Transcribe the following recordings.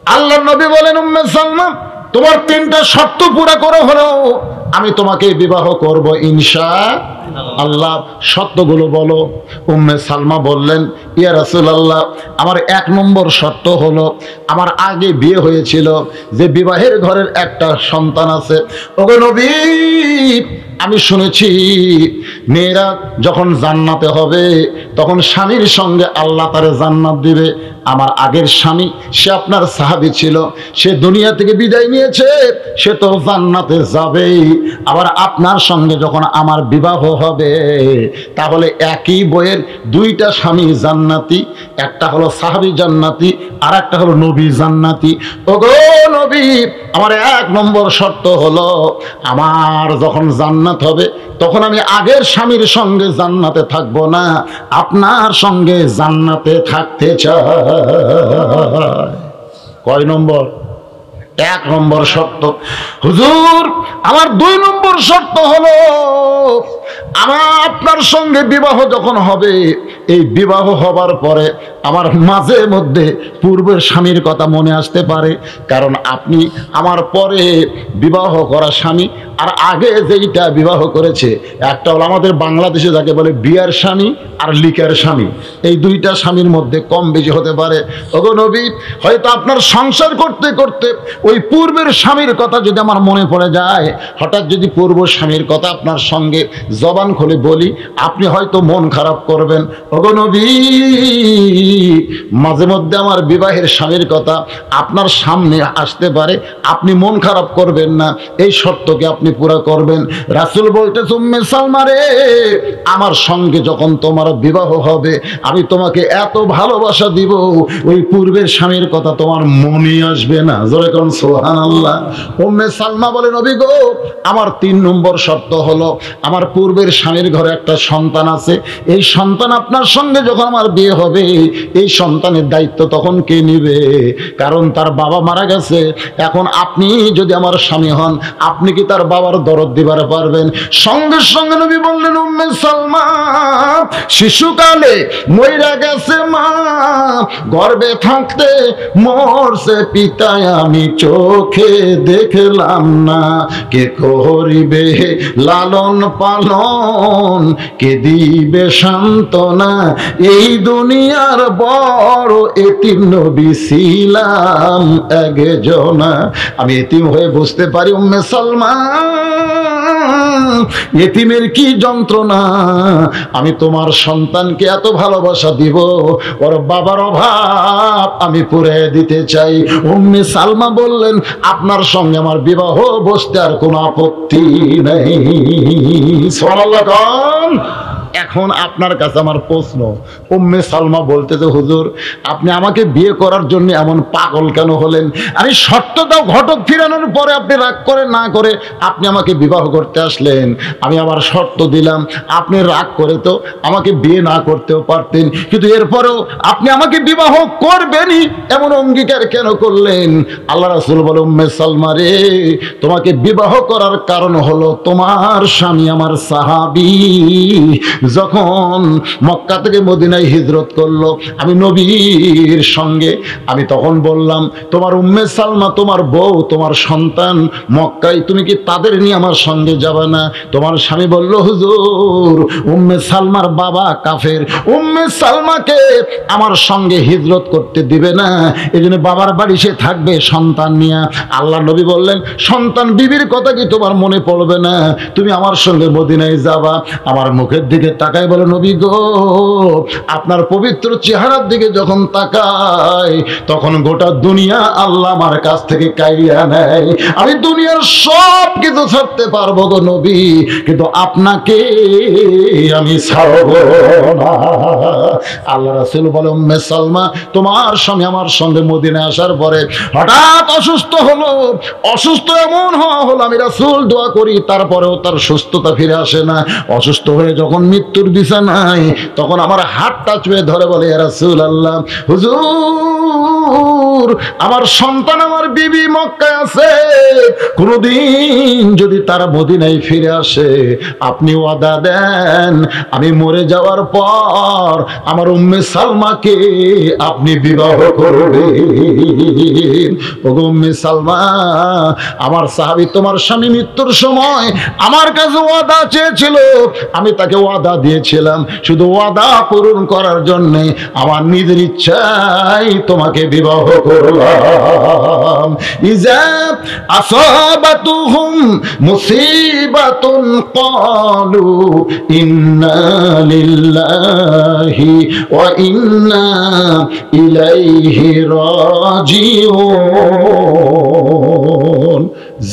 আল্লাহর নবী বলেন, উম্মে সালমা তোমার 3টা শর্ত পুরা করা হলো আমি তোমাকে বিবাহ করব ইনশাআল্লাহ। শর্তগুলো বলো। উম্মে সালমা বললেন, ইয়া রাসূলুল্লাহ, আমার 1 নম্বর শর্ত হলো আমার আগে বিয়ে হয়েছিল, যে বিবাহের ঘরের একটা সন্তান আছে। ওগো নবী, আমি শুনেছি মেয়েরা যখন জান্নাতে হবে তখন স্বামীর সঙ্গে আল্লাহ তারে জান্নাত দিবে। আমার আগের স্বামী সে আপনার সাহাবী ছিল, সে দুনিয়া থেকে বিদায় নিয়েছে, সে তো জান্নাতে যাবেই। আবার আপনার সঙ্গে যখন আমার বিবাহ হবে তাহলে একই বইয়ের 2টা স্বামী জান্নাতি, একটা হলো সাহাবী জান্নাতি আর একটা হলো নবী জান্নাতি। ওগো নবী, আমার 1 নম্বর শর্ত হলো আমার যখন জান্নাত হবে তখন আমি আগের স্বামীর সঙ্গে জান্নাতে থাকবো না, আপনার সঙ্গে জান্নাতে থাকতে চাই। কয় নম্বর? 1 নম্বর শর্ত। হুজুর, আমার 2 নম্বর শর্ত হলো আমার আপনার সঙ্গে বিবাহ যখন হবে, এই বিবাহ হবার পরে আমার মাঝে মধ্যে পূর্বের স্বামীর কথা মনে আসতে পারে, কারণ আপনি আমার পরে বিবাহ করা স্বামী, আর আগে যেইটা বিবাহ করেছে একটা হলো আমাদের বাংলাদেশে যাকে বলে বিয়ার স্বামী আর লিকার স্বামী, এই 2টা স্বামীর মধ্যে কম বেশি হতে পারে। ওগো নবী, হয়তো আপনার সংসার করতে করতে ওই পূর্বের স্বামীর কথা যদি আমার মনে পড়ে যায়, হঠাৎ যদি পূর্ব স্বামীর কথা আপনার সঙ্গে জবান খুলে বলি, আপনি হয়তো মন খারাপ করবেন। ওগো নবী, মাঝে মধ্যে আমার বিবাহের স্বামীর কথা আপনার সামনে আসতে পারে, আপনি মন খারাপ করবেন না, এই শর্তকে আপনি পুরা করবেন। রাসূল বলতেছে, উম্মে সালমা রে, আমার সঙ্গে যখন তোমার বিবাহ হবে আমি তোমাকে এত ভালোবাসা দিব ওই পূর্বের স্বামীর কথা তোমার মনে আসবে না। জোরে কোন সুবহানাল্লাহ। উম্মে সালমা বলে, নবী গো, আমার 3 নম্বর শর্ত হলো আমার পূর্বের স্বামীর ঘরে একটা সন্তান আছে, এই সন্তান আপনার সঙ্গে যখন আমার বিয়ে হবে এই সন্তানের দায়িত্ব তখন কে নিবে? কারণ তার বাবা মারা গেছে, এখন আপনি যদি আমার স্বামী হন আপনি কি তার বাবার দরদ দিবার পারবেন? সঙ্গে সঙ্গে নবী বললেন, উম্মে সালমা, শিশুকালে মইরা গেছে মা, গর্ভে থাকতে মরছে পিতা, আমি চোখে দেখলাম না, কে করিবে লালন পালন, কে দিবে সান্ত্বনা, এই দুনিয়ার বড় এতিম নবী ছিলাম একজনা। আমি এতিম হয়ে বুঝতে পারি উম্মে সালমা এতিমের কি যন্ত্রণা। আমি তোমার সন্তানকে এত ভালোবাসা দিব, ওর বাবার অভাব আমি পুরে দিতে চাই। উম্মে সালমা বললেন, আপনার সঙ্গে আমার বিবাহ বসতে আর কোনো আপত্তি নেই। সুবহানাল্লাহ। এখন আপনার কাছে আমার প্রশ্ন, উম্মে সালমা বলতেছে, হুজুর আপনি আমাকে বিয়ে করার জন্য এমন পাগল কেন হলেন? আমি শর্ত দাও, ঘটক ফিরানোর পরে আপনি রাগ করে না করে আপনি আমাকে বিবাহ করতে আসলেন, আমি আবার শর্ত দিলাম, আপনি রাগ করে তো আমাকে বিয়ে না করতেও পারতেন, কিন্তু এরপরেও আপনি আমাকে বিবাহ করবেনই এমন অঙ্গীকার কেন করলেন? আল্লাহ রাসূল বলে, উম্মে সালমা রে, তোমাকে বিবাহ করার কারণ হলো তোমার স্বামী আমার সাহাবী যখন মক্কা থেকে মদিনায় হিজরত করলো আমি নবীর সঙ্গে, আমি তখন বললাম, তোমার উম্মে সালমা, তোমার বউ, তোমার সন্তান মক্কায়, তুমি কি তাদের নিয়ে আমার সঙ্গে যাবে না? তোমার স্বামী বলল, হুজুর উম্মে সালমার বাবা কাফের, উম্মে সালমাকে আমার সঙ্গে হিজরত করতে দিবে না, এই জন্য বাবার বাড়ি সে থাকবে সন্তান নিয়ে। আল্লাহ নবী বললেন, সন্তান বিবির কথা কি তোমার মনে পড়বে না? তুমি আমার সঙ্গে মদিনায় যাবা। আমার মুখের দিকে তাকায় বলে, নবী গো, আপনার পবিত্র চেহারার দিকে যখন তাকাই তখন গোটা দুনিয়া আল্লাহ আমার কাছ থেকে কাইয়া নেয়, আমি দুনিয়ার সব কিছু ছাড়তে পারবো গো নবী, কিন্তু আপনাকে আমি ছাড়ব না। আল্লাহ রাসূল বলে, উম্মে সালমা, তোমার স্বামী আমার সঙ্গে মদিনায় আসার পরে হঠাৎ অসুস্থ হলো, অসুস্থ এমন হওয়া হলো আমি রাসূল দোয়া করি তারপরেও তার সুস্থতা ফিরে আসে না। অসুস্থ হয়ে যখন মৃত্যুর বিছানায় তখন আমার হাতটা চুয়ে ধরে বলে, ইয়া রাসূলুল্লাহ, হুজুর হুজুর আমার সন্তান আমার বিবি মক্কায় আছে, কোনদিন যদি তারা মদিনায় ফিরে আসে আপনি ওয়াদা দেন আমি মরে যাওয়ার পর আমার উম্মে সালমাকে আপনি বিবাহ করবেন। ওগো উম্মে সালমা, আমার সাহাবী তোমার স্বামী মৃত্যুর সময় আমার কাছে ওয়াদা চেয়েছিল, আমি তাকে ওয়াদা দিয়েছিলাম, শুধু ওয়াদা পূরণ করার জন্য আমার নিজের ইচ্ছাই তোমাকে বিবাহ করলাম। ইজা আসাবাতুহুম মুসিবাতুন ক্বালু ইন্না লিল্লাহি ওয়া ইন্না ইলাইহি রাজিউন।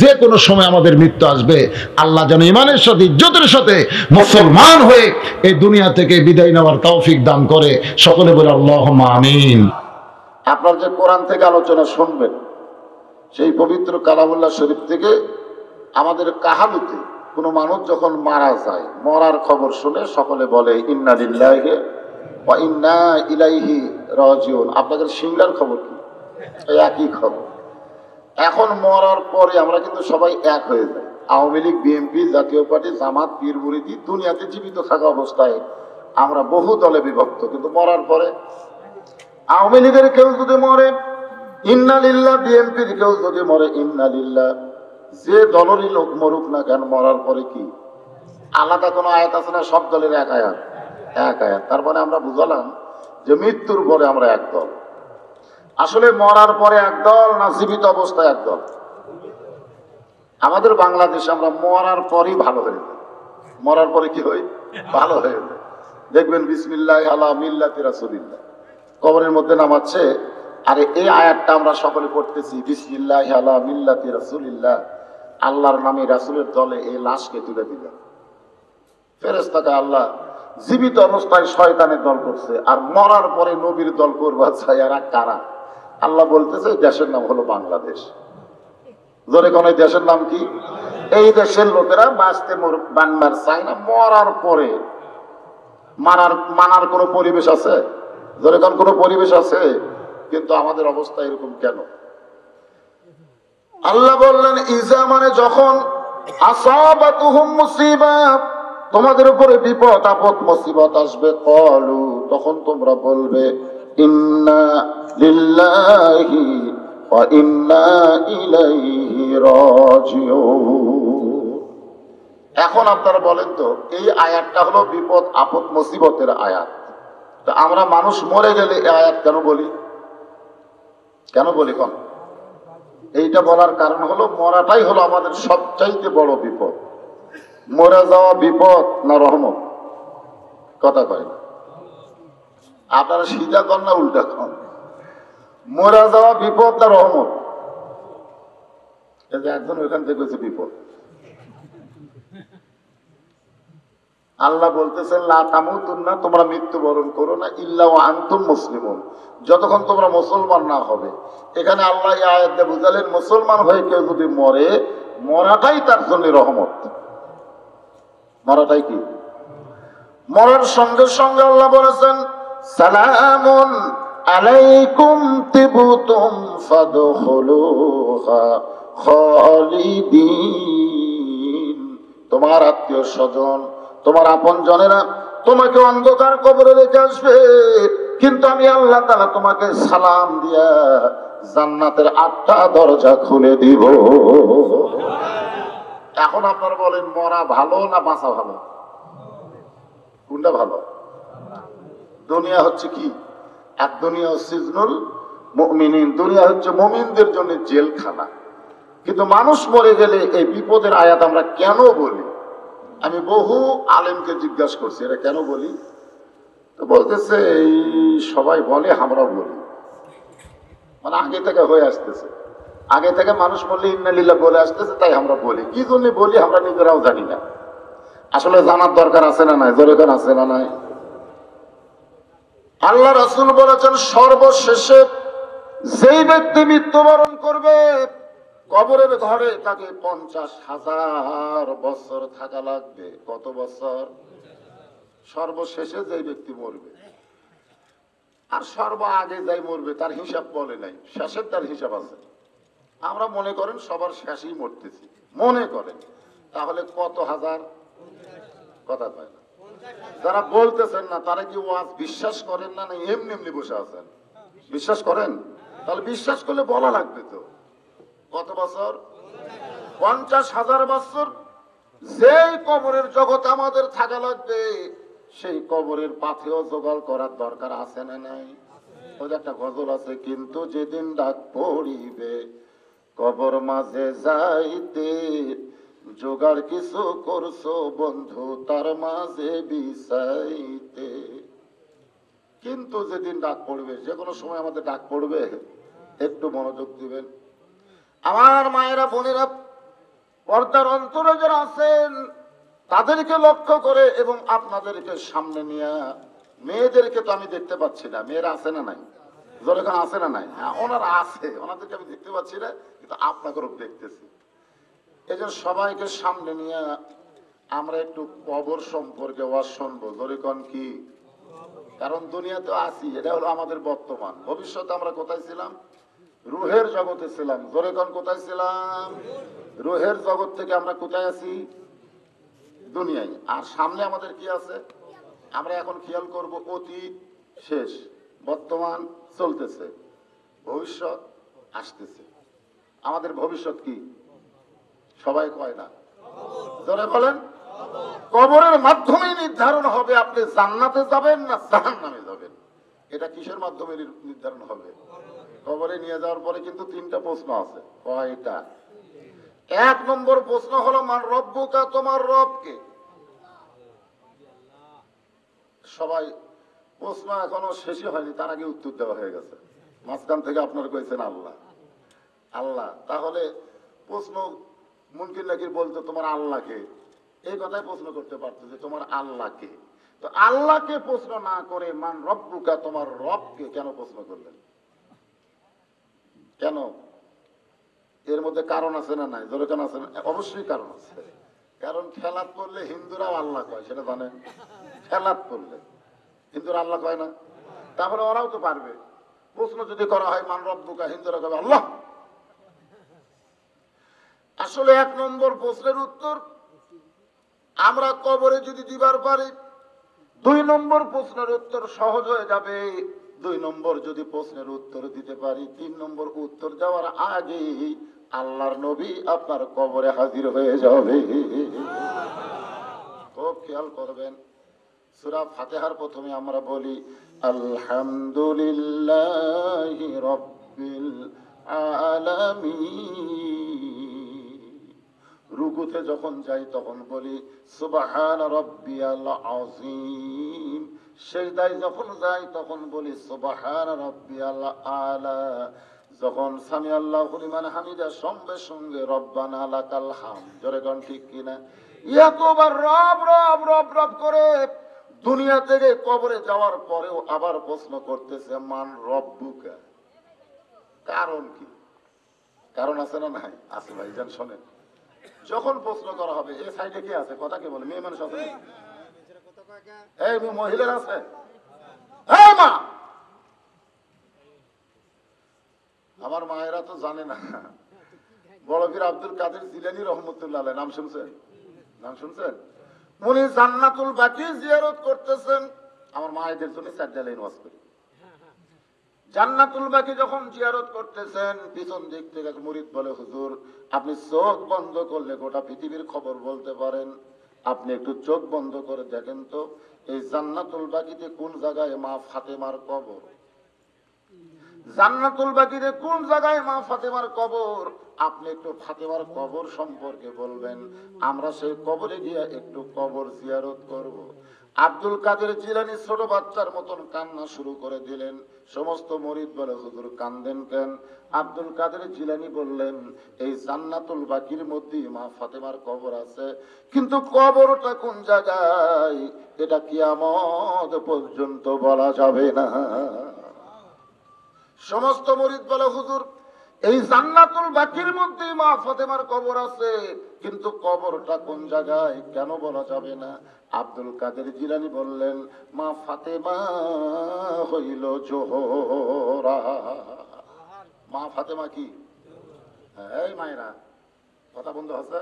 যে কোনো সময় আমাদের মৃত্যু আসবে, আল্লাহ যেন ঈমানের সাথে ইজ্জতের সাথে মুসলমান হয়ে এই দুনিয়া থেকে বিদায় নেওয়ার তৌফিক দান করে। সকলে বলে আল্লাহুম্মা আমিন। আপনার যে কোরআন থেকে আলোচনা শুনবেন, সেই পবিত্র কালামুল্লাহ শরীফ থেকে আমাদের কাহালুতে কোনো মানুষ যখন মারা যায়, মরার খবর শুনে সকলে বলে ইন্না লিল্লাহি ওয়া ইন্না ইলাইহি রাজিউন। আপনাদের সিমলার খবর কি? একই খবর। এখন মরার পরে আমরা কিন্তু সবাই এক হয়ে যাই। আওয়ামী লীগ, বিএনপি, জাতীয় পার্টি, জামাত, পীর মুরিদি, দুনিয়াতে জীবিত থাকা অবস্থায় আমরা বহু দলে বিভক্ত, কিন্তু মরার পরে আওয়ামী লীগের কেউ যদি মরে ইন্না লিল্লাহ, বিএনপির কেউ যদি মরে ইন্না লিল্লাহ। যে দলেরই লোক মরুক না কেন, মরার পরে কি আলাদা কোনো আয়াত আছে না? সব দলের এক আয়াত, এক আয়াত। তার মানে আমরা বুঝলাম যে মৃত্যুর পরে আমরা এক দল। আসলে মরার পরে এক দল না জীবিত অবস্থায় এক দল? আমাদের বাংলাদেশে আমরা মরার পরই ভালো হয়ে যায়। মরার পরে কি হই? ভালো হয়ে যায়। দেখবেন বিসমিল্লাহ আলা মিল্লাতি রাসূলিল্লাহ কবরের মধ্যে নামাচ্ছে, আরে এই আয়াতটা আমরা সকলে পড়তেছি, বিসমিল্লাহ আলা মিল্লাতি রাসূলিল্লাহ, আল্লাহর নামে রাসূলের দলে এই লাশকে তুলে দিলেন। ফেরেশতাকে আল্লাহ জীবিত অবস্থায় শয়তানের দল করছে, আর মরার পরে নবীর দল করবা চাই আর কারা? আল্লাহ বলতেছে দেশের নাম হলো বাংলাদেশ। জোরে কোন দেশের নাম কি? এই দেশের লোকেরা বাঁচতে বানমার চায় না, মরার পরে মানার কোনো পরিবেশ আছে? জোরে কোন কোনো পরিবেশ আছে? কিন্তু আমাদের অবস্থা এরকম কেন? আল্লাহ বললেন ইজা মানে যখন, আসাবাতুহুম মুসিবা তোমাদের উপরে বিপদ আপদ মুসিবত আসবে, ক্বালু তখন তোমরা বলবে ইন্না লিল্লাহি ওয়া ইন্না ইলাইহি রাজিউন। এখন আপনারা বলেন তো, এই আয়াতটা হলো বিপদ আপদ মুসিবতের আয়াত, তো আমরা মানুষ মরে গেলে এই আয়াত কেন বলি? কেন বলি কোন? এইটা বলার কারণ হলো মরাটাই হলো আমাদের সবচাইতে বড় বিপদ। মরে যাওয়া বিপদ না রহমত? কথা কয় না আপনারা, সিধা কন না উল্টা কন? মরে যাওয়া বিপদ না রহমত? একজন ওইখান থেকে হচ্ছে বিপদ। আল্লাহ বলতেছেন লা তামুতুন্না, তোমরা মৃত্যুবরণ করো না, ইল্লা ওয়া আনতুম মুসলিমুন, যতক্ষণ তোমরা মুসলমান না হবে। এখানে আল্লাহ এই আয়াত দিয়ে বুঝালেন মুসলমান হয়ে কেউ যদি মরে, মরাটাই তার জন্য রহমত। মরাটাই কি? মরার সঙ্গে সঙ্গে আল্লাহ বলেছেন সালামুন আলাইকুম তিবতুম ফাদখুলুহা খালিদিন। তোমার আত্মীয় স্বজন, তোমার আপন জনেরা তোমাকে অন্ধকার কবরে রেখে আসবে, কিন্তু আমি আল্লাহ তাআলা তোমাকে সালাম দিয়া জান্নাতের 8টা দরজা খুলে দিব। এখন আপনারা বলেন মরা ভালো না বাঁচা ভালো? কোনটা ভালো? দুনিয়া হচ্ছে কি? আর দুনিয়া সিজনুল মুমিনিন, দুনিয়া হচ্ছে মুমিনদের জন্য জেলখানা। কিন্তু মানুষ মরে গেলে এই বিপদের আয়াত আমরা কেন বলি? আমি বহু আলেমকে জিজ্ঞাসা করছি এটা কেন বলি, তো বলতেছে এই সবাই বলে আমরাও বলি, মানে আগে থেকে হয়ে আসতেছে, আগে থেকে মানুষ বললে ইন্না লিল্লাহ বলে আসতেছে, তাই আমরা বলি। কি জন্য বলি আমরা নিজেরাও জানি না। আসলে জানার দরকার আছে না নাই? দরকার আছে না নাই? আল্লাহ রাসূল বলেছেন সর্বশেষে যেই ব্যক্তি মৃত্যুবরণ করবে কবরের ঘরে তাকে 50,000 বছর থাকা লাগবে। কত বছর? সর্বশেষে যেই ব্যক্তি মরবে আর সর্ব আগে যাই মরবে তার হিসাব বলে নাই, শেষের তার হিসাব আছে। আমরা মনে করেন সবার শেষেই মরতেছি মনে করেন, তাহলে কত হাজার কথা কয় না। যারা বলতেছেন না তারা কি ওয়াজ বিশ্বাস করেন না, এমনি এমনি বসে আছেন? বিশ্বাস করেন? তাহলে বিশ্বাস করলে বলা লাগবে তো। কত বছর? 50,000 বছর। যেই কবরের জগৎ আমাদের থাকা লাগবে, সেই কবরের পাথেও জোগাড় করার দরকার আছে না নাই? ওই একটা গজল আছে, কিন্তু যেদিন ডাক পড়িবে কবর মাঝে যাইতে, জোগাড় কিছু করছো বন্ধু তার মাঝে বিছাইতে। কিন্তু যেদিন ডাক পড়বে, যে কোনো সময় আমাদের ডাক পড়বে, একটু মনোযোগ দিবেন আমার মায়েরা বোনেরা, পর্দার অন্তরে যারা আছেন তাদেরকে লক্ষ্য করে এবং আপনাদেরকে সামনে নিয়ে। মেয়েদেরকে তো আমি দেখতে পাচ্ছি না, মেয়েরা আছে না নাই? যখন আছে না নাই? হ্যাঁ, ওনারা আছে, ওনাদেরকে আমি দেখতে পাচ্ছি না, কিন্তু আপনাকেও দেখতেছি। এই জন্য সবাইকে সামনে নিয়ে আমরা একটু কবর সম্পর্কে ওয়াজ শুনবো। যখন কি, কারণ দুনিয়াতে আছি, এটা হলো আমাদের বর্তমান। ভবিষ্যতে আমরা কোথায় ছিলাম? রুহের জগতে ছিলাম। যখন কোথায় ছিলাম? রুহের জগৎ থেকে আমরা কোথায় আছি? দুনিয়ায়। আর সামনে আমাদের কি আছে? আমরা এখন খেয়াল করব, অতীত শেষ, বর্তমান চলতেছে, ভবিষ্যৎ আসতেছে। আমাদের ভবিষ্যৎ কি? সবাই কয় না, জোরে বলেন। কবরের মাধ্যমেই নির্ধারণ হবে আপনি জান্নাতে যাবেন না জাহান্নামে যাবেন। এটা কিসের মাধ্যমে নির্ধারণ হবে? কবরে নিয়ে যাওয়ার পরে কিন্তু 3টা প্রশ্ন আছে। কয়টা? 1 নম্বর প্রশ্ন হলো মান রব্বুকা, তোমার রব কে? সবাই প্রশ্ন এখনো শেষই হয়নি, তার আগে উত্তর দেওয়া হয়ে গেছে। মাঝখান থেকে আপনারা কইছেন আল্লাহ আল্লাহ। তাহলে প্রশ্ন মুনকির নাকির বলতো তোমার আল্লাহকে, এই কথাই প্রশ্ন করতে পারতো যে তোমার আল্লাহকে। তো আল্লাহকে প্রশ্ন না করে মান রব্বুকা, তোমার রবকে কেন প্রশ্ন করলেন? কেন? এর মধ্যে কারণ আছে না নাই? জোরে কেন আছে না? অবশ্যই কারণ আছে। কারণ খেলাত করলে হিন্দুরাও আল্লাহ কয়, সেটা জানেন? খেলাত করলে হিন্দুরা আল্লাহ কয় না, তারপরে ওরাও তো পারবে। প্রশ্ন যদি করা হয় মান রব্বুকা, হিন্দুরা কবে আল্লাহ। আসলে 1 নম্বর প্রশ্নের উত্তর আমরা কবরে যদি দিবার পারি, 2 নম্বর প্রশ্নের উত্তর সহজ হয়ে যাবে। 2 নম্বর যদি প্রশ্নের উত্তর দিতে পারি, 3 নম্বর উত্তর দেওয়ার আগে আল্লাহর নবী আপনার কবরে হাজির হয়ে যাবে। খুব খেয়াল করবেন, সূরা ফাতিহার প্রথমে আমরা বলি আলহামদুলিল্লাহি রাব্বিল আলামিন। রুকুতে যখন যাই তখন বলি সুবহান রাব্বিয়াল আযীম। সিজদায় যখন যাই তখন বলি সুবহান রাব্বিয়াল আলা। যখন সামি আল্লাহু লিমান হামিদা সঙ্গে সঙ্গে রব্বানা লাকাল হামদ। জোরে কোন ঠিক কিনা? এতবার রব রব রব রব করে দুনিয়া থেকে কবরে যাওয়ার পরেও আবার প্রশ্ন করতেছে মান রব্বুকা। কারণ কি? কারণ আছে না নাই? আছে ভাইজান, শোনেন। যখন প্রশ্ন করা হবে, এই সাইডে কে আছে? কথা কে বলে? মেয়ে মানুষ আছে? এই মহিলারা আছে? এই মা, আমার মায়েরা তো জানে না, বড় পীর আব্দুল কাদের জিলানী রহমতুল্লাহ আলাইহি, নাম শুনছেন? নাম শুনছেন? উনি জান্নাতুল বাকি জিয়ারত করতেছেন। আমার মায়েদের জন্য 4 লাইন ওয়াজ করি। জান্নাতুল বাকি যখন জিয়ারত করতেছেন, পিছন দিক থেকে এক মুরিদ বলে হুজুর আপনি চোখ বন্ধ করলে গোটা পৃথিবীর খবর বলতে পারেন, আপনি একটু চোখ বন্ধ করে দেখেন তো এই জান্নাতুল বাকিতে কোন জায়গায় মা ফাতেমার কবর? জান্নাতুল বাকিতে কোন জায়গায় মা ফাতেমার কবর? আপনি একটু ফাতেমার কবর সম্পর্কে বলবেন, আমরা সেই কবরে গিয়ে একটু কবর জিয়ারত করব। আব্দুল কাদের জিলানী ছোট বাচ্চার মতন কান্না শুরু করে দিলেন। সমস্ত মুরিদ বলে হুজুর কান্দেন কেন? আব্দুল কাদের জিলানী বললেন এই জান্নাতুল বাকির মধ্যে মা ফাতেমার কবর আছে, কিন্তু কবরটা কোন জায়গায় এটা কিয়ামত পর্যন্ত বলা যাবে না। সমস্ত মুরিদ বলে হুজুর এই জান্নাতুল বাকির মধ্যে মা ফাতেমার কবর আছে, কিন্তু কবরটা কোন জায়গায় কেন বলা যাবে না? আব্দুল কাদের জিলানী বললেন, মা ফাতেমা হইল জোহরা। মা ফাতেমা কি? এই মায়েরা, কথা বন্ধ আছে?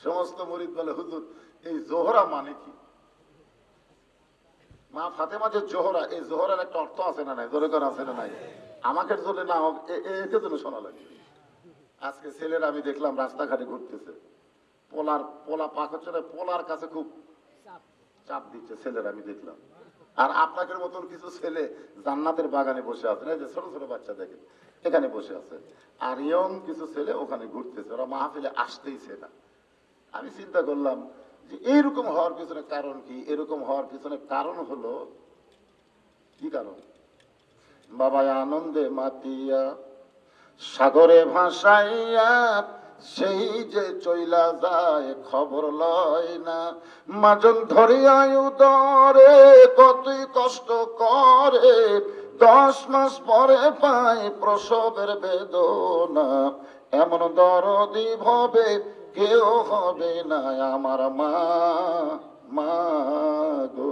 সমস্ত মুরিদ বলে, হুজুর এই জোহরা মানে কি? মা ফাতেমা যে জোহরা, এই জোহরার একটা অর্থ আছে না নাই? জোরে করে আছে না নাই? আমাকে জন্য না হোক, একে জন্য শোনা লাগে। আজকে ছেলেরা আমি দেখলাম রাস্তাঘাটে ঘুরতেছে, পোলা পাক হচ্ছে না, পোলার কাছে খুব চাপ দিচ্ছে ছেলেরা, আমি দেখলাম। আর আপনাদের মতন কিছু ছেলে জান্নাতের বাগানে বসে আছে, এই যে ছোট ছোট বাচ্চা দেখেন এখানে বসে আছে, আর ইয়ং কিছু ছেলে ওখানে ঘুরতেছে, ওরা মাহফিলে আসতেইছে না। আমি চিন্তা করলাম যে এইরকম হওয়ার পিছনে কারণ কি? এরকম হওয়ার পিছনে কারণ হলো কি কারণ? বাবা আনন্দে মাতিয়া সাগরে ভাসাইয়া সেই যে চইলা যায় খবর লয় না, মাজন ধরিয়া উদরে কতই কষ্ট করে, 10 মাস পরে পায় প্রসবের বেদনা, এমন দরদি ভবে কেউ হবে না আমার মা, মা গো।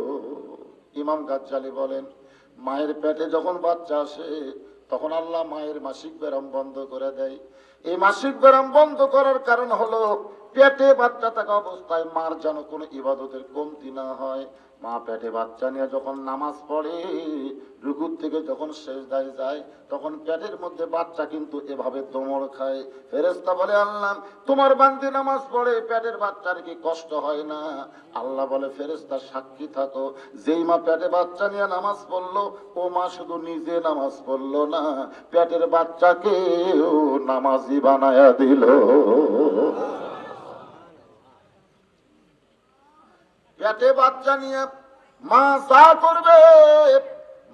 ইমাম গাজ্জালি বলেন, মায়ের পেটে যখন বাচ্চা আসে তখন আল্লাহ মায়ের মাসিক ব্যারাম বন্ধ করে দেয়। এই মাসিক ব্যারাম বন্ধ করার কারণ হলো পেটে বাচ্চা থাকা অবস্থায় মার যেন কোনো ইবাদতের কমতি না হয়। মা পেটে বাচ্চা নিয়ে যখন নামাজ পড়ে, রুকুর থেকে যখন সেজদায় যায়, তখন পেটের মধ্যে বাচ্চা কিন্তু এভাবে দমড় খায়। ফেরেশতা বলে, আল্লাহ তোমার বান্দি নামাজ পড়ে, পেটের বাচ্চার কি কষ্ট হয় না? আল্লাহ বলে, ফেরেশতা সাক্ষী থাকো, যেই মা পেটে বাচ্চা নিয়ে নামাজ পড়লো, ও মা শুধু নিজে নামাজ পড়লো না, পেটের বাচ্চাকেও নামাজি বানায়া দিল। পেটে বাচ্চা নিয়ে মা যা করবে,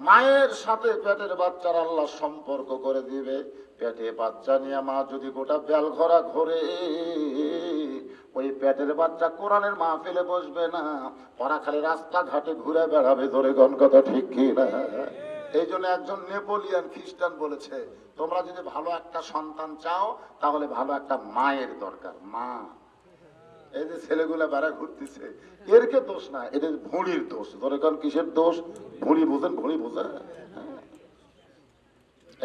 মায়ের সাথে পেটের বাচ্চার আল্লাহ সম্পর্ক করে দিবে। পেটে বাচ্চা নিয়ে মা যদি গোটা বেল ঘোরা ঘোরে, ওই পেটের বাচ্চা কোরআনের মাহফিলে বসবে না, ওরা খালি রাস্তাঘাটে ঘুরে বেড়াবে। ধরে গণ কথা ঠিক কি না? এই জন্য একজন নেপোলিয়ান খ্রিস্টান বলেছে, তোমরা যদি ভালো একটা সন্তান চাও তাহলে ভালো একটা মায়ের দরকার। মা, এই যে ছেলেগুলা বেড়া ঘুরতেছে, এর কে দোষ না, এটা ভুঁড়ির দোষ। ধরে কারণ কিসের দোষ? ভুঁড়ি বোঝেন, ভুঁড়ি বোঝেন।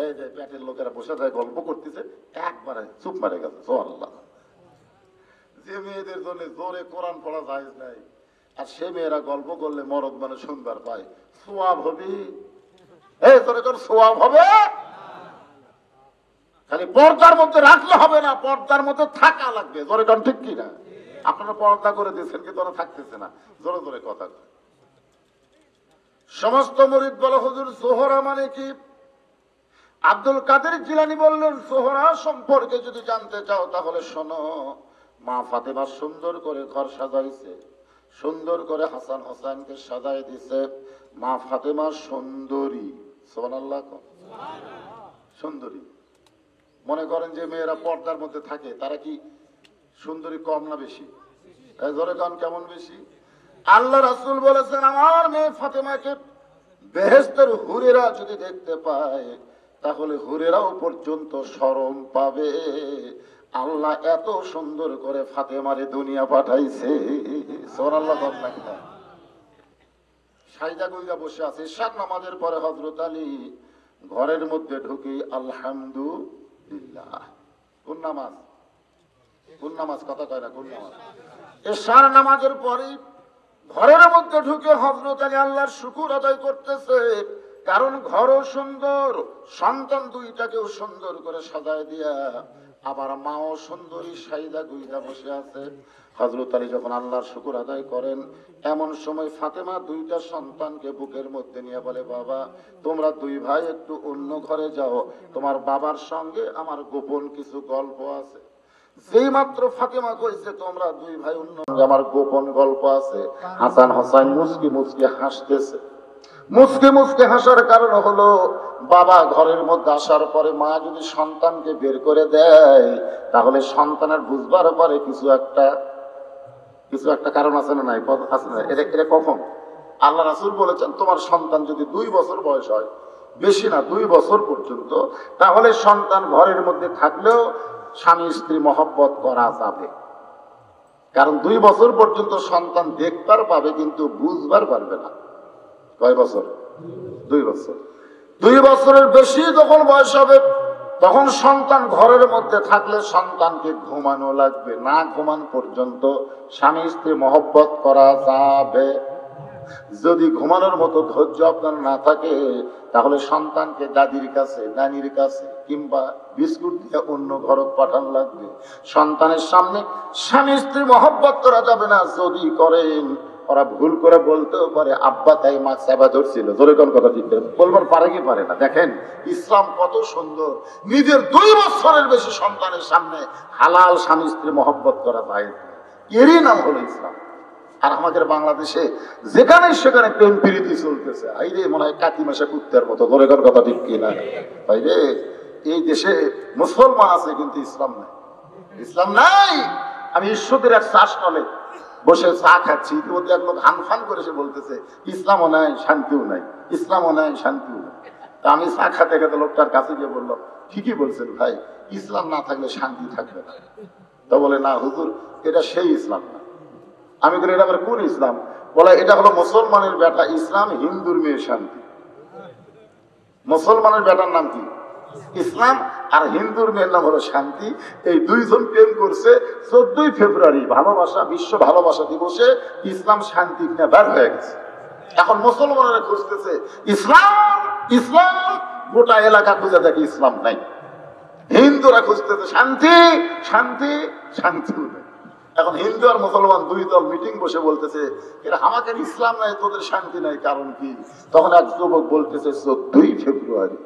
এই যে পেটের লোকেরা বসে যায় গল্প করতেছে, একবারে চুপ মারে গেছে। আল্লাহ, যে মেয়েদের জন্য জোরে কোরআন পড়া যায় নাই, আর সে মেয়েরা গল্প করলে মরদ মানে সুন্দর পায়, সোয়াব হবে। এই তোরে কোন সোয়াব হবে? খালি পর্দার মধ্যে রাখলে হবে না, পর্দার মধ্যে থাকা লাগবে। জোরে কারণ ঠিক কিনা? আপনারা পর্দা করে দিচ্ছেন কিন্তু ওরা থাকতেছে না। জোরে জোরে কথা। সমস্ত মুরিদ বলে, হুজুর জোহরা মানে কি? আব্দুল কাদের জিলানী বললেন, জোহরা সম্পর্কে যদি জানতে চাও তাহলে শোনো, মা ফাতেমা সুন্দর করে ঘর সাজাইছে, সুন্দর করে হাসান হোসেনকে সাজাই দিছে। মা ফাতেমা সুন্দরী, সুবহানাল্লাহ, সুন্দরী। মনে করেন যে মেয়েরা পর্দার মধ্যে থাকে, তারা কি সুন্দরী কম না বেশি? জোরে কান কেমন বেশি? আল্লাহ রাসূল বলেছেন, আমার মেয়ে ফাতেমাকে বেহেশতের হুরেরা যদি দেখতে পায় তাহলে হুরেরাও পর্যন্ত শরম পাবে। আল্লাহ এত সুন্দর করে ফাতেমারে দুনিয়া পাঠাইছে। সুবহানাল্লাহ। সাইদা গুইজা বসে আছে, ঈশার নামাজের পরে হযরত আলী ঘরের মধ্যে ঢুকে আলহামদুলিল্লাহ। কোন নামাজ? কোন নামাজ? কথা কয় না, কোন নামাজ? ঈশার নামাজের পরে ঘরের মধ্যে ঢুকে হযরত আলী আল্লাহর শুকর আদায় করতেছে। কারণ ঘরও সুন্দর, সন্তান দুইটাকেও সুন্দর করে সাজায় দিয়া, আবার মাও সুন্দরী সাইদা গুইজা বসে আছে। হযরত আলী যখন আল্লাহর শুকর আদায় করেন, এমন সময় ফাতেমা দুইটা সন্তানকে বুকের মধ্যে নিয়ে বলে, বাবা তোমরা দুই ভাই একটু অন্য ঘরে যাও, তোমার বাবার সঙ্গে আমার গোপন কিছু গল্প আছে। যেই মাত্র ফাতেমা কইছে তোমরা দুই ভাই অন্য, আমার গোপন গল্প আছে, হাসান হোসেন মুচকি মুচকি হাসতেছে। মুচকি মুচকি হাসার কারণ হলো, বাবা ঘরের মধ্যে আসার পরে মা যদি সন্তানকে বের করে দেয় তাহলে সন্তানের বুঝবার পরে কিছু একটা কারণ আছে না? নাই আছে না? এটা কখন? আল্লাহ রাসূল বলেছেন, তোমার সন্তান যদি 2 বছর বয়স হয়, বেশি না 2 বছর পর্যন্ত, তাহলে সন্তান ঘরের মধ্যে থাকলেও স্বামী স্ত্রী মহব্বত করা যাবে। কারণ 2 বছর পর্যন্ত সন্তান দেখবার পাবে কিন্তু বুঝবার পারবে না। কয় বছর? 2 বছর। 2 বছরের বেশি যখন বয়স হবে তখন সন্তান ঘরের মধ্যে থাকলে সন্তানকে ঘুমানো লাগবে, না ঘুমান পর্যন্ত স্বামী স্ত্রী মহব্বত করা যাবে। যদি ঘুমানোর মতো ধৈর্য আপনার না থাকে তাহলে সন্তানকে দাদির কাছে, নানির কাছে কিংবা বিস্কুট দিয়ে অন্য ঘরে পাঠান লাগবে। সন্তানের সামনে স্বামী স্ত্রী মহব্বত করা যাবে না। যদি করেন ওরা ভুল করে বলতেও পারে আব্বা তাই মা সেবা ধরছিল, জোরে কোন কথা ঠিক বলবার পারে কি পারে না। দেখেন ইসলাম কত সুন্দর, নিজের 2 বছরের বেশি সন্তানের সামনে হালাল স্বামী স্ত্রী মহব্বত করা যায়, এরই নাম হলো ইসলাম। আর আমাদের বাংলাদেশে যেখানে সেখানে প্রেম প্রীতি চলতেছে, আইরে মনে হয় কাতি মাসে কুত্তার মতো, জোরে কোন কথা ঠিক কিনা ভাইরে। এই দেশে মুসলমান আছে কিন্তু ইসলাম নাই, ইসলাম নাই। আমি ঈশ্বরের এক শ্বাসনলে বসে চা খাচ্ছি, ইতিমধ্যে এক লোক হানফান করে সে বলতেছে ইসলামও নাই শান্তিও নাই, ইসলামও নাই শান্তিও নাই। তা আমি চা খাতে খাতে লোকটার কাছে গিয়ে বললাম ঠিকই বলছেন ভাই, ইসলাম না থাকলে শান্তি থাকবে না। তা বলে না হুজুর, এটা সেই ইসলাম না। আমি বলি এটা আবার কোন ইসলাম? বলে এটা হলো মুসলমানের বেটা ইসলাম, হিন্দুর মেয়ে শান্তি। মুসলমানের বেটার নাম কি? ইসলাম, আর হিন্দুর মেয়ের নাম হলো শান্তি। এই 2 জন প্রেম করছে 14ই ফেব্রুয়ারি ভালোবাসা, বিশ্ব ভালোবাসা দিবসে ইসলাম শান্তি নিয়ে বের হয়ে গেছে। এখন মুসলমানেরা খুঁজতেছে ইসলাম, ইসলাম, গোটা এলাকা খুঁজে দেখে ইসলাম নাই। হিন্দুরা খুঁজতেছে শান্তি, শান্তি, শান্তি নাই। এখন হিন্দু আর মুসলমান 2 দল মিটিং বসে বলতেছে এরা আমাদের ইসলাম নাই, তোদের শান্তি নাই, কারণ কি? তখন এক যুবক বলতেছে 14ই ফেব্রুয়ারি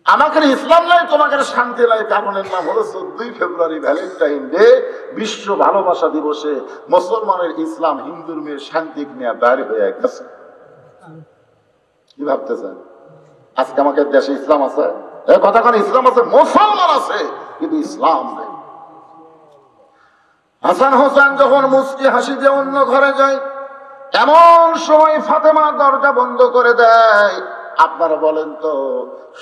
আমাদের ইসলাম নাই, তোমাদের শান্তি নাই, কারণের নাম হলো 14ই ফেব্রুয়ারি ভ্যালেন্টাইন ডে, বিশ্ব ভালোবাসা দিবসে মুসলমানের ইসলাম হিন্দুর মেয়ের শান্তি নিয়ে বের হয়ে গেছে। কি ভাবতেছেন? আজকে আমাদের দেশে ইসলাম আছে? কথা কোন ইসলাম আছে, মুসলমান আছে কিন্তু ইসলাম নাই। হাসান হোসেন যখন মুস্কি হাসি দিয়ে অন্য ঘরে যায়, এমন সময় ফাতেমা দরজা বন্ধ করে দেয়। আপনারা বলেন তো,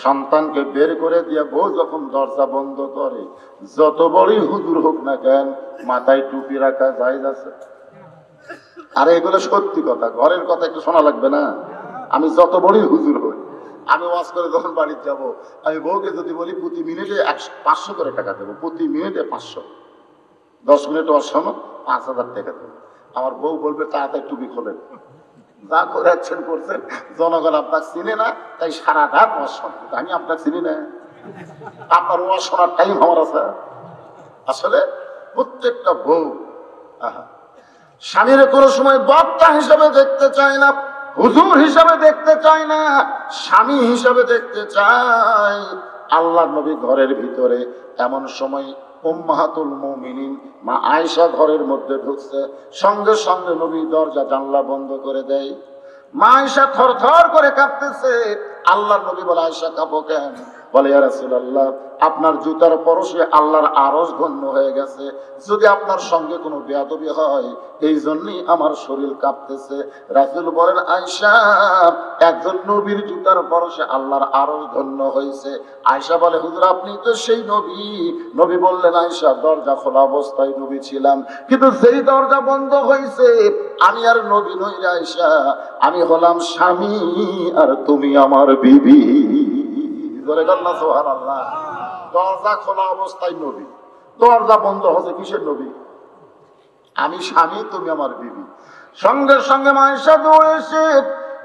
সন্তানকে বের করে দিয়ে বউ যখন দরজা বন্ধ করে, যত বড়ই হুজুর হোক না কেন মাথায় টুপি রাখা জায়েজ আছে? আরে এগুলো সত্যি কথা, ঘরের কথা একটু শোনা লাগবে না? আমি যত বড়ই হুজুর হই, আমি ওয়াজ করে যখন বাড়িতে যাব, আমি বউকে যদি বলি প্রতি মিনিটে 500 করে টাকা দেবো, প্রতি মিনিটে 500, 10 মিনিট ওয়াজ শোনো 5000 টাকা দেবো, আমার বউ বলবে তাড়াতাড়ি টুপি খোলেন, যা করেছেন করছেন, জনগণ আপনাকে চিনে না তাই সারা রাত ওয়াজ শোনে। আমি আপনাকে চিনি না, আপনার ওয়াজ শোনার টাইম আমার আছে? আসলে প্রত্যেকটা বউ স্বামীর কোনো সময় বক্তা হিসাবে দেখতে চায় না, হুজুর হিসাবে দেখতে চায় না, স্বামী হিসাবে দেখতে চায়। আল্লাহর নবী ঘরের ভিতরে, এমন সময় উম্মাহাতুল মুমিনিন মা আয়েশা ঘরের মধ্যে ঢুকছে, সঙ্গে সঙ্গে নবী দরজা জানলা বন্ধ করে দেয়। মা আয়েশা থরথর করে কাঁপতেছে। আল্লাহর নবী বলে আয়েশা কাঁপো কেন? বলে ইয়া রাসূলুল্লাহ, আপনার জুতার পরশে আল্লাহর আরশ ধন্য হয়ে গেছে, যদি আপনার সঙ্গে কোনো বেয়াদবি হয় এই জন্যই আমার শরীর কাঁপতেছে। রাসূল বলেন আয়েশা, একজন নবীর জুতার পরশে আল্লাহর আরশ ধন্য হয়েছে। আয়েশা বলে হুজুর আপনি তো সেই নবী। নবী বললেন আয়েশা, দরজা খোলা অবস্থায় নবী ছিলাম, কিন্তু যেই দরজা বন্ধ হয়েছে আমি আর নবী নই রে আয়েশা, আমি হলাম স্বামী আর তুমি আমার বিবি। দরজা খোলা অবস্থায় নবী, দরজা বন্ধ হচ্ছে কিসের নবী? আমি স্বামী, তুমি আমার বিবি। সঙ্গে সঙ্গে আয়েশা দৌড়ে এসে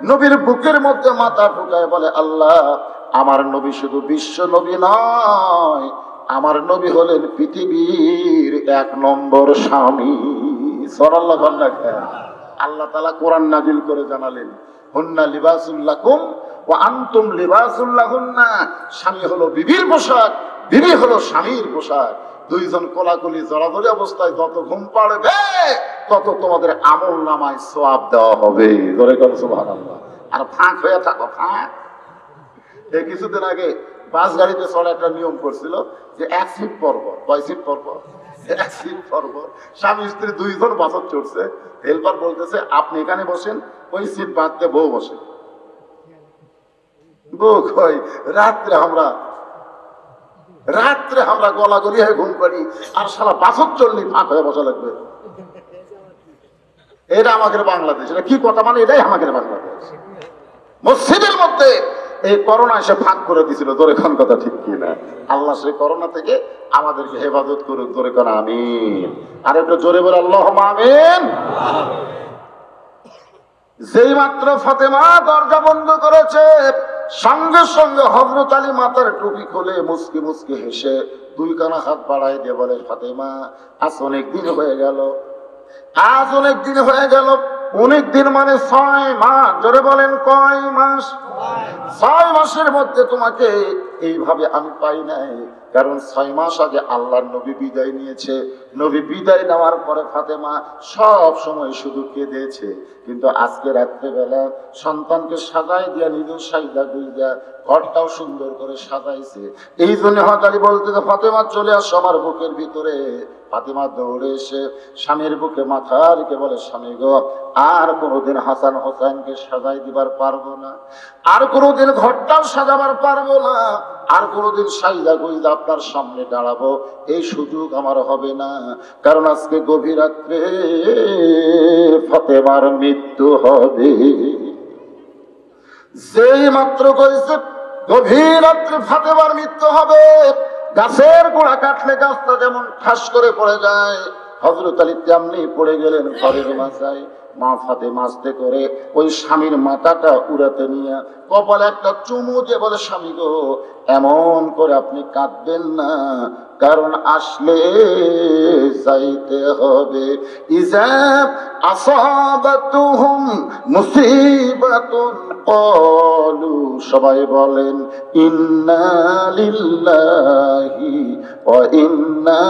নবীর বুকের মধ্যে মাথা ঢুকায় বলে আল্লাহ, আমার নবী শুধু বিশ্ব নবী নয়, আমার নবী হলেন পৃথিবীর 1 নম্বর স্বামী। সুবহানাল্লাহ। আল্লাহ তাআলা কোরআন নাযিল করে জানালেন হুন্না লিবাসুল লাকুম ওয়া আনতুম লিবাসুল লাহুন্না, স্বামী হলো বিবির পোশাক, বিবি হলো স্বামীর পোশাক। 2 জন কোলাকুলি জড়াজড়ি অবস্থায় যত ঘুম পাড়বে তত তোমাদের আমল নামায় সওয়াব দেওয়া হবে। জোরে বলো সুবহানাল্লাহ। আর ফাঁক হয়ে থাকো, ফাঁক। এই কিছুদিন আগে বাস গাড়িতে চলে একটা নিয়ম করছিল যে 1 সিট পরপর, 2 সিট পরপর, 1 সিট পরপর স্বামী স্ত্রী 2 জন বাসত চড়ছে। হেল্পার বলতেছে আপনি এখানে বসেন, ওই সিট বাদ দিয়ে বউ বসে। বউ কই রাত্রে আমরা রাত্রে আমরা গলা গলি হয়ে ঘুম পাড়ি, আর সারা 75 ফাঁক হয়ে বসা লাগবে। এটা আমাদের বাংলাদেশ। এটা কি কথা, মানে এটাই আমাদের বাংলাদেশ। মসজিদের মধ্যে এই করোনা এসে ফাঁক করে দিছিল, ধরে কোন কথা ঠিক কিনা? আল্লাহ সেই করোনা থেকে আমাদেরকে হেফাজত করুক, ধরে কোন আমিন। আর একটু জোরে বলে আল্লাহুম্মা আমিন। যেই মাত্র ফাতেমা দরজা বন্ধ করেছে, সঙ্গে সঙ্গে হযরত আলী মাথার টুপি খুলে মুস্কি মুস্কি হেসে 2 কানা হাত বাড়ায় দিয়ে বলে, ফাতেমা আজ অনেক দিন হয়ে গেল, আজ অনেক দিন হয়ে গেল। অনেক দিন মানে 6 মাস। জোরে বলেন কয় মাস? 6 মাসের মধ্যে তোমাকে এইভাবে আমি পাই নাই। কারণ 6 মাস আগে আল্লাহর নবী বিদায় নিয়েছে। নবী বিদায় নেওয়ার পরে ফাতেমা সব সময় শুধু কেঁদেছে, কিন্তু আজকে রাত্রেবেলা সন্তানকে সাজাই দিয়া নিজেও সাইদা গুইয়া ঘরটাও সুন্দর করে সাজাইছে। এই জন্য হযরত আলী বলতে, ফাতেমা চলে আসো আমার বুকের ভিতরে। ফাতেমা দৌড়ে এসে স্বামীর বুকে মাথা রেখে বলে, স্বামী গো, আর কোনোদিন হাসান হোসেনকে সাজাই দিবার পারবো না, আর কোনোদিন ঘরটাও সাজাবার পারবো না, আর কোনোদিন সাইদা গুইদা আপনার সামনে দাঁড়াবো এই সুযোগ আমার হবে না। কারণ আজকে গভীর রাত্রে ফাতেমার মৃত্যু হবে। যেই মাত্র কইছে গভীর রাত্রে ফাতেমার মৃত্যু হবে, গাছের গোড়া কাটলে গাছটা যেমন ঠাস করে পড়ে যায়, হযরত আলী তেমনি পড়ে গেলেন ঘরের মাথায়। মা ফাতেমা আস্তে করে ওই স্বামীর মাথাটা উড়াতে নিয়ে কপালে একটা চুমু দিয়ে বলে, স্বামী গো, এমন করে আপনি কাঁদবেন না, কারণ আসলে যাইতে হবে। ইজা আসাবাতুহুম মুসিবাতুন ক্বালু, সবাই বলেন ইন্না লিল্লাহি ওয়া ইন্না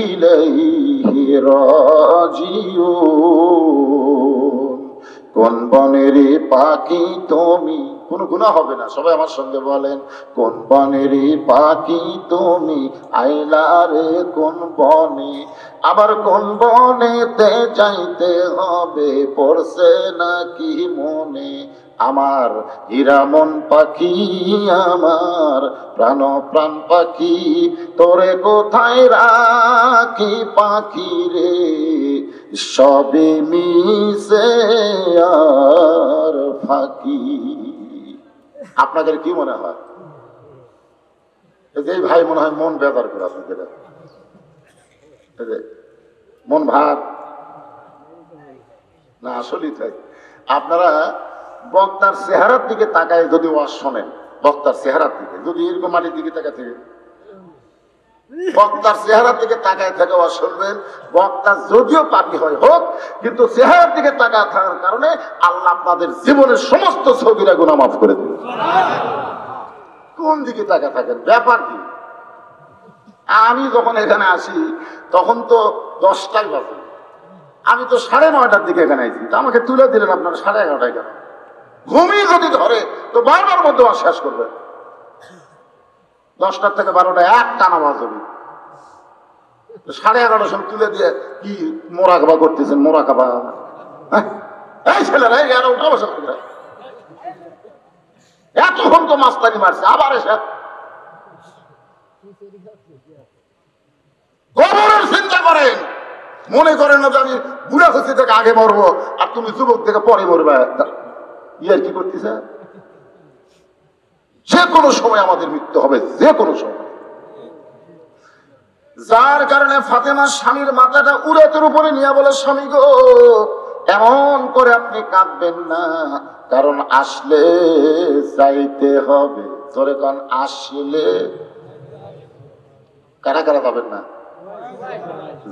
ইলাইহি রাজিউন। কোন বনেরই পাখি তুমি, কোন গুনাহ হবে না, সবাই আমার সঙ্গে বলেন, কোন বনেরই পাখি তুমি, আইলা রে কোন বনে, আবার কোন বনেতে যাইতে হবে, পড়ছে নাকি মনে। আমার হীরামন পাখি, আমার প্রাণ প্রাণ পাখি, তোরে কোথায় রাখি পাখি রে, সবে মিশে আর ফাঁকি। আপনাদের কি মনে হয়? এই ভাই মনে হয় মন বেজার করে আপনাদের, মন ভাত না? আসলেই তাই। আপনারা বক্তার চেহারার দিকে তাকায় যদি ওয়াজ শোনেন, বক্তার চেহারার দিকে যদি এরকম মাটির দিকে তাকায় থেকে, বক্তার চেহারার দিকে তাকায় থেকে ওয়াজ শুনবেন, বক্তা যদিও পাপী হয় হোক, কিন্তু চেহারার দিকে তাকায় থাকার কারণে আল্লাহ আপনাদের জীবনের সমস্ত সগীরা গুনাহ মাফ করে দেবে। কোন দিকে তাকায় থাকেন, ব্যাপার কি? আমি যখন এখানে আসি তখন তো 10টাই বাজে, আমি তো 9:30টার দিকে এখানে আইছি, তো আমাকে তুলে দিলেন আপনারা 11:30টায় কেন? ঘুমিয়ে যদি ধরে তো 12টার মধ্যে ওয়াজ শেষ করবে। 10টা থেকে 12টা এক টানা বাজবে। 11:30টার সময় তুলে দিয়ে কি মোরাকাবা করতেছেন? মোরাকাবা এই ছেলেরা উঠা বসা করে এতক্ষণ তো মাস্তানি মারছে, আবার এসে কবরের চিন্তা করেন। মনে করেন না যে আমি বুড়া হচ্ছে থেকে আগে মরবো আর তুমি যুবক থেকে পরে মরবে। ইয়ার কি করতেছে? যে কোনো সময় আমাদের মৃত্যু হবে, যে কোনো সময়। যার কারণে ফাতেমা স্বামীর মাথাটা উরাতের উপরে নিয়ে বলে, স্বামী গো, এমন করে আপনি কাঁদবেন না, কারণ আসলে যাইতে হবে। জোরে কারণ আসলে কারা কারা যাবেন না?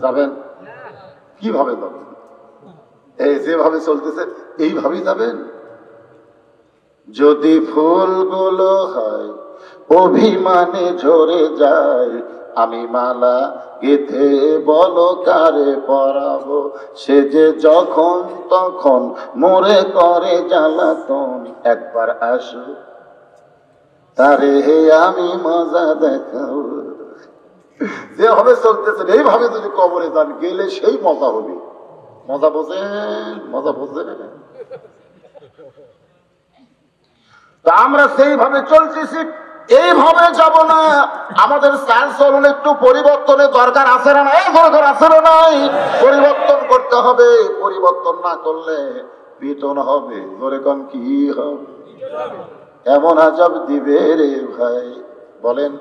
যাবেন? কিভাবে যাবেন? এই যেভাবে চলতেছে এইভাবেই যাবেন। যদি ফুলগুলো হয় অভিমানে ঝরে যায়, আমি মালা গেথে বলো কারে পরাবো, সে যে যখন তখন মোরে করে জ্বালাতন, একবার আসো তারে আমি মজা দেখাবো। যেভাবে চলতেছেন এইভাবে যদি কবরে যান, গেলে সেই মজা হবে। মজা বোঝেন? মজা বোঝেন? তা আমরা সেইভাবে চলতেছি। এইভাবে যাব না, আমাদের চাল চলন একটু পরিবর্তনের দরকার আছে না নাই? দরকার আছে না নাই? পরিবর্তন করতে হবে। পরিবর্তন না করলে বেতন হবে, ধরে কোন কি হবে? এমন আজাব দিবে রে ভাই, বলেন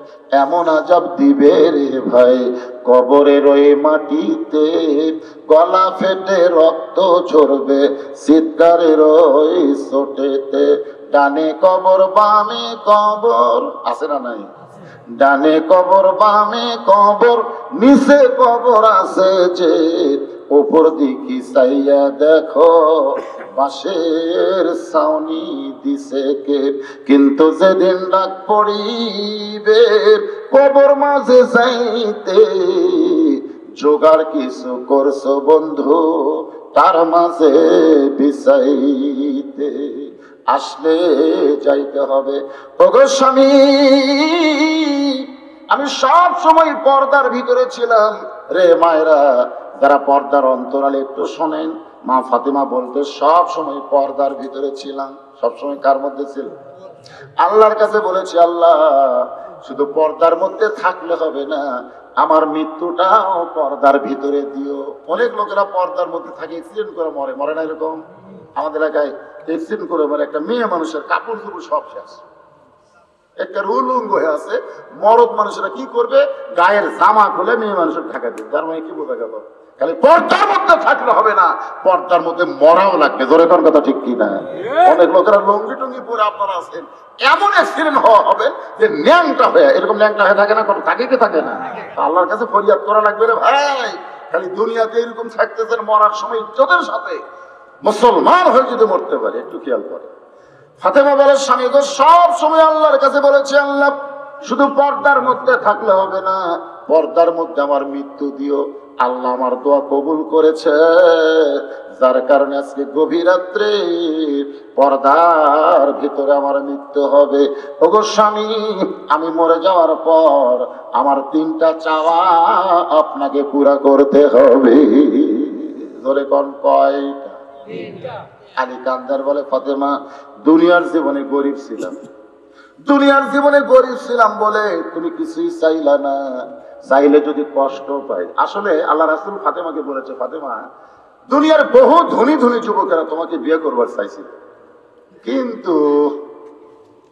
এমন আজাব দিবে রে ভাই, কবরের ওই মাটিতে গলা ফেটে রক্ত ঝরবে চিৎকারের ওই চোটেতে। ডানে কবর বামে কবর, আছে না নাই? ডানে কবর বামে কবর, নিচে কবর আছে যে, উপর দিকে চাইয়া দেখো বাঁশের ছাউনি দিছে কে। কিন্তু যেদিন ডাক পড়িবে কবর মাঝে যাইতে, জোগাড় কিছু করছো বন্ধু তার মাঝে বিছাইতে। আসলে যাইতে হবে। ওগো স্বামী, আমি সব সময় পর্দার ভিতরে ছিলাম রে মায়েরা, যারা পর্দার অন্তরালে একটু শোনেন। মা ফাতেমা বলতে সব সময় পর্দার ভিতরে ছিলাম। সব সময় কার মধ্যে ছিল? আল্লাহর কাছে বলেছি, আল্লাহ শুধু পর্দার মধ্যে থাকলে হবে না, আমার মৃত্যুটাও পর্দার ভিতরে দিও। অনেক লোকেরা পর্দার মধ্যে থাকে, অ্যাক্সিডেন্ট করে মরে, মরে না এরকম? আমাদের এলাকায় অ্যাক্সিডেন্ট করে মরে একটা মেয়ে মানুষের কাপড় চোপড় সব শেষ, একটা উলঙ্গ হয়ে আছে। মরদ মানুষেরা কি করবে? গায়ের জামা খুলে মেয়ে মানুষের ঢাকা দিবে। তার মানে কি বোঝা গেল? খালি পর্দার মধ্যে থাকলে হবে না, পর্দার মধ্যে মরাও লাগবে। জোরে কোন কথা ঠিক কি না? অনেক লোকেরা লঙ্গি টঙ্গি পরে আপনারা আছেন, এমন অ্যাক্সিডেন্ট হবে যে ন্যাংটা হয়ে, এরকম ন্যাংটা হয়ে থাকে না? কোনো থাকে কি থাকে না? আল্লাহর কাছে ফরিয়াদ করা লাগবে রে ভাই। খালি দুনিয়াতে এরকম থাকতেছেন, মরার সময় ইজ্জতের সাথে মুসলমান হয়ে যদি মরতে পারে, একটু খেয়াল করে। ফাতেমা বলে, স্বামী তো সব সময় আল্লাহর কাছে বলেছে, আল্লাহ শুধু পর্দার মধ্যে থাকলে হবে না, পর্দার মধ্যে আমার মৃত্যু দিও। আল্লাহ আমার দোয়া কবুল করেছে, যার কারণে আজকে গভীর রাত্রে পর্দার ভিতরে আমার মৃত্যু হবে। ওগো স্বামী, আমি মরে যাওয়ার পর আমার 3টা চাওয়া আপনাকে পুরা করতে হবে। ধরে কোন কয়টা? আলী কান্দার বলে, ফাতেমা দুনিয়ার জীবনে গরিব ছিলাম, দুনিয়ার জীবনে গরিব ছিলাম বলে তুমি কিছুই চাইলা না, চাইলে যদি কষ্ট পাই। আসলে আল্লাহ রাসূল ফাতেমাকে বলেছে, ফাতেমা দুনিয়ার বহু ধনী ধনী যুবকেরা তোমাকে বিয়ে করবার চাইছিল, কিন্তু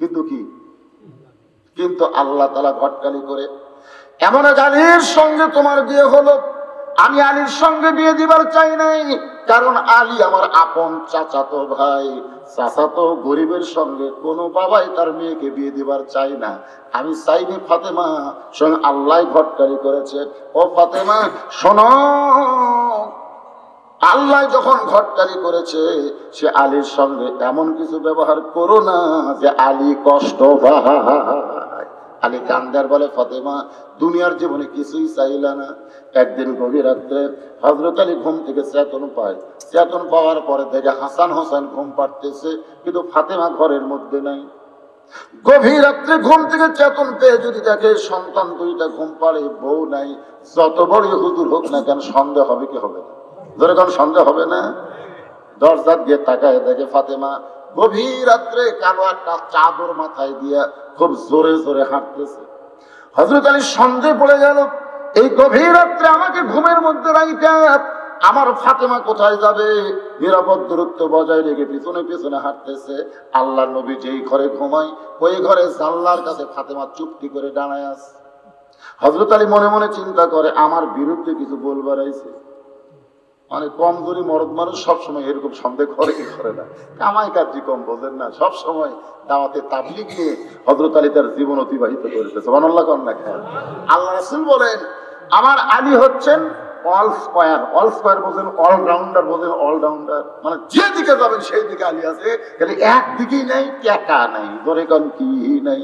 কিন্তু কি কিন্তু আল্লাহ তাআলা ঘটকালি করে এমন এক আলীর সঙ্গে তোমার বিয়ে হলো। আমি আলীর সঙ্গে বিয়ে দিবার চাই নাই, কারণ আলী আমার আপন চাচাতো ভাই। চাচাতো গরিবের সঙ্গে কোনো বাবাই তার মেয়েকে বিয়ে দিবার চাই না। আমি চাইনি ফাতেমা, সঙ্গে আল্লাহ ঘটকারি করেছে। ও ফাতেমা শোনো, আল্লাহ যখন ঘটকারি করেছে, সে আলীর সঙ্গে এমন কিছু ব্যবহার করো না যে আলী কষ্ট পায়। আলী কান্দার বলে, ফাতেমা দুনিয়ার জীবনে কিছুই চাইলা না। একদিন গভীর রাত্রে হযরত আলী ঘুম থেকে চেতন পায়। চেতন পাওয়ার পরে দেখে হাসান হোসেন ঘুম পাড়তেছে, কিন্তু ফাতেমা ঘরের মধ্যে নাই। গভীর রাত্রে ঘুম থেকে চেতন পেয়ে যদি দেখে সন্তান 2টা ঘুম পাড়ে, বউ নাই, যত বড় হুজুর হোক না কেন সন্দেহ হবে কি হবে না? ধরে কোন সন্দেহ হবে না? দরজা দিয়ে তাকায় দেখে ফাতেমা গভীর রাত্রে কালো একটা চাদর মাথায় দিয়া খুব জোরে জোরে হাঁটতেছে। হযরত আলী সন্দেহ পড়ে গেল, এই গভীর রাত্রে আমাকে ঘুমের মধ্যে রাইখা আমার ফাতেমা কোথায় যাবে? নিরাপদ দূরত্ব বজায় রেখে পিছনে পিছনে হাঁটতেছে। আল্লাহর নবী যেই ঘরে ঘুমায় ওই ঘরে জানলার কাছে ফাতেমা চুপটি করে দাঁড়ায় আছে। হযরত আলী মনে মনে চিন্তা করে, আমার বিরুদ্ধে কিছু বলবার আইছে। মানে কমজোরি মরদ মানুষ সবসময় এরকম সন্দেহ করে কি করে না? কামাই কাজি কম বোঝেন না, সবসময় দাওয়াতে তাবলীগ নিয়ে হযরত আলী তার জীবন অতিবাহিত করেছে। সুবহানাল্লাহ কন না কেন? আল্লাহ রাসূল বলেন, আমার আলী হচ্ছেন অল স্কয়ার। অল স্কয়ার বোঝেন? অলরাউন্ডার বোঝেন? অলরাউন্ডার মানে যেদিকে যাবেন সেই দিকে আলী আছে, খালি একদিকেই নাই, টাকা নাই। ধরে কোন কি নাই?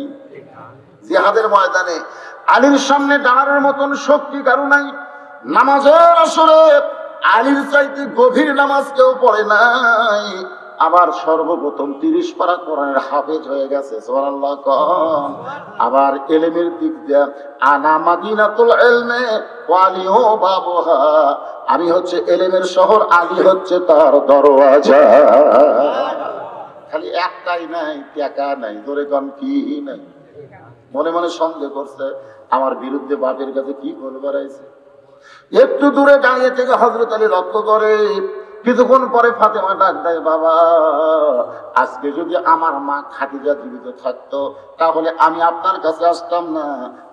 জিহাদের ময়দানে আলীর সামনে দাঁড়ানোর মতন শক্তি কারো নাই। নামাজের আসরে আলীর চাইতে গভীর নামাজ কেউ পড়ে নাই। আবার সর্বপ্রথম 30 পারা কোরআনের হাফেজ হয়ে গেছে। সুবহানাল্লাহ কোন। আবার ইলমের দিক দিয়ে আনা মাদিনাতুল ইলমে ওয়ালিউ বাবুহা, আমি হচ্ছে ইলমের শহর, আলী হচ্ছে তার দরওয়াজা। খালি একটাই নাই, টাকা নাই। ধরে কোন কি নাই? মনে মনে সন্দেহ করছে আমার বিরুদ্ধে বাপের কাছে কি বলবার আছে। একটু দূরে দাঁড়িয়ে থেকে হযরত আলী লক্ষ্য করে, কিছুক্ষণ পরে ফাতেমা ডাক দেয়, বাবা আজকে যদি আমার মা খাদিজা জীবিত থাকতো তাহলে আমি আপনার কাছে আসতাম না,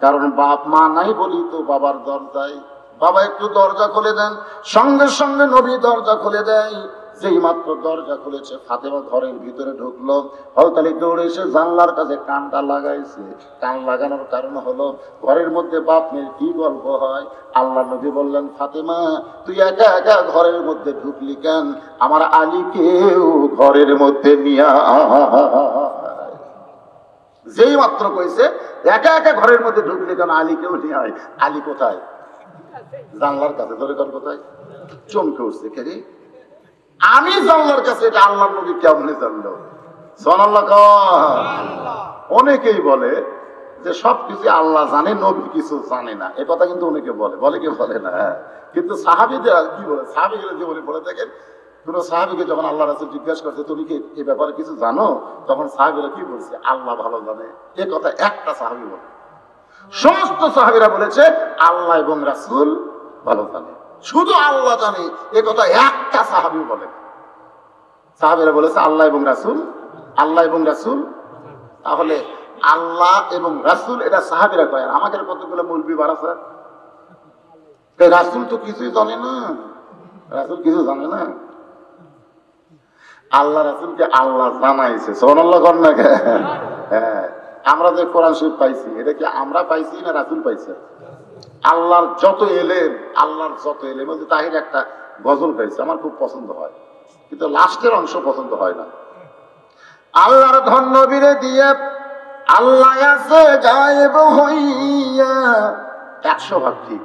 কারণ বাপ মা নাই বলি তো বাবার দরজায়। বাবা একটু দরজা খুলে দেন। সঙ্গে সঙ্গে নবী দরজা খুলে দেয়। যেই মাত্র দরজা খুলেছে ফাতেমা ঘরের ভিতরে ঢুকলো, হযরত আলী দৌড়ে এসে জানলার কাছে কানটা লাগাইছে। কান লাগানোর কারণ হলো ঘরের মধ্যে বাপ মেয়ের কি গল্প হয়। আল্লাহ নবী বললেন, ফাতেমা তুই একা একা ঘরের মধ্যে ঢুকলি কেন? আমার আলীকেও ঘরের মধ্যে নিয়া। যেই মাত্র কইছে একা একা ঘরের মধ্যে ঢুকলি কেন, আলীকেও নিয়ে আয়। আলী কোথায়? জানলার কাছে। ধরে কর কোথায়? চমকে উঠছে, কে রে? আমি জানলার কাছে। এটা আল্লাহ নবী কেমনে জানলো? সুবহানাল্লাহ। অনেকেই বলে যে সবকিছু আল্লাহ জানে, নবী কিছু জানে না। এ কথা কিন্তু অনেকে বলে। বলে কি বলে না? কিন্তু সাহাবীরা কি বলে? সাহাবীরা জীবনে বলে থাকেন, কোন সাহাবীকে যখন আল্লাহ রাসূল জিজ্ঞাসা করছে তুমি কি এই ব্যাপারে কিছু জানো, তখন সাহাবীরা কি বলছে? আল্লাহ ভালো জানে। এ কথা একটা সাহাবী বলে। সমস্ত সাহাবীরা বলেছে আল্লাহ এবং রাসূল ভালো জানে, শুধু আল্লাহ জানে। এ কথা একটা সাহাবী বলে। সাহাবীরা বলেছে আল্লাহ এবং রাসূল, আল্লাহ এবং রাসূল। তাহলে আল্লাহ এবং রাসূল এটা সাহাবীরা কয়, আর আমাদের কতগুলো মৌলবি বাড়াছে। রাসূল তো কিছুই জানে না, রাসূল কিছু জানে না। আল্লাহ রাসূলকে আল্লাহ জানাইছে। সুবহানাল্লাহ কর না? হ্যাঁ, আমরা যে কোরআন শরীফ পাইছি এটা কি আমরা পাইছি না রাসূল পাইছে? আল্লাহর যত এলেম, আল্লাহর যত এলেম। তাহির একটা গজল গাইছে, আমার খুব পছন্দ হয়, কিন্তু লাস্টের অংশ পছন্দ হয় না। আল্লাহর ধন নবীরে দিয়ে আল্লাহ আছে গায়েব হইয়া। 100 ভাগ ঠিক।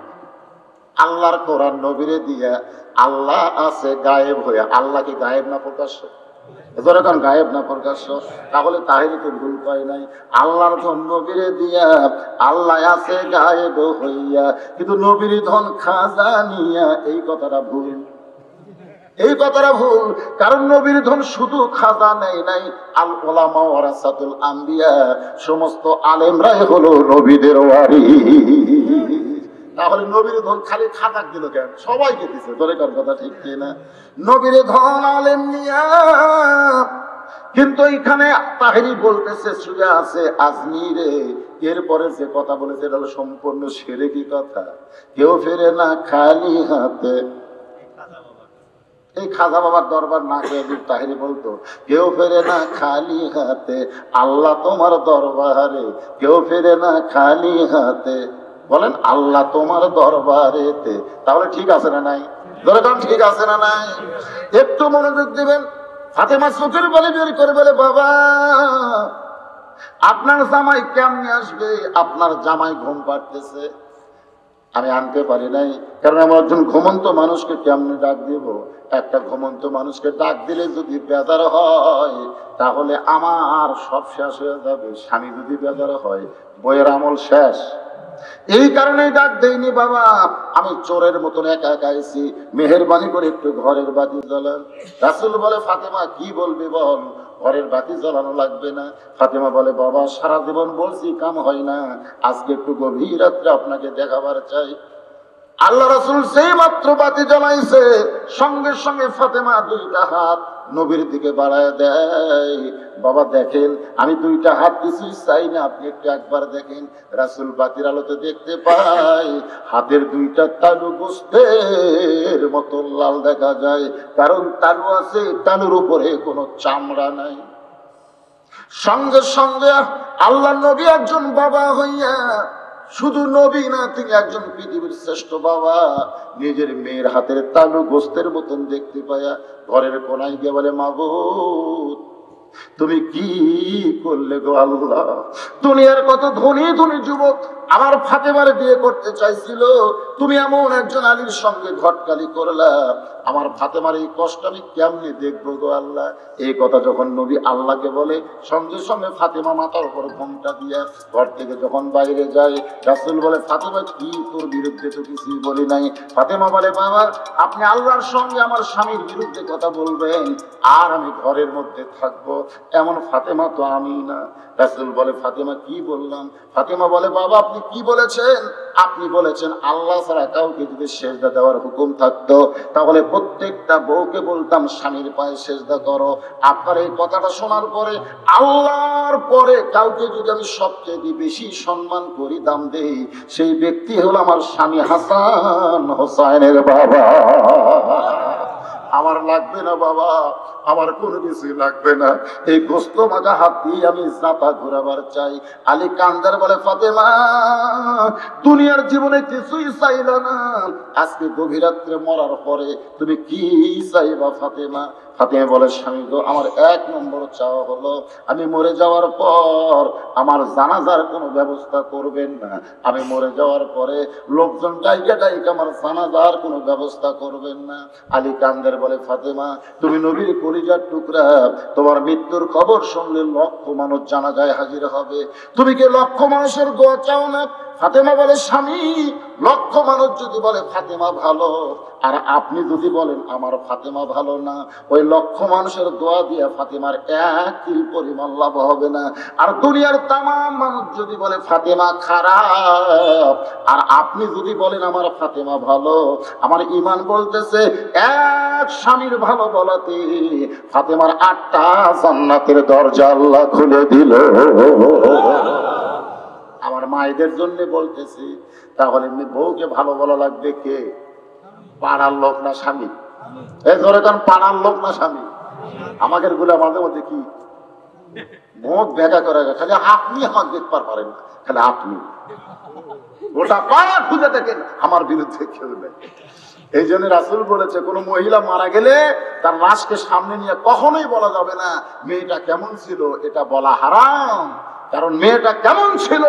আল্লাহর কোরআন নবীরে দিয়া আল্লাহ আছে গায়েব হইয়া। আল্লাহ কি গায়েব না প্রকাশ্য? যখন গায়েব না প্রকাশ্য, তাহলে তাহির তো ভুল পায় নাই। আল্লাহর ধন নবীরে দিয়া আল্লাহ আছে গায়েব হইয়া, কিন্তু নবীর ধন খাজা নিয়া। এই কথাটা ভুল, এই কথাটা ভুল। কারণ নবীর ধন শুধু খাজা নেই নাই। আল উলামা ওয়ারাসাতুল আম্বিয়া, সমস্ত আলেমরাই হলো নবীদের ওয়ারিস। তাহলে নবীর ধন খালি খাজাক দিল কেন? সবাইকে দিছে। ধরে কার কথা ঠিক না? নবীর ধন আলেম নিয়া। কিন্তু এখানে তাহেরি বলতেছে শুয়ে আছে আজমিরে। এরপরে যে কথা বলেছে এটা হলো সম্পূর্ণ শিরকি কথা। কেউ ফেরে না খালি হাতে। এই খাজা বাবার দরবার না করে তাহেরি বলতো, কেউ ফেরে না খালি হাতে, আল্লাহ তোমার দরবারে। কেউ ফেরে না খালি হাতে। বলেন আল্লাহ তোমার দরবারেতে। তাহলে ঠিক আছে না নাই? দরকার ঠিক আছে না নাই? একটু মনোযোগ দিবেন। ফাতেমা চোখের বলে বের করে বলে, বাবা আপনার জামাই কেমনে আসবে? আপনার জামাই ঘুম পাড়তেছে, আমি আনতে পারি নাই। কারণ আমার একজন ঘুমন্ত মানুষকে কেমনে ডাক দিব? একটা ঘুমন্ত মানুষকে ডাক দিলে যদি বেজার হয় তাহলে আমার সব শেষ হয়ে যাবে। স্বামী যদি বেজার হয় বইয়ের আমল শেষ। এই কারণেই ডাক দেয়নি। বাবা আমি চোরের মতন একা একা আইছি, মেহেরবানি করে একটু ঘরের বাতি জ্বালান। রাসূল বলে, ফাতেমা কি বলবি বল, ঘরের বাতি জ্বালানো লাগবে না। ফাতেমা বলে, বাবা সারা জীবন বলছি কাম হয় না, আজকে একটু গভীর রাত্রে আপনাকে দেখাবার চাই। আল্লাহ রাসূল সেই মাত্র বাতি জ্বালাইছে, সঙ্গে সঙ্গে ফাতেমা 2টা হাত নবীর দিকে বাড়ায় দেয়। বাবা দেখেন, আমি 2টা হাত কিছুই চাই না, আপনি একটু একবার দেখেন। রাসূল বাতির আলোতে দেখতে পাই হাতের 2টা তালু গোস্তের মতো লাল দেখা যায়। কারণ তালু আছে, তালুর উপরে কোনো চামড়া নাই। সঙ্গে সঙ্গে আল্লাহ নবী একজন বাবা হইয়া, শুধু নবী না, তিনি একজন পৃথিবীর শ্রেষ্ঠ বাবা। নিজের মেয়ের হাতের তালু গোস্তের মতন দেখতে পায়া ঘরের কোনায় গিয়ে বলে, মাবুদ তুমি কি করলে গো আল্লাহ? দুনিয়ার কত ধনী ধনী যুবক আমার ফাতেমার বিয়ে করতে চাইছিল, তুমি এমন একজন আলীর সঙ্গে ঘটকালি করলা। আমার ফাতেমার এই কষ্ট আমি কেমনে দেখবো গো আল্লাহ? এই কথা যখন নবী আল্লাহকে বলে, সঙ্গে সঙ্গে ফাতেমা মাথার উপর ঘোমটা দিয়া ঘর থেকে যখন বাইরে যায়, রাসূল বলে, ফাতেমা কি তোর বিরুদ্ধে তো কিছুই বলি নাই। ফাতেমা বলে, বাবা আপনি আল্লাহর সঙ্গে আমার স্বামীর বিরুদ্ধে কথা বলবেন আর আমি ঘরের মধ্যে থাকবো? এমন ফাতেমা তো আমি না। রাসূল বলে, ফাতেমা কি বললাম? ফাতেমা বলে, বাবা আপনি কি বলেছেন? আপনি বলেছেন আল্লাহ ছাড়া কাউকে যদি সেজদা দেওয়ার হুকুম থাকতো তাহলে প্রত্যেকটা বউকে বলতাম স্বামীর পায়ে সেজদা করো। আপনার এই কথাটা শোনার পরে আল্লাহর পরে কাউকে যদি আমি সবচেয়ে বেশি সম্মান করি, দাম দেই, সেই ব্যক্তি হলো আমার স্বামী হাসান হোসাইনের বাবা। আমার লাগবে না বাবা, আমার কোনো কিছু লাগবে না, এই গোস্ত মাখা হাত দিয়ে আমি জাতা ঘোরাবার চাই। আলী কান্দার বলে, ফাতেমা দুনিয়ার জীবনে কিছুই চাইলা না, আজকে গভীর রাত্রে মরার পরে তুমি কি চাইবা ফাতেমা? ফাতেমা বলে, স্বামী গো, আমার 1 নম্বর চাওয়া হলো আমি মরে যাওয়ার পর আমার জানাজার কোনো ব্যবস্থা করবেন না। আমি মরে যাওয়ার পরে লোকজন ডাইকা ডাইকা আমার জানাজার কোনো ব্যবস্থা করবেন না। আলী কান্দের বলে, ফাতেমা তুমি নবীর কলিজার টুকরা, তোমার মৃত্যুর খবর শুনলে লক্ষ মানুষ জানাজায় হাজির হবে, তুমি কি লক্ষ মানুষের দোয়া চাও না? ফাতেমা বলে, স্বামী লক্ষ মানুষ যদি বলে ফাতেমা ভালো, আর আপনি যদি বলেন আমার ফাতেমা ভালো না, ওই লক্ষ মানুষের দোয়া দিয়ে ফাতেমার 1 তিল পরিমাণ লাভ হবে না। আর দুনিয়ার তামাম মানুষ যদি বলে ফাতেমা খারাপ, আর আপনি যদি বলেন আমার ফাতেমা ভালো, আমার ঈমান বলতেছে এক স্বামীর ভালো বলাতে ফাতেমার 8টা জান্নাতের দরজা আল্লাহ খুলে দিল। আমার মায়েদের জন্য বলতেছি, তাহলে এমনি বউকে ভালো বলা লাগবে কে? পাড়ার লোক না স্বামী? এই ধরে কারণ পাড়ার লোক না স্বামী? আমাদের গুলা মাঝে মধ্যে কি মুখ দেখা করে, খালি আপনি আমার দেখবার পারেন না, খালি আপনি গোটা পাড়া খুঁজে দেখেন, আমার বিরুদ্ধে কেউ নেই। এই জন্য রাসূল বলেছে, কোন মহিলা মারা গেলে তার লাশকে সামনে নিয়ে কখনোই বলা যাবে না মেয়েটা কেমন ছিল, এটা বলা হারাম। কারণ মেয়েটা কেমন ছিল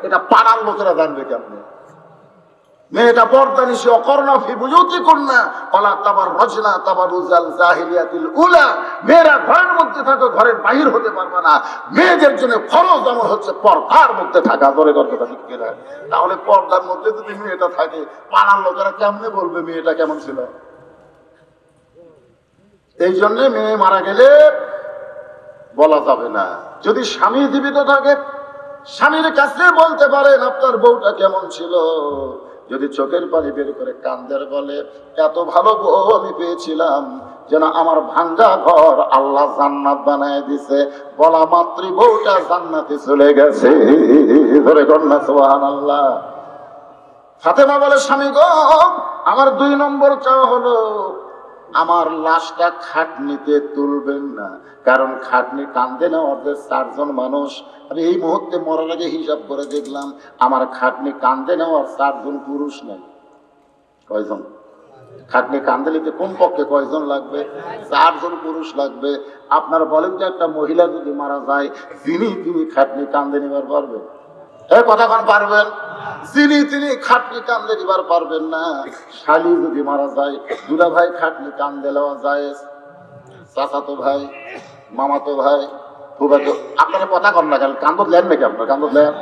এটা পাড়ার লোকেরা জানবে কেমনে? মেয়েটা পর্দা নিশি অকর্ণা ফি বুয়ুতিকুন্না ওয়ালা তাবাররাজনা তাবাররুজাল জাহিলিয়াতিল উলা। মেয়েরা ঘরের মধ্যে থাকো, ঘরের বাহির হতে পারবে না। মেয়েদের জন্য ফরজ আমল হচ্ছে পর্দার মধ্যে থাকা। ধরে কথা ঠিক কিনা? তাহলে পর্দার মধ্যে যদি মেয়েটা থাকে, পাড়ার লোকেরা কেমনে বলবে মেয়েটা কেমন ছিল? এই জন্য মেয়ে মারা গেলে বলা যাবে না। যদি স্বামী জীবিত থাকে স্বামীর কাছে বলতে পারেন আপনার বউটা কেমন ছিল। যদি চোখের পানি বের করে কান্দের বলে, এত ভালো বউ আমি পেয়েছিলাম যেন আমার ভাঙ্গা ঘর আল্লাহ জান্নাত বানায় দিছে, বলা মাত্রই বউটা জান্নাতে চলে গেছে। ধরে কন্যা সুবহানাল্লাহ। ফাতেমা বলে, স্বামী গো, আমার 2 নম্বর চাওয়া হলো আমার লাশটা খাটনিতে তুলবেন না। কারণ খাটনি কান্দে না অর্ধেক 4 জন মানুষ। আমি এই মুহূর্তে মরার আগে হিসাব করে দেখলাম, আমার খাটনি কান্দে নেওয়ার 4 জন পুরুষ নেই। কয়জন? খাটনি কান্দে নিতে কমপক্ষে কয়জন লাগবে? 4 জন পুরুষ লাগবে। আপনার বলেন যে একটা মহিলা যদি মারা যায়, তিনি খাটনি কান্দে নিবার পারবেন? এই কথা কোন পারবেন? তিনি খাটনি কান্দে নিবার পারবেন না। শালি যদি মারা যায়, দুলা ভাই খাটনি কান্দে লওয়া যায়, চাচাতো ভাই, মামাতো ভাই, ফুফাতো। আপনারা কথা কম না, কেন কান্দত লেন নাকি? আপনার কান্দত লেন?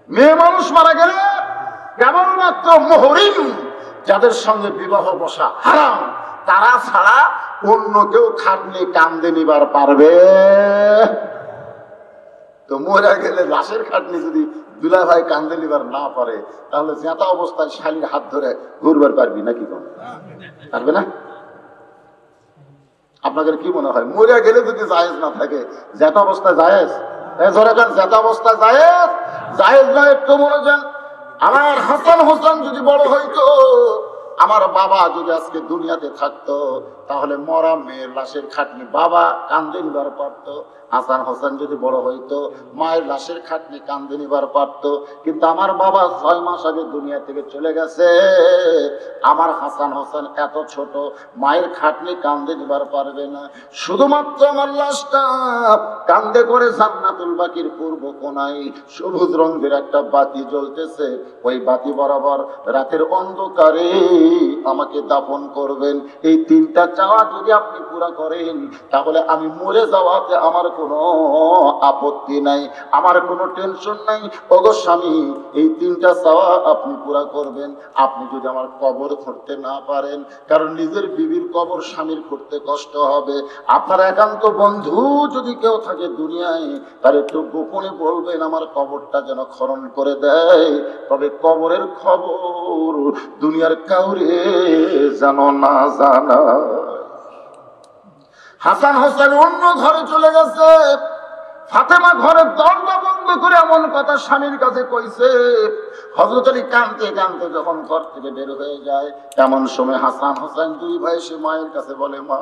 মেয়ে মানুষ মারা গেলে কেবলমাত্র মুহরিম, যাদের সঙ্গে বিবাহ বসা হারাম, তারা ছাড়া অন্য কেউ খাটনি কান্দে নিবার পারবে। তো মরে গেলে লাশের খাটনি যদি দুলা ভাই কান্দে নিবার না পারে, তাহলে জেতা অবস্থায় শালির হাত ধরে ঘুরবার পারবি নাকি? কোন পারবে না? আপনাদের কি মনে হয়, মরে গেলে যদি জায়েজ না থাকে, জেতা অবস্থায় জায়েজ? ধরে যান জেতা অবস্থায় জায়েজ, জায়েজ না? একটু মনে যান, আমার হাসান হোসেন যদি বড় হইতো, আমার বাবা যদি আজকে দুনিয়াতে থাকতো, তাহলে মরা মেয়ের লাশের খাটনি বাবা কান্দে নিবার পারতো। হাসান হোসেন যদি বড় হইতো, মায়ের লাশের খাটনি কান্দে নিবার পারতো। কিন্তু আমার বাবা 6 মাস আগে দুনিয়া থেকে চলে গেছে। আমার হাসান হোসেন এত ছোট, মায়ের খাটনি কান্দে নিবার পারবে না। শুধুমাত্র আমার লাশটা কান্দে করে জান্নাতুল বাকির পূর্ব কোণায় সবুজ রঙের একটা বাতি জ্বলতেছে, ওই বাতি বরাবর রাতের অন্ধকারে আমাকে দাফন করবেন। এই 3টা চাওয়া যদি আপনি পুরা করেন, তাহলে আমি মরে যাওয়াতে আমার কোনো আপত্তি নাই, আমার কোনো টেনশন নাই। ওগো স্বামী, এই 3টা চাওয়া আপনি পুরা করবেন। আপনি যদি আমার কবর খুঁড়তে না পারেন, কারণ নিজের বিবির কবর স্বামীর খুঁড়তে কষ্ট হবে, আপনার একান্ত বন্ধু যদি কেউ থাকে দুনিয়ায়, তার একটু গোপনে বলবেন আমার কবরটা যেন খনন করে দেয়, তবে কবরের খবর দুনিয়ার কাউরে যেন না জানায়। হাসান হোসেন অন্য ঘরে চলে গেছে। ফাতেমা ঘরের দরজা বন্ধ করে এমন কথা স্বামীর কাছে কইছে। হযরত আলী কাঁদতে কাঁদতে যখন ঘর থেকে বের হয়ে যায়, এমন সময় হাসান হোসেন 2 ভাই সে মায়ের কাছে বলে, মা,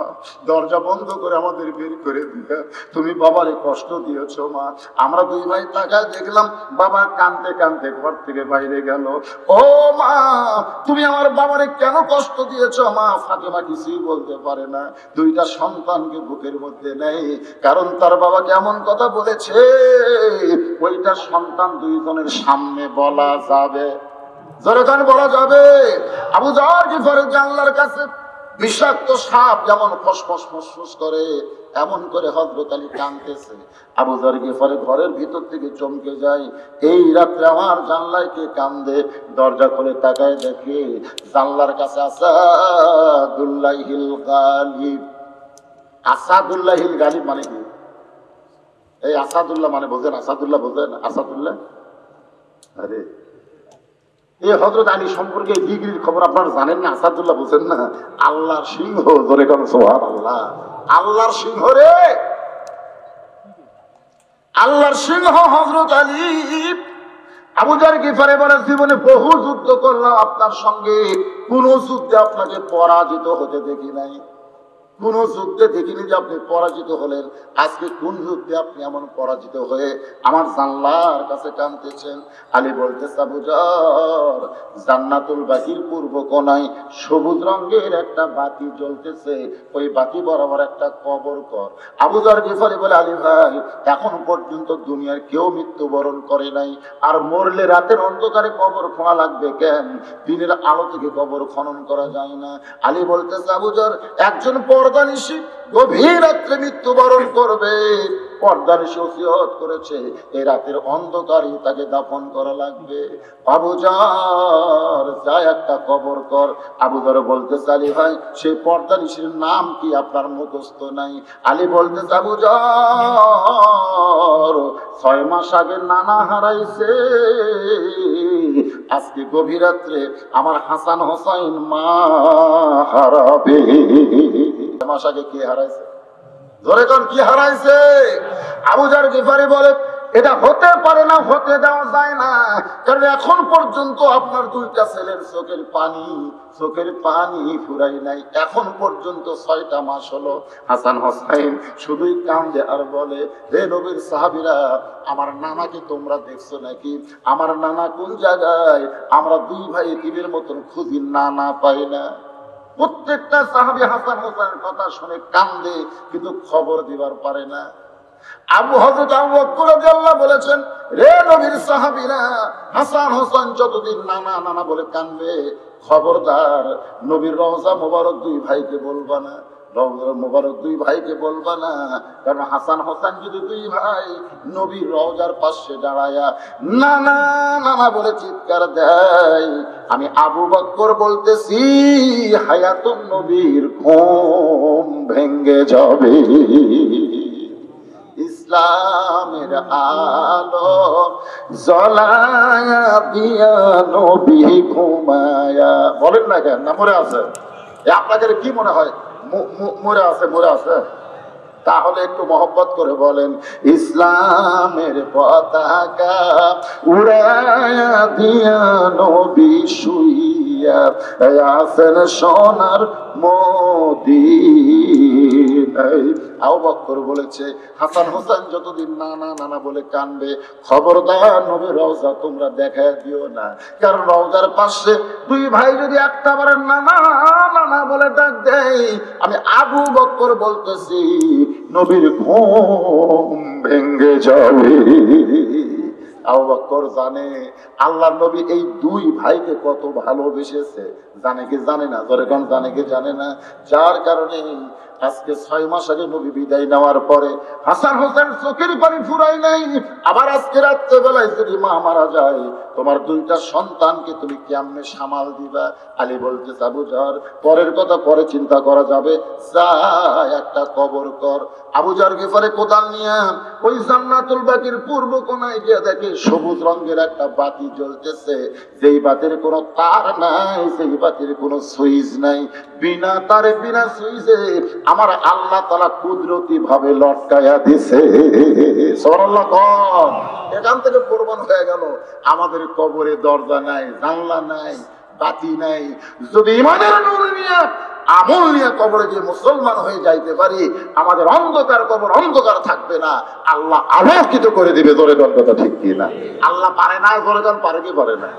দরজা বন্ধ করে আমাদের বের করে দিও, তুমি বাবারে কষ্ট দিয়েছো মা। আমরা 2 ভাই তাকায় দেখলাম বাবা কাঁদতে কাঁদতে ঘর থেকে বাইরে গেল। ও মা, তুমি আমার বাবারে কেন কষ্ট দিয়েছো মা? ফাতেমা কিছুই বলতে পারে না, 2টা সন্তানকে বুকের মধ্যে নেই, কারণ তার বাবা কেমন কথা বলেছে ওইটা সন্তান 2 জনের সামনে বলা যাবে, জোরে বলা যাবে। আবু যর গিফারি জানলার কাছে বিষাক্ত সাপ যেমন ফসফস ফসফস করে, এমন করে হযরত আলী কাঁদতেছে। আবু যর গিফারি ঘরের ভিতর থেকে চমকে যায়, এই রাত্রে আমার জানলায় কে কান্দে? দরজা খুলে তাকায় দেখে জানলার কাছে আসাদুল্লাহিল গালিব। আসাদুল্লাহিল গালিব মানে কি? এই আসাদুল্লাহ মানে বোঝেন? আসাদুল্লাহ বোঝেন? আসাদুল্লাহ, আরে এই হযরত আলী সম্পর্কে ডিগ্রির খবর আপনারা জানেন না? আসাদুল্লাহ বোঝেন না? আল্লাহর সিংহ, ধরে কোন সুবহানাল্লাহ, আল্লাহর সিংহ রে, আল্লাহর সিংহ হযরত আলী। আবু যর গিফারি বলে, জীবনে বহু যুদ্ধ করলাম আপনার সঙ্গে, কোন যুদ্ধে আপনাকে পরাজিত হতে দেখি নাই, কোন যুদ্ধে দেখিনি যে আপনি পরাজিত হলেন। আজকে কোন যুদ্ধে আপনি এমন পরাজিত হয়ে আমার জানলার কাছে কাঁদতেছেন? আলী বলতেছে, আবু যর, জান্নাতুল বাকির পূর্ব কোণায় সবুজ রঙের একটা বাতি জ্বলতেছে, ওই বাতি বরাবর একটা কবর কর। আবু যর গিফারি বলে, আলী ভাই, এখন পর্যন্ত দুনিয়ার কেউ মৃত্যুবরণ করে নাই, আর মরলে রাতের অন্ধকারে কবর খোঁড়া লাগবে কেন? দিনের আলো থেকে কবর খনন করা যায় না। আলী বলতেছে, আবু যর, একজন পর্দানিশী গভীর রাত্রে মৃত্যুবরণ করবে, পর্দানিশী ওসিয়ত করেছে এই রাতের অন্ধকারে তাকে দাফন করা লাগবে। আবু যর, যা একটা কবর কর। আবু যর বলতেছে, আলী ভাই, সেই পর্দানিশীর নাম কি আপনার মুখস্থ নাই? আলী বলতেছে, আবু যর, 6 মাস আগে নানা হারাইছে, আজকে গভীর রাত্রে আমার হাসান হোসাইন মা হারাবে। 6 মাস আগে কি হারাইছে? ধরে কোন কি হারাইছে? আবু যর গিফারি বলে, এটা হতে পারে না, হতে দেওয়া যায় না, কারণ এখন পর্যন্ত আপনার 2টা ছেলের চোখের পানি ফুরাই নাই। এখন পর্যন্ত 6টা মাস হলো। হাসান হোসাইন শুধুই কান্দে আর বলে, হে নবীর সাহাবীরা, আমার নানাকে তোমরা দেখছো নাকি? আমার নানা কোন জায়গায়? আমরা 2 ভাই এতিমের মতন খুঁজি, নানা পাই না। প্রত্যেকটা সাহাবী হাসান হোসেনের কথা শুনে কান্দে, কিন্তু খবর দিবার পারে না। হযরত আবু বকর রাদিয়াল্লাহু বলেছেন, রে নবীর সাহাবীরা, হাসান হোসেন যতদিন নানা নানা বলে কান্দবে, খবরদার নবীর রওজা মোবারক 2 ভাইকে বলবা না, রওজা মোবারক 2 ভাইকে বলবা না, কারণ হাসান হোসেন যদি 2 ভাই নবীর রওজার পাশে দাঁড়ায়া নানা নানা বলে চিৎকার দেয়, আমি আবু বকর বলতেছি, হায়াতুন নবীর ঘুম ভেঙে যাবে। ইসলামের আলো জ্বলায়া দিয়া নবী ঘুমায়া, বলেন না কেন? না মরে আছে? আপনাদের কি মনে হয় মরে আছে? মরে আছে? তাহলে একটু মহব্বত করে বলেন, ইসলামের পতাকা উড়ায়া দিয়া নবী শুইয়া আছেন সোনার মদিনায়। আবু বকর বলেছে, হাসান হোসেন যতদিন নানা নানা বলে কানবে, খবরদার নবীর রওজা তোমরা দেখায় দিও না, কারণ রওজার পাশে 2 ভাই যদি একটাবার নানা নানা বলে ডাক দেয়, আমি আবু বকর বলতেছি, নবীর ঘুম ভেঙে যাবে। আবু বকর জানে আল্লাহর নবী এই 2 ভাইকে কত ভালোবেসেছে, জানে কি জানে না? ধরে কোন জানে কি জানে না? যার কারণে আজকে 6 মাস আগে নবী বিদায় নেওয়ার পরে হাসান হোসেন চোখের পানি ফুরাই নাই। আবার আজকে রাত্রেবেলায় যদি মা মারা যায়, তোমার 2টা সন্তানকে তুমি কেমনে সামাল দিবা? আলী বলতে আবু জাহর, পরের কথা পরে চিন্তা করা যাবে, যা একটা কবর কর। আবু জাহর গিফারে কোদাল নিয়ে ওই জান্নাতুল বাকির পূর্ব কোণায় গিয়ে দেখে সবুজ রঙের একটা বাতি জ্বলতেছে, যেই বাতির কোনো তার নাই, সেই বাতির কোনো সুইচ নাই। বিনা তারে বিনা সুইচে আমার আল্লাহ তাআলা কুদরতি ভাবে লটকায়া দিছে। সুবহানাল্লাহ। এখান থেকে প্রমাণ হয়ে গেল আমাদের কবরে দরজা নাই, জানলা নাই, বাতি নাই। যদি ইমানের নূর নিয়ে আমল নিয়ে কবরে যে মুসলমান হয়ে যাইতে পারি, আমাদের অন্ধকার কবর অন্ধকার থাকবে না, আল্লাহ আলোকিত করে দিবে। জোরে কথা ঠিক কি না? আল্লাহ পারে না? জোরে গান পারে কি পারে না?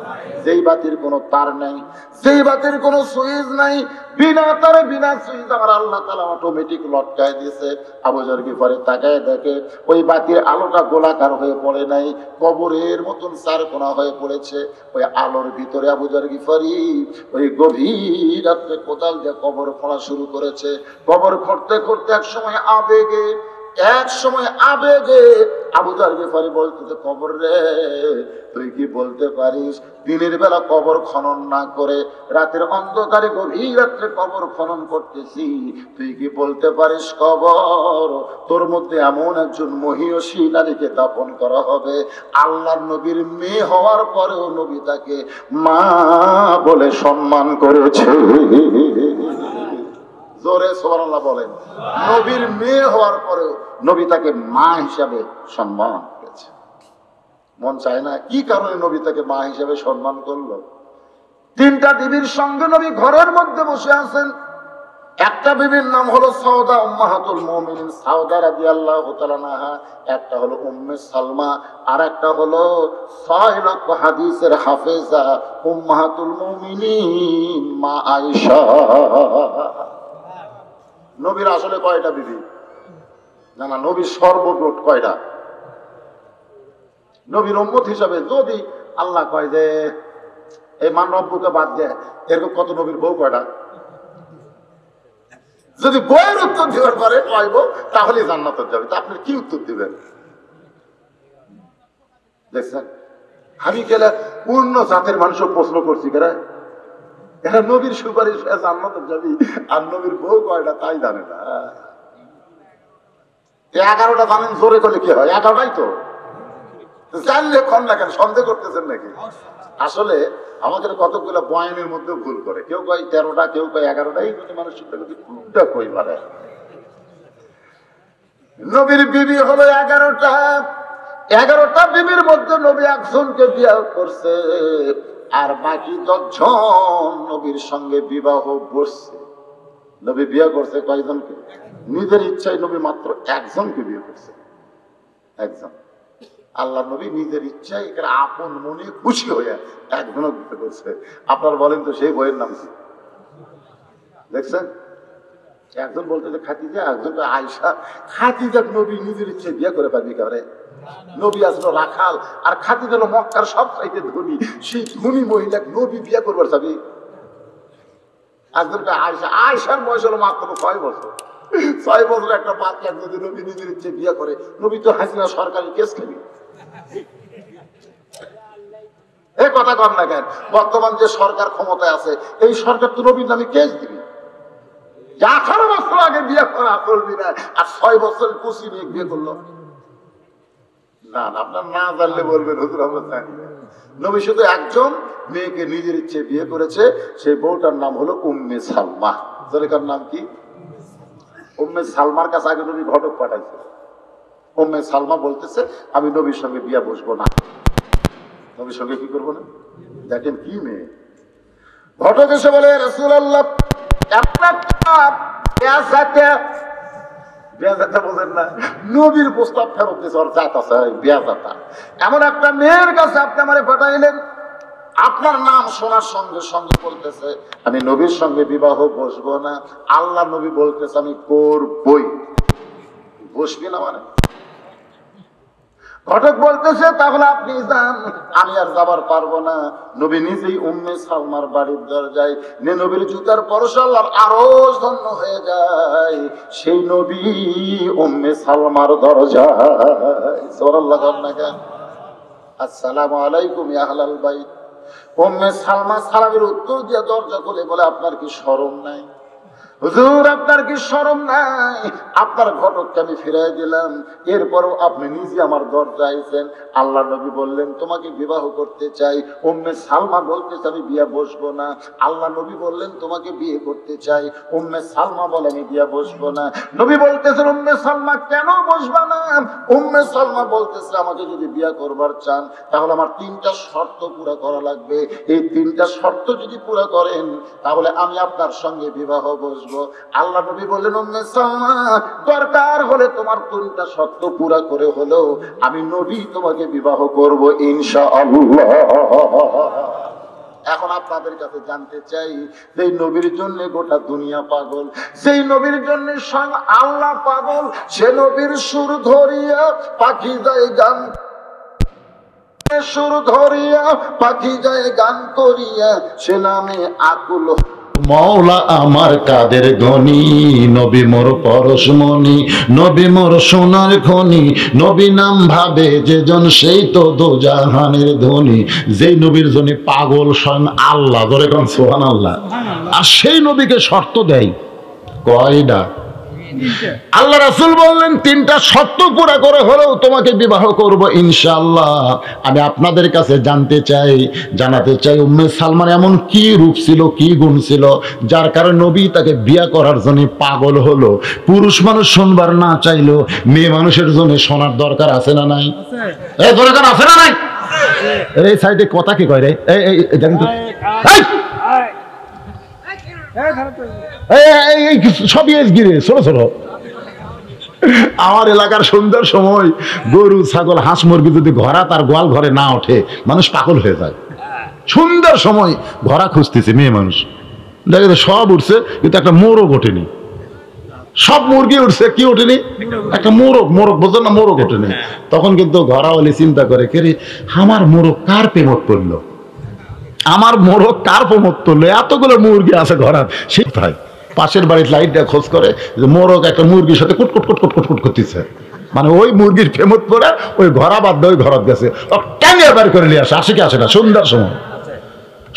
যেই বাতির কোনো তার নাই, যেই বাতির কোনো সুইচ নাই, বিনা তারে বিনা সুইচ আমার আল্লাহ তাআলা অটোমেটিক লটকায় দিয়েছে। আবু জাহর গিফারি তাকায় দেখে ওই বাতির আলোটা গোলাকার হয়ে পড়ে নাই, কবরের মতন চারকোনা হয়ে পড়েছে। ওই আলোর ভিতরে আবু জাহর গিফারি ওই গভীর রাত্রে কোদাল দিয়ে কবর খোঁড়া শুরু করেছে। কবর খুঁড়তে খুঁড়তে এক সময় আবেগে আবু জাহর গিফারি বলতেছে, কবর রে, তুই কি বলতে পারিস দিনের বেলা কবর খনন না করে রাতের অন্ধকারে গভীর রাত্রে কবর খনন করতেছি? তুই কি বলতে পারিস কবর তোর মধ্যে এমন একজন মহিয়সী নারীকে দাফন করা হবে, আল্লাহর নবীর মেয়ে হওয়ার পরেও নবী তাকে মা বলে সম্মান করেছে? জোরে সুবহানাল্লাহ বলেন। নবীর মেয়ে হওয়ার পরেও নবী তাকে মা হিসাবে সম্মান করেছে। মন চায় না? কি কারণে নবী তাকে মা হিসাবে সম্মান করলো? 3টা বিবির সঙ্গে নবী ঘরের মধ্যে বসে আছেন। একটা বিবির নাম হলো সাউদা উম্মাহাতুল মুমিনিন, সাউদা রাদিয়াল্লাহু তাআলা আনহা। একটা হলো উম্মে সালমা, আর একটা হলো 6 লক্ষ হাদিসের হাফেজা উম্মাহাতুল মুমিনিন মা আয়েশা। নবীর আসলে কয়টা বিবি? না, নবীর সর্বমোট কয়টা? নবীর উম্মত হিসাবে যদি আল্লাহ কয় যে এই মান রব্বুকে বাদ দেয়, এরকম কত নবীর বউ কয়টা? যদি বইয়ের উত্তর দিবার পরে কয় বউ, তাহলে জান্নাতে যাবে। তা আপনি কি উত্তর দিবেন? দেখছেন, আমি গেলে পূর্ণ জাতের মানুষ প্রশ্ন করছি, এরা নবীর সুপারিশ জান্নাতে যাবি, আর নবীর বউ কয়টা তাই জানে না। 11টা জানেন, জোরে করলে কি হয়? 11টাই তো জানলে কম না কেন? সন্দেহ করতেছেন নাকি? আসলে আমাদের কতগুলো বয়ানের মধ্যে ভুল করে, কেউ কয় 13টা, কেউ কয় 11টা। এই মানুষ কোনটা কই পারে? নবীর বিবি হলো 11টা। 11টা বিবির মধ্যে নবী একজনকে বিয়ে করছে, আর বাকি 10 জন নবীর সঙ্গে বিবাহ বসছে। নবী বিয়ে করছে কয়জনকে? নিজের ইচ্ছায় নবী মাত্র একজনকে বিয়ে করছে, একজন। আল্লাহ নবী নিজের ইচ্ছায় এখানে আপন মনে খুশি হয়ে একজনও বিয়ে করছে। আপনার বলেন তো সেই বইয়ের নাম কি? দেখছেন, একজন বলতেছে খাদিজা, একজন আয়েশা। খাদিজা নবী নিজের ইচ্ছায় বিয়ে করে পারবি কারে? নবী আসলো রাখাল, আর খাদিজা হলো মক্কার সবচাইতে ধনী। সেই ধনী মহিলা নবী বিয়ে করবার যাবি? একজন আয়েশা, আয়েশার বয়স হলো মাত্র 6 বছর। 6 বছর একটা বাচ্চা যদি নবী নিজের ইচ্ছে বিয়ে করে, নবী তো হাসিনা সরকারি কেস খাবি। এই কথা কম না কেন? বর্তমান যে সরকার ক্ষমতায় আছে, এই সরকার তো নবীর নামে কেস দিবি। 18 বছর আগে বিয়ে করা করবি না, আর 6 বছর কুচি মেয়ে বিয়ে করলো। না, আপনার না জানলে বলবেন হুজুর আমরা জানি না। নবী শুধু একজন মেয়েকে নিজের ইচ্ছে বিয়ে করেছে, সেই বউটার নাম হলো উম্মে সালমা। জলেকার নাম কি? উম্মে সালমার কাছে আগে নবী ঘটক পাঠাইছে। উম্মে সালমা বলতেছে, আমি নবীর সঙ্গে বিয়ে বসবো না। নবীর সঙ্গে কি করবো না? দেখেন কি মেয়ে। ঘটক এসে বলে, রাসূলুল্লাহ বোঝেন না, নবীর প্রস্তাব ফেরত দিয়েছে, ওর জাত আছে বেয়াজাতা। এমন একটা মেয়ের কাছে আপনি আমারে পাঠাইলেন, আপনার নাম শোনার সঙ্গে সঙ্গে বলতেছে আমি নবীর সঙ্গে বিবাহ বসবো না। আল্লাহ নবী বলতেছে আমি করবই। বসবি না মানে? ঘটক বলতেছে তাহলে আপনি যান, আমি আর যাবার পারবো না। নবী নিজেই উম্মে সালমার বাড়ির দরজায় নে নবীর জুতার পরশে আল্লাহর আরশ ধন্য হয়ে যায়। সেই নবী উম্মে সালমার দরজায় সুবহানাল্লাহ নাকা আসসালামু আলাইকুম ইয়া আহলাল বাইত। উম্মে সালমা সালামের উত্তর দিয়ে দরজা খুলে বলে আপনার কি শরম নাই হুজুর, আপনার কি শরম নাই? আপনার ঘটককে আমি ফিরাই দিলাম, এরপরও আপনি নিজে আমার দরজায় আইছেন। আল্লাহ নবী বললেন তোমাকে বিবাহ করতে চাই। উম্মে সালমা বলতেছে আমি বিয়ে বসবো না। আল্লাহ নবী বললেন তোমাকে বিয়ে করতে চাই। উম্মে সালমা বলে আমি বিয়ে বসবো না। নবী বলতেছেন উম্মে সালমা কেন বসবা না? উম্মে সালমা বলতেছে আমাকে যদি বিয়ে করবার চান তাহলে আমার 3টা শর্ত পুরা করা লাগবে। এই 3টা শর্ত যদি পুরা করেন তাহলে আমি আপনার সঙ্গে বিবাহ বসবো। আল্লাহ নবী বললেন উম্মে সালমা দরকার হলে তোমার 3টা শর্ত পুরা করে হলেও আমি নবী তোমাকে বিবাহ করব ইনশাআল্লাহ। এখন আপনাদের কাছে জানতে চাই, যেই নবীর জন্য গোটা দুনিয়া পাগল, সেই নবীর জন্য স্বয়ং আল্লাহ পাগল, সে নবীর সুর ধরিয়া পাখি যায় গান, সুর ধরিয়া পাখি যায় গান করিয়া, সে নামে আকুল মৌলা আমার কাদের গনি, নবী মোর পরশমণি, নবী মোর সোনার খনি, নবী নাম ভাবে যেজন সেই তো দোজাহানের ধনী। যেই নবীর জন্য পাগল স্বয়ং আল্লাহ, ধরে কোন সুবহানাল্লাহ। আর সেই নবীকে শর্ত দেয় কয়টা? আল্লাহ রাসূল বললেন 3টা শর্ত পুরা করে হলেও তোমাকে বিবাহ করব ইনশাআল্লাহ। আমি আপনাদের কাছে জানাতে চাই উম্মে সালমার এমন কি রূপ ছিল, কি গুণ ছিল যার কারণে নবী তাকে বিয়ে করার জন্য পাগল হলো। পুরুষ মানুষ শুনবার না চাইলো মেয়ে মানুষের জন্য শোনার দরকার আছে না নাই? এই দরকার আছে না নাই? এই সাইডে কথা কি কয় রে? এই দেখেন তো, সবই গিরে ছোট ছোট। আমার এলাকার সন্ধ্যার সময় গরু ছাগল হাঁস মুরগি যদি ঘরা তার গোয়াল ঘরে না ওঠে মানুষ পাগল হয়ে যায়। সন্ধ্যার সময় ঘরা খুঁজতেছে মেয়ে মানুষ, দেখে সব উঠছে কিন্তু একটা মোরগ ওঠেনি। সব মুরগি উঠছে, কি ওঠেনি? একটা মোরগ বোঝেন না, মোরগ ওঠেনি। তখন কিন্তু ঘরাওয়ালি চিন্তা করে কে রে আমার মোরগ কার প্রেমত পড়লো, আমার মোরগ কার প্রমোদ করলো, এতগুলো মুরগি আছে ঘরার। সেটাই পাশের বাড়ির লাইট দিয়ে খোঁজ করে মোরগ একটা মুরগির সাথে কুটকুট কুটকুট কুটকুট করতেছে, মানে ওই মুরগির প্রেমত পরে ওই ঘরা বাদ দিয়ে ওই ঘরত গেছে, টাঙে বের করে নিয়ে আসে কি আসে না।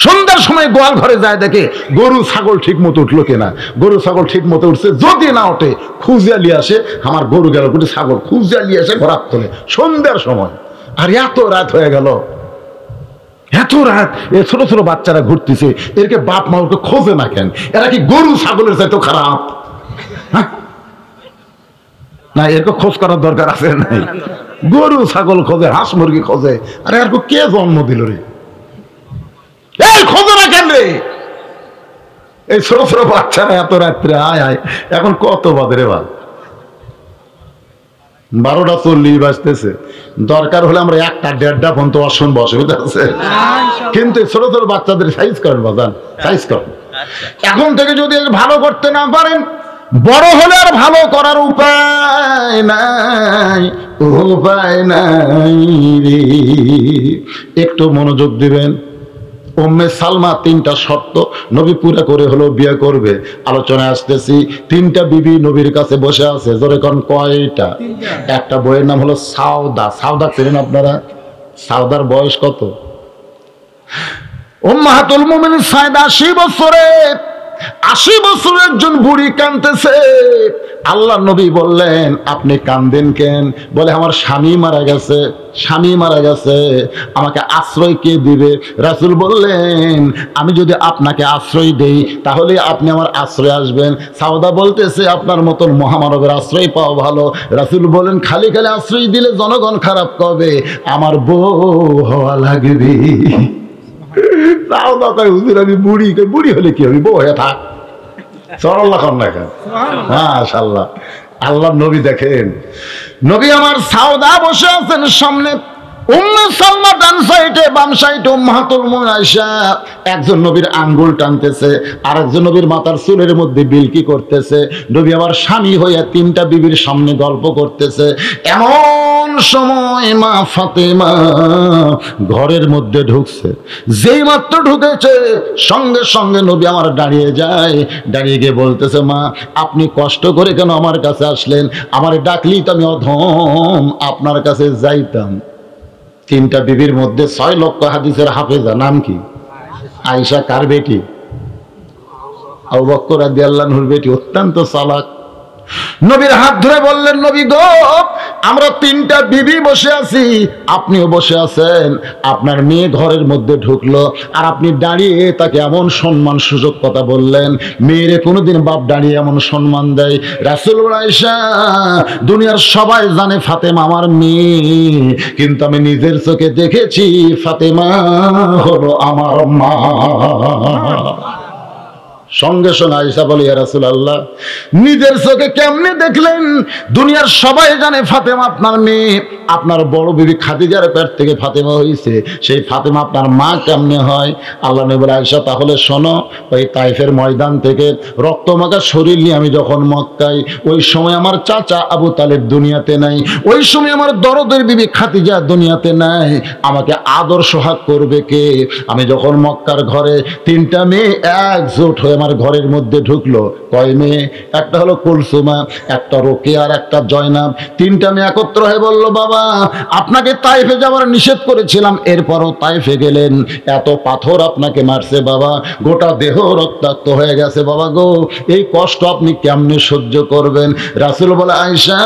সন্ধ্যার সময় গোয়াল ঘরে যায় দেখে গরু ছাগল ঠিক মতো উঠলো কিনা। গরু ছাগল ঠিক মতো উঠছে, যদি না ওঠে খুঁজিয়া লিয়ে আসে, আমার গরু গেল গুটি ছাগল খুঁজিয়া লিয়ে আসে ঘরাত তোলে সন্ধ্যার সময়। আর এত রাত হয়ে গেল, এত রাত, এ ছোট ছোট বাচ্চারা ঘুরতেছে, এরকে বাপ মা ওকে খোঁজে না কেন? এরা কি গরু ছাগলের চাইতে খারাপ? না, এরকে খোঁজ করার দরকার আছে নাই? গরু ছাগল খোঁজে, হাঁস মুরগি খোঁজে, আরে এরকে কে জন্ম দিল রে? এই খোঁজে না কেন রে? এই ছোট ছোট বাচ্চারা এত রাত্রে আয় এখন কত বাজে রে? 12:40 বাজতেছে। দরকার হলে আমরা 1টা 1:30 পর্যন্ত শুনবো, অসুবিধা আছে? কিন্তু ছোট ছোট বাচ্চাদের সাইজ করেন বাজান, সাইজ করেন। এখন থেকে যদি ভালো করতে না পারেন, বড় হলে আর ভালো করার উপায় নাই রে। একটু মনোযোগ দিবেন। উম্মে সালমা 3টা শর্ত নবী পুরা করে হলো বিয়ে করবে। আলোচনায় আসতেছি। 3টা বিবি নবীর কাছে বসে আছে, জোরে কোন কয়টা? একটা বইয়ের নাম হলো সাউদা। সাউদা চেনেন আপনারা? সাউদার বয়স কত? উম্মাহাতুল মুমিনিন সাইদা 80 বছরে, 80 বছর একজন বুড়ি কাঁদতেছে। আল্লাহ নবী বললেন আপনি কাঁদেন কেন? বলে আমার স্বামী মারা গেছে, স্বামী মারা গেছে, আমাকে আশ্রয় কে দিবে? রাসূল বললেন আমি যদি আপনাকে আশ্রয় দেই তাহলে আপনি আমার আশ্রয় আসবেন। সাউদা বলতেছে আপনার মতন মহামানবের আশ্রয় পাওয়া ভালো। রাসূল বলেন খালি খালি আশ্রয় দিলে জনগণ খারাপ করবে, আমার বউ হওয়া লাগবে। সাউদা কয় হুজুর আমি বুড়ি। বুড়ি হলে কি হবে, বউ হয়ে থাক। মাশাআল্লাহ। আল্লাহ নবী দেখেন, নবী আমার সাউদা বসে আছেন সামনে, উম্মে সালমা ডান সাইডে, বাম সাইডে উম্মাহাতুল মুমিনিন আয়েশা। একজন নবীর আঙ্গুল টানতেছে, আর একজন নবীর মাথার চুলের মধ্যে বিলকি করতেছে। নবী আমার স্বামী হয়ে 3টা বিবির সামনে গল্প করতেছে। এমন এমন সময় মা ফাতেমা ঘরের মধ্যে ঢুকছে। যেই মাত্র ঢুকেছে সঙ্গে সঙ্গে নবী আমার দাঁড়িয়ে যায়, দাঁড়িয়ে গিয়ে বলতেছে, মা আপনি কষ্ট করে কেন আমার কাছে আসলেন? আমার ডাকলি তো আমি অধম আপনার কাছে যাইতাম। তিনটা বিবির মধ্যে 6 লক্ষ হাদিসের হাফেজা, নাম কি? আয়েশা। কার বেটি? আবু বকর রাদিয়াল্লাহু আনহুর বেটি। অত্যন্ত চালাক। নবীর হাত ধরে বললেন, নবী গো, আমরা তিনটা বিবি বসে আছি, আপনিও বসে আছেন, আপনার মেয়ে ঘরের মধ্যে ঢুকলো আর আপনি দাঁড়িয়ে তাকে এমন সম্মান সুযোগ কথা বললেন। মেয়েরে কোনোদিন বাপ দাঁড়িয়ে এমন সম্মান দেয়? রাসূল বলেন, আয়েশা, দুনিয়ার সবাই জানে ফাতেমা আমার মেয়ে, কিন্তু আমি নিজের চোখে দেখেছি ফাতেমা হলো আমার মা। সঙ্গে সঙ্গে আয়েশা বলে, ইয়া রাসূলুল্লাহ, নিজের চোখে কেমনে দেখলেন? দুনিয়ার সবাই জানে ফাতেমা আপনার মেয়ে, আপনার বড় বিবি খাদিজার পেট থেকে ফাতেমা হয়েছে, সেই ফাতেমা আপনার মা কেমনে হয়? আল্লাহ নবী বলে, আয়েশা তাহলে শোনো, ওই তাইফের ময়দান থেকে রক্তমাখা শরীর নিয়ে আমি যখন মক্কায়, ওই সময় আমার চাচা আবু তালেব দুনিয়াতে নাই, ওই সময় আমার দরদের বিবি খাদিজা দুনিয়াতে নাই, আমাকে আদর সোহাগ করবে কে? আমি যখন মক্কার ঘরে তিনটা মেয়ে একজোট হয়ে আমার ঘরের মধ্যে ঢুকলো। কয় মেয়ে? একটা হলো কুলসুমা, একটা রোকেয়া আর একটা জয়নাব। তিনটা মেয়ে একত্র হয়ে বলল, বাবা আপনাকে তাইফে যাওয়ার নিষেধ করেছিলাম, এরপরও তাইফে গেলেন, এত পাথর আপনাকে মারছে বাবা, গোটা দেহ রক্তাক্ত হয়ে গেছে বাবা গো, এই কষ্ট আপনি কেমনে সহ্য করবেন? রাসূল বলে, আয়েশা,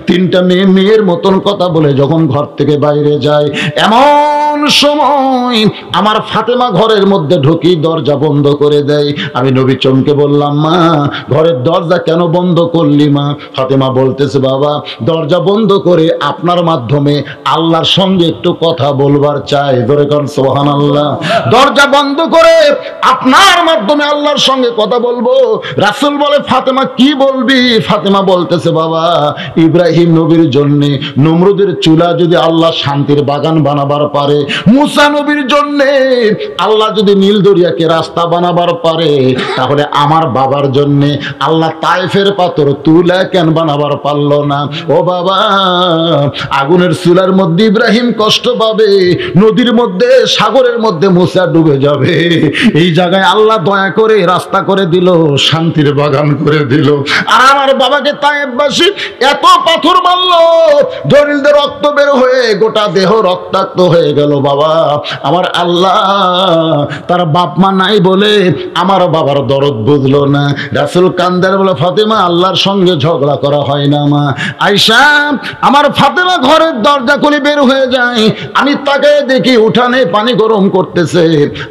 তিনটা মেয়ে মেয়ের মতন কথা বলে যখন ঘর থেকে বাইরে যায়, এমন সময় আমার ফাতেমা ঘরের মধ্যে ঢুকি দরজা বন্ধ করে দেয়। আমি নবী চমকে বললাম, মা ঘরের দরজা কেন বন্ধ করলি মা? ফাতেমা বলতেছে, বাবা দরজা বন্ধ করে আপনার মাধ্যমে আল্লাহর সঙ্গে একটু কথা বলবার চাই। ধরে কোন সুবহানাল্লাহ। দরজা বন্ধ করে আপনার মাধ্যমে আল্লাহর সঙ্গে কথা বলবো। রাসূল বলে, ফাতেমা কি বলবি? ফাতেমা বলতেছে, বাবা ইব্রাহিম নবীর জন্য নমরুদের চুলা যদি আল্লাহ শান্তির বাগান বানাবার পারে, মুসা নবীর জন্য আল্লাহ যদি নীল দরিয়াকে রাস্তা বানাবার পারে, তাহলে আমার বাবার জন্য আল্লাহ তায়েফের পাথর তুলা কেন বানাবার পারলো না? ও বাবা, আগুনের চুলার মধ্যে ইব্রাহিম কষ্ট পাবে, নদীর মধ্যে সাগরের মধ্যে মুসা ডুবে যাবে, এই জায়গায় আল্লাহ দয়া করে রাস্তা করে দিল, শান্তির বাগান করে দিল। আর আমার বাবাকে তায়েফবাসী এত পাথর মারলো, দরিদ্র রক্ত বের হয়ে গোটা দেহ রক্তাক্ত হয়ে গেল। বাবা আমার আল্লাহ তার বাপ মা নাই বলে আমার বাবার দরদ বুঝলো না। রাসূল কান্দার বলে, ফাতেমা আল্লাহর সঙ্গে ঝগড়া করা হয় না মা। আয়েশা, আমার ফাতেমা ঘরের দরজা খুলে বের হয়ে যায়, আমি তাকে দেখি উঠানে পানি গরম করতেছে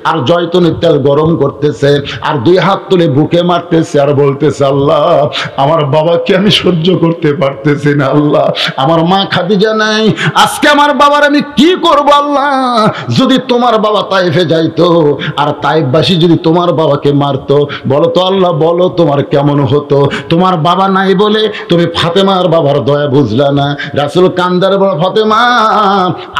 আর জয়তুনের তেল গরম করতেছে আর দুই হাত তুলে বুকে মারতেছে আর বলতেছে, আল্লাহ আমার বাবাকে আমি সহ্য করতে পারতেছি না, আল্লাহ আমার মা খাদিজা নাই, আজকে আমার বাবার আমি কি করব? আল্লাহ যদি তোমার বাবা তাইফে যাইতো আর তাইফবাসী যদি তোমার বাবাকে মারতো, বলো তো আল্লাহ, বলো তোমার কেমন হতো? তোমার বাবা নাই বলে তুমি ফাতেমার বাবার দয়া বুঝলা না। রাসূল কান্দার বলে, ফাতেমা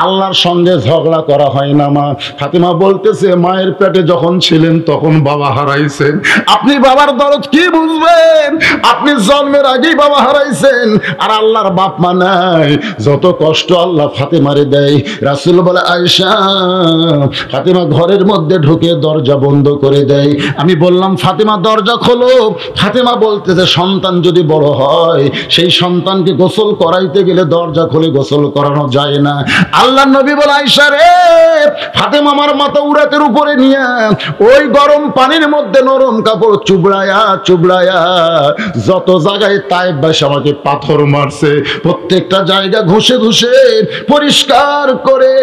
আল্লাহর সঙ্গে ঝগড়া করা হয় না মা। ফাতেমা বলতেছে, মায়ের পেটে যখন ছিলেন তখন বাবা হারাইছেন, আপনি বাবার দরদ কি বুঝবেন? আপনি জন্মের আগেই বাবা হারাইছেন আর আল্লাহর বাপ মা নাই। যত কষ্ট আল্লাহ ফাতেমারে দেয়। রাসূল বলে, আয়েশা, ফাতেমা ঘরের মধ্যে ঢুকে দরজা বন্ধ করে দেয়। আমি বললাম, ফাতেমা দরজা খোলো। ফাতেমা বলতেছে, সন্তান যদি বড় হয় সেই সন্তানকে গোসল করাইতে গেলে দরজা খুলে গোসল করানো যায় না। আল্লাহর নবী বলে, আয়েশা রে, ফাতেমা আমার মাথা উরাতের উপরে নিয়ে ওই গরম পানির মধ্যে নরম কাপড় চুবড়ায়া চুবড়ায়া যত জায়গায় তায়েফবাসী আমাকে পাথর মারছে প্রত্যেকটা জায়গা ঘষে ঘষে পরিষ্কার করে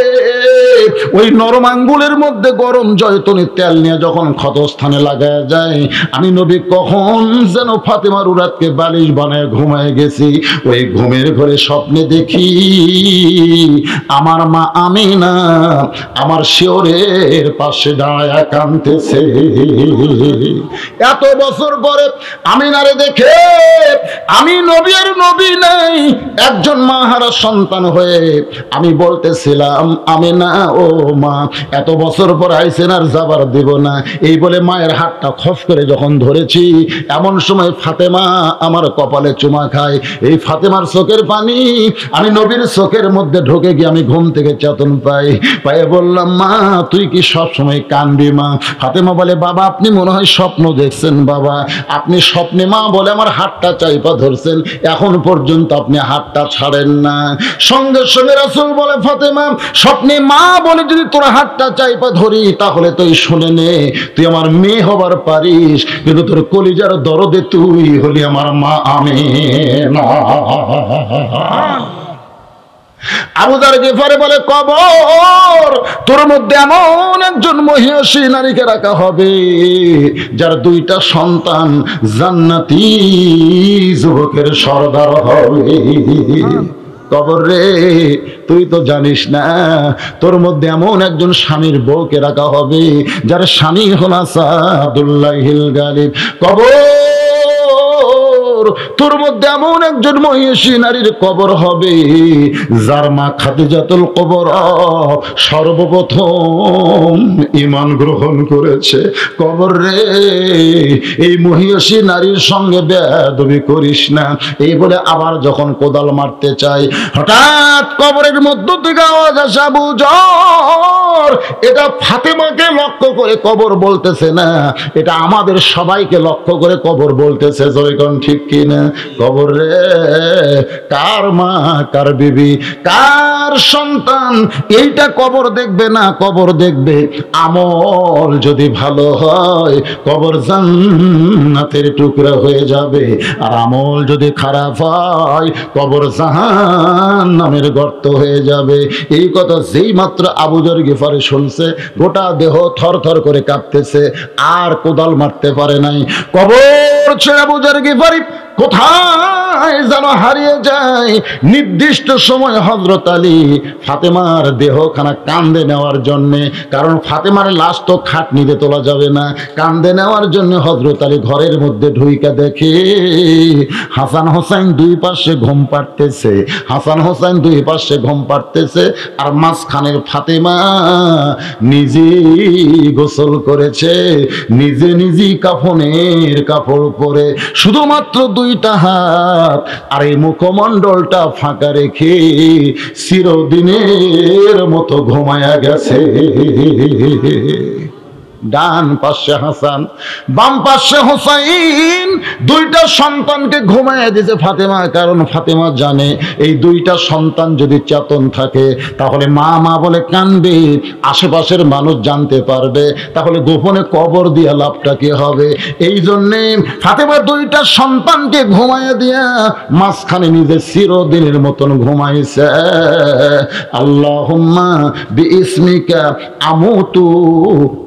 ওই নরম আঙ্গুলের মধ্যে গরম জয়তুনের তেল নিয়ে যখন ক্ষতস্থানে লাগায় যায়, আমি নবী কখন যেন ফাতেমার উরাতকে বালিশ বানায় ঘুমায় গেছি। ওই ঘুমের ঘরে স্বপ্নে দেখি আমার মা আমিনা আমার শিওরের পাশে দাঁড়ায় কাঁদতেছে। এত বছর পরে আমিনারে দেখে আমি নবীর নবী নাই, একজন মাহারা সন্তান হয়ে আমি বলতেছিলাম, আমিনা ও মা এত বছর পর আইছেন আর যাবার দেব না। এই বলে মায়ের হাতটা খস করে যখন ধরেছি, এমন সময় ফাতেমা আমার কপালে চুমা খায়। এই ফাতেমার চোখের পানি আমি নবীর চোখের মধ্যে ঢুকে গিয়ে আমি ঘুম থেকে চেতন পাই। পায়ে বললাম, মা তুই কি সব সময় কানবি মা? ফাতেমা বলে, বাবা আপনি মনে হয় স্বপ্ন দেখছেন বাবা, আপনি স্বপ্নে মা বলে আমার হাতটা চাইপা ধরছেন, এখন পর্যন্ত আপনি হাতটা ছাড়েন না। সঙ্গে সঙ্গে রাসূল বলে, ফাতেমা স্বপ্নে মা বলে যদি তোর হাতটা চাইপা ধরি তাহলে তুই শুনে নে, তুই আমার মেয়ে হবার পারিস, কিন্তু তোর কলিজার দরদে তুই হলি আমার মা। আমিন। আবু যার গিফারি বলে, কবর তোর মধ্যে এমন একজন মহিয়সী নারীকে রাখা হবে যার দুইটা সন্তান জান্নাতি যুবকের সর্দার হবে। কবর রে তুই তো জানিস না, তোর মধ্যে এমন একজন স্বামীর বউকে রাখা হবে যার স্বামী হল আসাদুল্লাহিল গালিব। কবর তোর মধ্যে এমন একজন মহিষী নারীর কবর হবে যার মা খাদিজাতুল কুবরা সর্বপ্রথম ঈমান গ্রহণ করেছে। কবর রে এই মহিষী নারীর সঙ্গে বেয়াদবি করিস না। এই বলে আবার যখন কোদাল মারতে চাই, হঠাৎ কবরের মধ্য থেকে আওয়াজ আসে, আবু যর। এটা ফাতেমাকে লক্ষ্য করে কবর বলতেছে না, এটা আমাদের সবাইকে লক্ষ্য করে কবর বলতেছে। জয়গণ ঠিক কিনা? কবর রে কার মা, কার বিবি, কার সন্তান, এইটা কবর দেখবে না। কবর দেখবে আমল যদি ভালো হয় কবর জান্নাতের টুকরা হয়ে যাবে, আর আমল যদি খারাপ হয় কবর জাহান্নামের গর্ত হয়ে যাবে। এই কথা যেই মাত্র আবু যর গিফারি শুনছে, গোটা দেহ থর থর করে কাঁপতেছে, আর কোদাল মারতে পারে নাই। কবর ছেড়ে আবু যর গিফারি কোথায় যেন হারিয়ে যায়। নির্দিষ্ট সময় হযরত আলী ফাতেমার দেহখানা কান্দে নেওয়ার জন্য, কারণ ফাতেমার লাশ তো খাটনিতে তোলা যাবে না, কান্দে নেওয়ার জন্য হযরত আলী ঘরের মধ্যে ঢুইকা দেখে হাসান হোসেন দুই পাশে ঘুম পাড়তেছে, হাসান হোসেন দুই পাশে ঘুম পাড়তেছে, আর মাঝখানের ফাতেমা নিজেই গোসল করেছে, নিজে নিজেই কাফনের কাপড় পরে, শুধুমাত্র দুইটা হাত আর এই মুখমণ্ডলটা ফাঁকা রেখে চিরদিনের মতো ঘুমায়া গেছে। ডান পাশে হাসান, বাম পাশে হোসাইন, দুইটা সন্তানকে ঘুমাইয়া দিয়েছে ফাতেমা। কারণ ফাতেমা জানে এই দুইটা সন্তান যদি চেতন থাকে তাহলে মা মা বলে কানবে, আশেপাশের মানুষ জানতে পারবে, তাহলে গোপনে কবর দিয়া লাভটা কি হবে। এই জন্যে ফাতেমা দুইটা সন্তানকে ঘুমাইয়া দিয়া মাঝখানে নিজে চিরদিনের মতন ঘুমাইছে। আল্লাহুম্মা বিইসমিকা আমুতু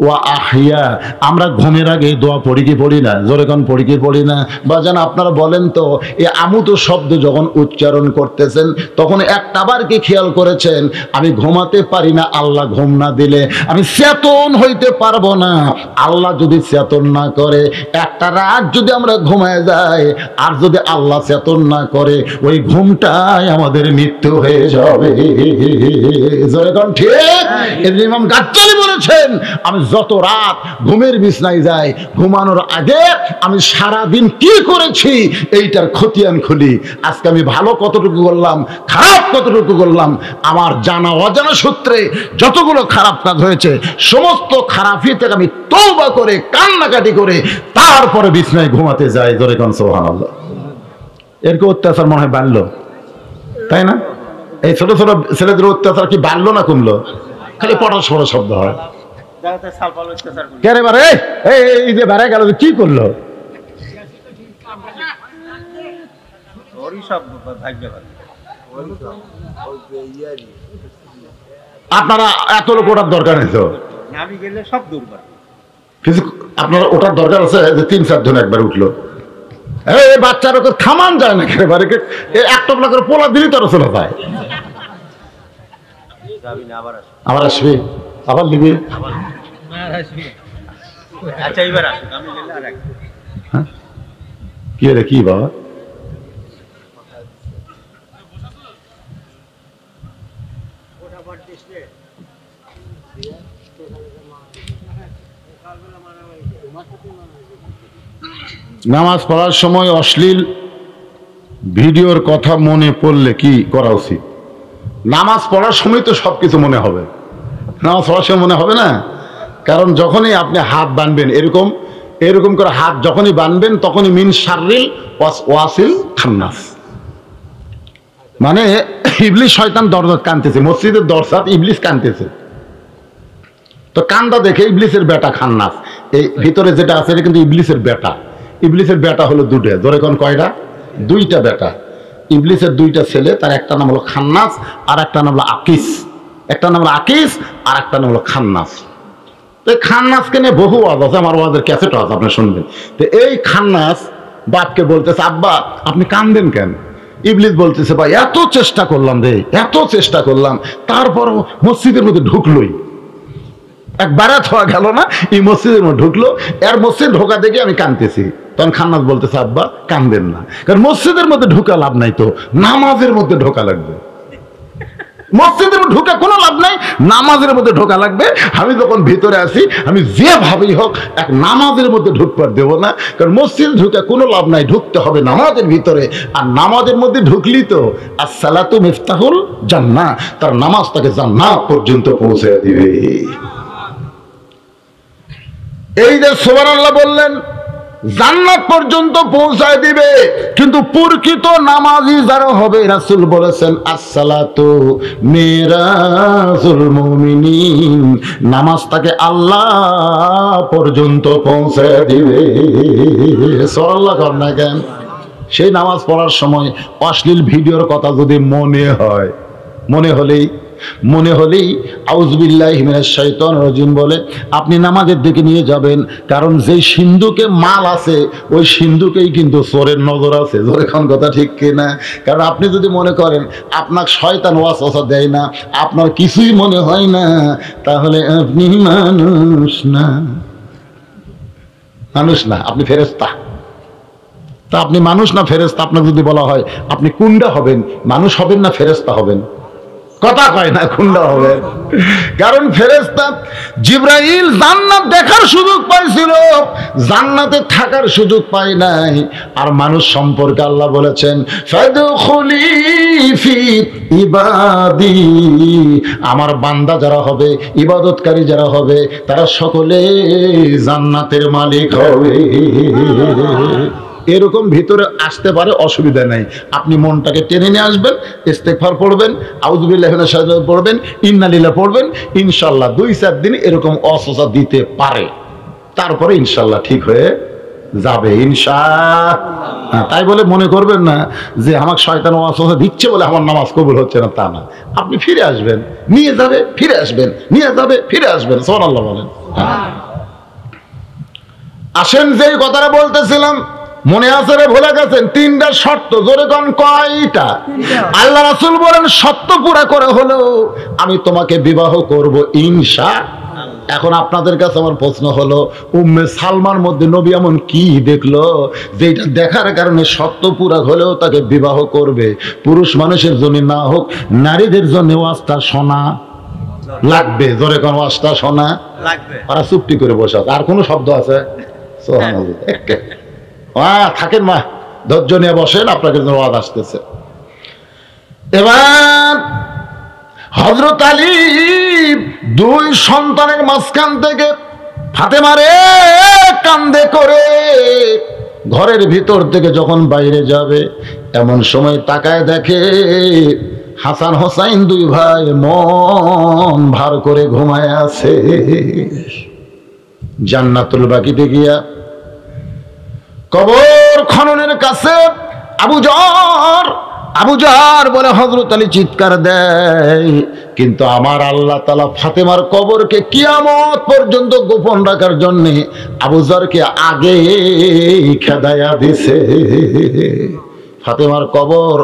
ওয়া আহিয়া। আমরা ঘুমের আগে দোয়া পড়ি কি পড়ি না? জোরে কোন পড়ি কি পড়ি না? বাজান আপনারা বলেন তো, এই আমুতু শব্দ যখন উচ্চারণ করতেছেন তখন একটাবার কি খেয়াল করেছেন, আমি ঘুমাতে পারি না আল্লাহ ঘুম না দিলে, আমি চেতন হইতে পারবো না আল্লাহ যদি চেতন না করে। একটা রাত যদি আমরা ঘুমায় যাই আর যদি আল্লাহ চেতন না করে, ওই ঘুমটাই আমাদের মৃত্যু হয়ে যাবে। জোরে কোন ঠিক? ইমাম গাজ্জালী বলেছেন, আমি যত রাত ঘুমের বিছনায় যাই, ঘুমানোর আগে আমি সারা দিন কি করেছি এইটার খতিয়ান খুলি। আজকে আমি ভালো কতটুকু করলাম, খারাপ কতটুকু করলাম, আমার জানা অজানা সূত্রে যতগুলো খারাপ কাজ হয়েছে সমস্ত খারাপই থেকে আমি তওবা করে কান্নাকাটি করে তারপরে বিছনায় ঘুমাতে যাই। জোরে কোন সুবহানাল্লাহ। এরকম অত্যাচার মনে হয় বাড়লো, তাই না? এই ছোট ছোট ছেলেদের অত্যাচার কি বাড়লো না কমলো? খালি পড়াশোনা শব্দ হয়। এই যে বেড়া গেল কি করলো? আপনারা এত লোক ওটার দরকার নেই তো, কিছু আপনার ওটার দরকার আছে যে 3-4 জন একবার উঠলো। এই বাচ্চারা তো থামান যায় না, একেবারে একটা করে পোলা দিলি তারা চলে যায়। আবার আসবি, আবার লিবি। কি রে কি বাবা? নামাজ পড়ার সময় অশ্লীল ভিডিওর কথা মনে পড়লে কি করা উচিত? নামাজ পড়ার সময় তো সবকিছু মনে হবে, নামাজ পড়ার সময় মনে হবে না? কারণ যখনই আপনি হাত বাঁধবেন এরকম এরকম করে হাত যখনই বাঁধবেন তখনই মিন শাররিল ওয়াসিল খান্নাস, মানে ইবলিস শয়তান দরজাত কাঁদতেছে, মসজিদের দরজাত ইবলিস কাঁদতেছে। তো কান্দা দেখে ইবলিসের বেটা খান্নাস, এই ভিতরে যেটা আছে এটা কিন্তু ইবলিসের বেটা। ইবলিসের বেটা হলো দুটো, ধরে কোন কয়টা? দুইটা বেটা। ইবলিসের দুইটা ছেলে, তার একটা নাম হলো খান্নাস আর একটা নাম হলো আকিস। একটা নাম হলো আকিস আর একটা নাম হলো খান্নাস। তো এই খান্নাসকে নিয়ে বহু ওয়াজ আছে, আমার ওয়াজের ক্যাসেট আছে, আপনি শুনবেন। তো এই খান্নাস বাপকে বলতেছে, আব্বা আপনি কান্দেন কেন? ইবলিস বলতেছে, ভাই এত চেষ্টা করলাম রে, এত চেষ্টা করলাম, তারপরও মসজিদের মধ্যে ঢুকলোই, একবারে হওয়া গেল না, এই মসজিদের মধ্যে ঢুকলো, এর মসজিদ ঢোকা দেখে আমি কাঁদতেছি। তখন খান্নাস বলতেছে, আব্বা কান্দেন না, কারণ মসজিদের মধ্যে ঢোকা লাভ নাই, তো নামাজের মধ্যে ঢোকা লাগবে। মসজিদের মধ্যে ঢোকা কোনো লাভ নাই, নামাজের মধ্যে ঢোকা লাগবে। আমি যখন ভিতরে আসি, আমি যেভাবেই হোক এক নামাজের মধ্যে ঢুকবার দেব না, কারণ মসজিদে ঢুকে কোনো লাভ নাই, ঢুকতে হবে নামাজের ভিতরে। আর নামাজের মধ্যে ঢুকলি তো আসসালাতু মিফতাহুল জান্নাহ, তার নামাজ তাকে জান্নাত পর্যন্ত পৌঁছে দিবে। এই যে সুবহানাল্লাহ বললেন, জান্নাত পর্যন্ত পৌঁছায় দিবে। কিন্তু প্রকৃত নামাজি যারা হবে, রাসূল বলেছেন আসসালাতু মিরাজুল মুমিনিন, নামাজ তাকে আল্লাহ পর্যন্ত পৌঁছায় দিবে। সুবহানাল্লাহ কর না কেন? সেই নামাজ পড়ার সময় অশ্লীল ভিডিওর কথা যদি মনে হলেই আউযুবিল্লাহি মিনাশ শাইতানির রাজিম বলে আপনি নামাজের দিকে নিয়ে যাবেন। কারণ যেই সিন্ধুকে মাল আছে, ওই সিন্ধুকেই কিন্তু চোরের নজর আছে। যখন কথা ঠিক কিনা? কারণ আপনি যদি মনে করেন আপনার শয়তান ওয়াসওয়াসা দেয় না, আপনার কিছুই মনে হয় না, তাহলে আপনি মানুষ না, আপনি ফেরেশতা। তা আপনি মানুষ না ফেরেশতা, আপনাকে যদি বলা হয় আপনি কোনটা হবেন, মানুষ হবেন না ফেরেশতা হবেন? কথা কয় না, কোনটা হবে? কারণ ফেরেশতা জিবরাইল জান্নাত দেখার সুযোগ পাইছিল, জান্নাতে থাকার সুযোগ পায় নাই। আর মানুষ সম্পর্কে আল্লাহ বলেছেন ফাদখুলি ফি ইবাদি, আমার বান্দা যারা হবে, ইবাদতকারী যারা হবে, তারা সকলে জান্নাতের মালিক হবে। এরকম ভিতরে আসতে পারে, অসুবিধা নাই। আপনি মনটাকে টেনে নিয়ে আসবেন, ইস্তেগফার পড়বেন, আউযুবিল্লাহি মিনাশ শাইতানির পড়বেন, ইন্না লিল্লাহ পড়বেন, ইনশাআল্লাহ 2-4 দিন এরকম অসুস্থতা দিতে পারে, তারপরে ইনশাআল্লাহ ঠিক হয়ে যাবে ইনশাআল্লাহ। তাই বলে মনে করবেন না যে আমাকে শয়তান ওয়াসওয়াসা দিচ্ছে বলে আমার নামাজ কবুল হচ্ছে না, তা না। আপনি ফিরে আসবেন, নিয়ে যাবে, ফিরে আসবেন, নিয়ে যাবে, ফিরে আসবেন। সুবহানাল্লাহ বলেন। আসেন, যে কথাটা বলতেছিলাম মনে আছে রে, ভুলে গেছেন? 3টা শর্ত। জোরে কোন কয়টা? আল্লাহ রাসূল বলেন শর্ত পুরা করে হলেও আমি তোমাকে বিবাহ করব ইনশাআল্লাহ। এখন আপনাদের কাছে আমার প্রশ্ন হলো, উম্মে সালমার মধ্যে নবী এমন কি দেখলো যেটা দেখার কারণে শর্ত পুরা হলেও তাকে বিবাহ করবে? পুরুষ মানুষের জন্য না হোক, নারীদের জন্য ওয়াজটা শোনা লাগবে। জোরে কোন ওয়াজটা শোনা লাগবে। ওরা চুপটি করে বসে আছে। আর কোনো শব্দ আছে? সুবহানাল্লাহ। থাকেন মা, ধৈর্য নিয়ে বসেন, আপনাকে ওয়াজ আসতেছে। এবার হযরত আলী 2 সন্তানের মাঝখান থেকে ফাতেমারে কান্দে করে ঘরের ভিতর থেকে যখন বাইরে যাবে, এমন সময় তাকায় দেখে হাসান হোসাইন 2 ভাই মন ভার করে ঘুমায় আছে। জান্নাতুল বাকিতে গিয়া কবর খননের কাছে আবু জার বলে হযরত আলী চিৎকার দেয়, কিন্তু আমার আল্লাহ তাআলা ফাতেমার কবরকে কিয়ামত পর্যন্ত গোপন রাখার জন্য আবু জারকে আগে খেদায়া দিছে। ফাতেমার কবর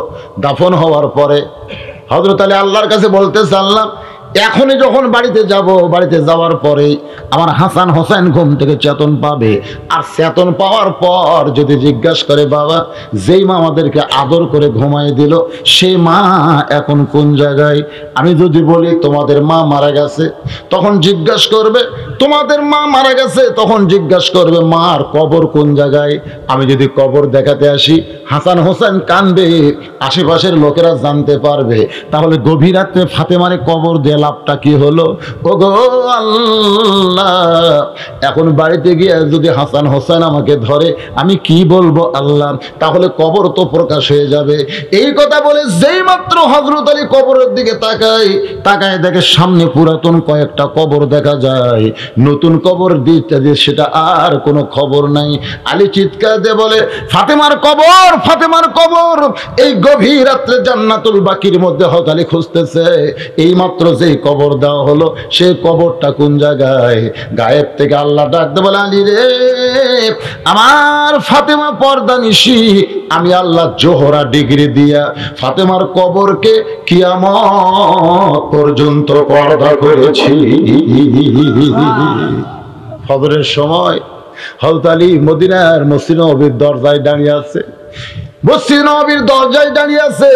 দাফন হওয়ার পরে হযরত আলী আল্লাহর কাছে বলতেছে, আল্লাহ এখনই যখন বাড়িতে যাব, বাড়িতে যাওয়ার পরে আমার হাসান হোসেন ঘুম থেকে চেতন পাবে, আর চেতন পাওয়ার পর যদি জিজ্ঞাসা করে, বাবা যেই মা আমাদেরকে আদর করে ঘুমাই দিল সেই মা এখন কোন জায়গায়? আমি যদি বলি তোমাদের মা মারা গেছে, তখন জিজ্ঞাসা করবে তোমাদের মা মারা গেছে, তখন জিজ্ঞাসা করবে মার কবর কোন জায়গায়? আমি যদি কবর দেখাতে আসি, হাসান হোসেন কানবে, আশেপাশের লোকেরা জানতে পারবে, তাহলে গভীর রাত্রে ফাতেমারে কবর দিয়ে লাভটা কি হলো? ও গো আল্লাহ, এখন বাড়িতে গিয়ে যদি হাসান হোসেন আমাকে ধরে আমি কি বলবো আল্লাহ? তাহলে কবর তো প্রকাশ হয়ে যাবে। এই কথা বলে যেই মাত্র হযরত আলী কবরের দিকে তাকায়, তাকায় দেখে সামনে পুরাতন কয়েকটা কবর দেখা যায়, নতুন কবর দিতে দিয়ে সেটা আর কোনো খবর নাই। আলী চিৎকার দিয়ে বলে, ফাতেমার কবর, ফাতেমার কবর। এই গভীর রাত্রে জান্নাতুল বাকির মধ্যে হযরত আলী খুঁজতেছে, এই মাত্র যেই কবর দেওয়া হলো সেই কবরটা কোন জায়গায়? গায়েব থেকে আল্লাহ ডাকতে বলে, আলী রে, আমার ফাতেমা পর্দানিশি, আমি আল্লাহ জোহরা ডিগ্রি দিয়া ফাতেমার কবরকে কিয়ামত পর্যন্ত পর্দা করেছি। ফজরের সময় হযরত আলী মদিনার মসজিদ নববীর দরজায় দাঁড়িয়ে আছে, মসজিদ নববীর দরজায় দাঁড়িয়ে আছে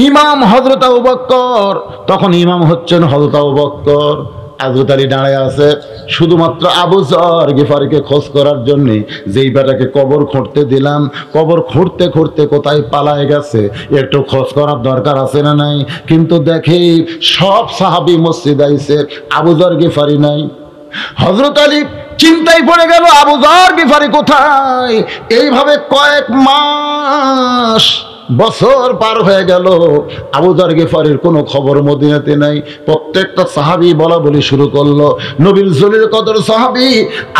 ইমাম হযরত আবু বকর। তখন ইমাম হচ্ছেন হযরত আবু বকর। হযরত আলী দাঁড়ায় আছে শুধুমাত্র আবু যর গিফারিকে খোঁজ করার জন্য। যেই বেটাকে কবর খুঁড়তে দিলাম, কবর খুঁড়তে খুঁড়তে কোথায় পালায় গেছে, একটু খোঁজ করার দরকার আছে না নাই? কিন্তু দেখি সব সাহাবী মসজিদ আইছে, আবু যর গিফারি নাই। হযরত আলী চিন্তায় পড়ে গেল, আবু যর গিফারি কোথায়? এইভাবে কয়েক মাস বছর পার হয়ে গেল, আবু যর গিফারির কোনো খবর মদিনাতে নাই। প্রত্যেকটা সাহাবী বলা বলি শুরু করলো, নবীর জলিল কদর সাহাবী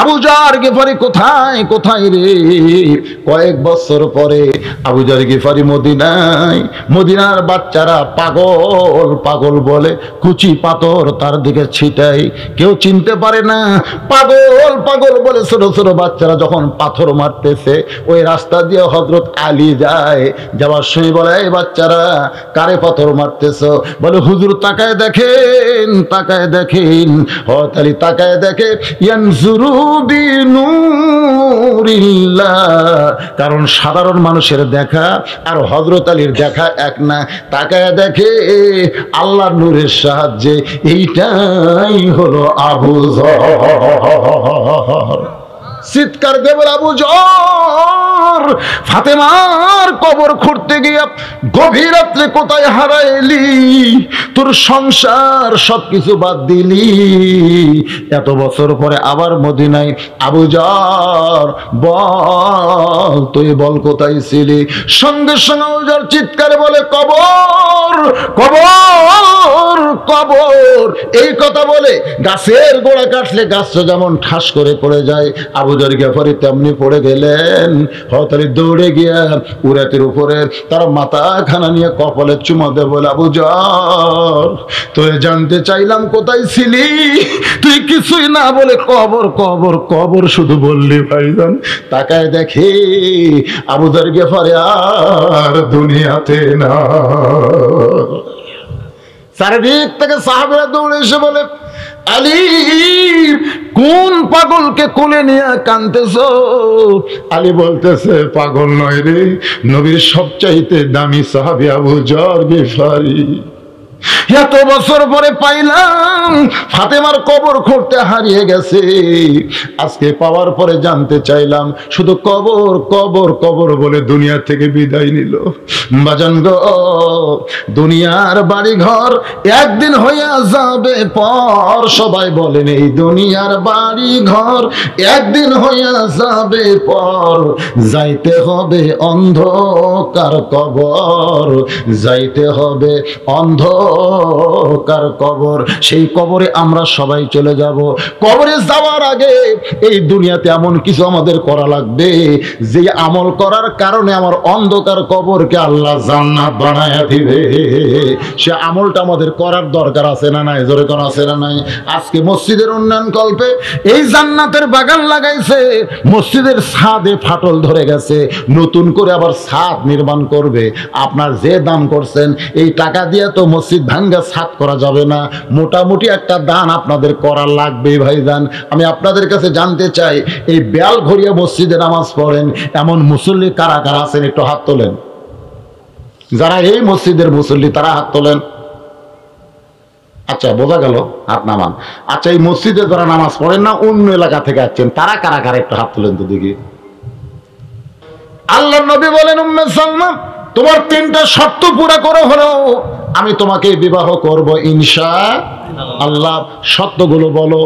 আবু যর গিফারি কোথায়, কোথায় রে? কয়েক বছর পরে আবু যর গিফারি মদিনায়। মদিনার বাচ্চারা পাগল পাগল বলে, কুচি পাথর তার দিকে ছিটাই, কেউ চিনতে পারে না। পাগল পাগল বলে ছোট ছোট বাচ্চারা যখন পাথর মারতেছে, ওই রাস্তা দিয়ে হযরত আলী যায়, যাওয়ার সময় বলে, এই বাচ্চারা কারে পাথর মারতেছ? বলে, হুজুর তাকায় দেখেন, তাকায় দেখেন। হযরত আলী তাকায় দেখে, ইয়ানজুরু বিনুরিল্লাহ, কারণ সাধারণ মানুষের দেখা আর হযরত আলীর দেখা এক না। তাকায় দেখে আল্লাহর নূরের সাহায্যে, এইটাই হলো আবু যর। চিৎকার দেবে আবু যর, ফাতেমার কবর খুঁড়তে গিয়ে গভীর রাত্রে কোথায় হারাইলি? তোর সংসার সবকিছু বাদ দিলি, এত বছর পরে আবার মদিনায়। আবু যর বল, তুই বল কোথায় ছিলি? সঙ্গে সঙ্গে আবু যর চিৎকারে বলে, কবর, কবর, কবর। এই কথা বলে গাছের গোড়া কাটলে গাছটা যেমন ঠাস করে পড়ে যায়, আবু যর গিফারি তেমনি পড়ে গেলেন। হযরত আলী দৌড়ে গিয়া উরাতের উপরে তার মাথা খানা নিয়ে কপালে চুমা দেয়, বলে, আবু যর, তুই জানতে চাইলাম কোথায় ছিলি, তুই কিছুই না বলে কবর কবর কবর শুধু বললি ভাইজান। তাকায় দেখে আবু যর গিফারি আর দুনিয়াতে না। চারিদিক থেকে সাহাবীরা দৌড়ে এসে বলে, আলী, কোন পাগলকে কোলে নিয়ে কাঁদতেছ? আলী বলতেছে, পাগল নয় রে, নবীর সবচাইতে দামি সাহাবী আবু যর গিফারি। এত বছর পরে পাইলাম, ফাতেমার কবর খুঁড়তে হারিয়ে গেছে, আজকে পাওয়ার পরে জানতে চাইলাম, শুধু কবর কবর কবর বলে দুনিয়া থেকে বিদায় নিল। বাজান গো, দুনিয়ার বাড়ি ঘর একদিন হইয়া যাবে পর। সবাই বলেন, এই দুনিয়ার বাড়ি ঘর একদিন হইয়া যাবে পর। যাইতে হবে অন্ধকার কবর, যাইতে হবে অন্ধকার কবর। সেই কবরে আমরা সবাই চলে যাব। কবরে যাওয়ার আগে এই দুনিয়াতে এমন কিছু আমাদের করা লাগবে, যে আমল করার কারণে আমার অন্ধকার কবরকে আল্লাহ জান্নাত বানায়া দিবে। সে আমলটা আমাদের করার দরকার আছে না নাই? জোরে করা আছে না নাই? আজকে মসজিদের উন্নয়ন কল্পে এই জান্নাতের বাগান লাগাইছে, মসজিদের ছাদে ফাটল ধরে গেছে, নতুন করে আবার ছাদ নির্মাণ করবে। আপনার যে দান করছেন এই টাকা দিয়ে তো মসজিদ ভাঙ্গা ছাদ করা যাবে না, মোটামুটি একটা দান আপনাদের করা লাগবে ভাইজান। আমি আপনাদের কাছে জানতে চাই, এই বেল ঘরিয়া মসজিদে নামাজ পড়েন এমন মুসল্লি কারা কারা আছেন? একটু হাত তোলেন। যারা এই মসজিদের মুসল্লি তারা হাত তোলেন। আচ্ছা, বোঝা গেল, হাত নামান। আচ্ছা, এই মসজিদে যারা নামাজ পড়েন না, অন্য এলাকা থেকে আসছেন, তারা কারা কারা একটু হাত তোলেন তো দেখি। আল্লাহ নবী বলেন, উম্মে সালমা তোমার 3টা শর্ত পুরা করে হলো আমি তোমাকে বিবাহ করব ইনশাআল্লাহ। শর্তগুলো বলো।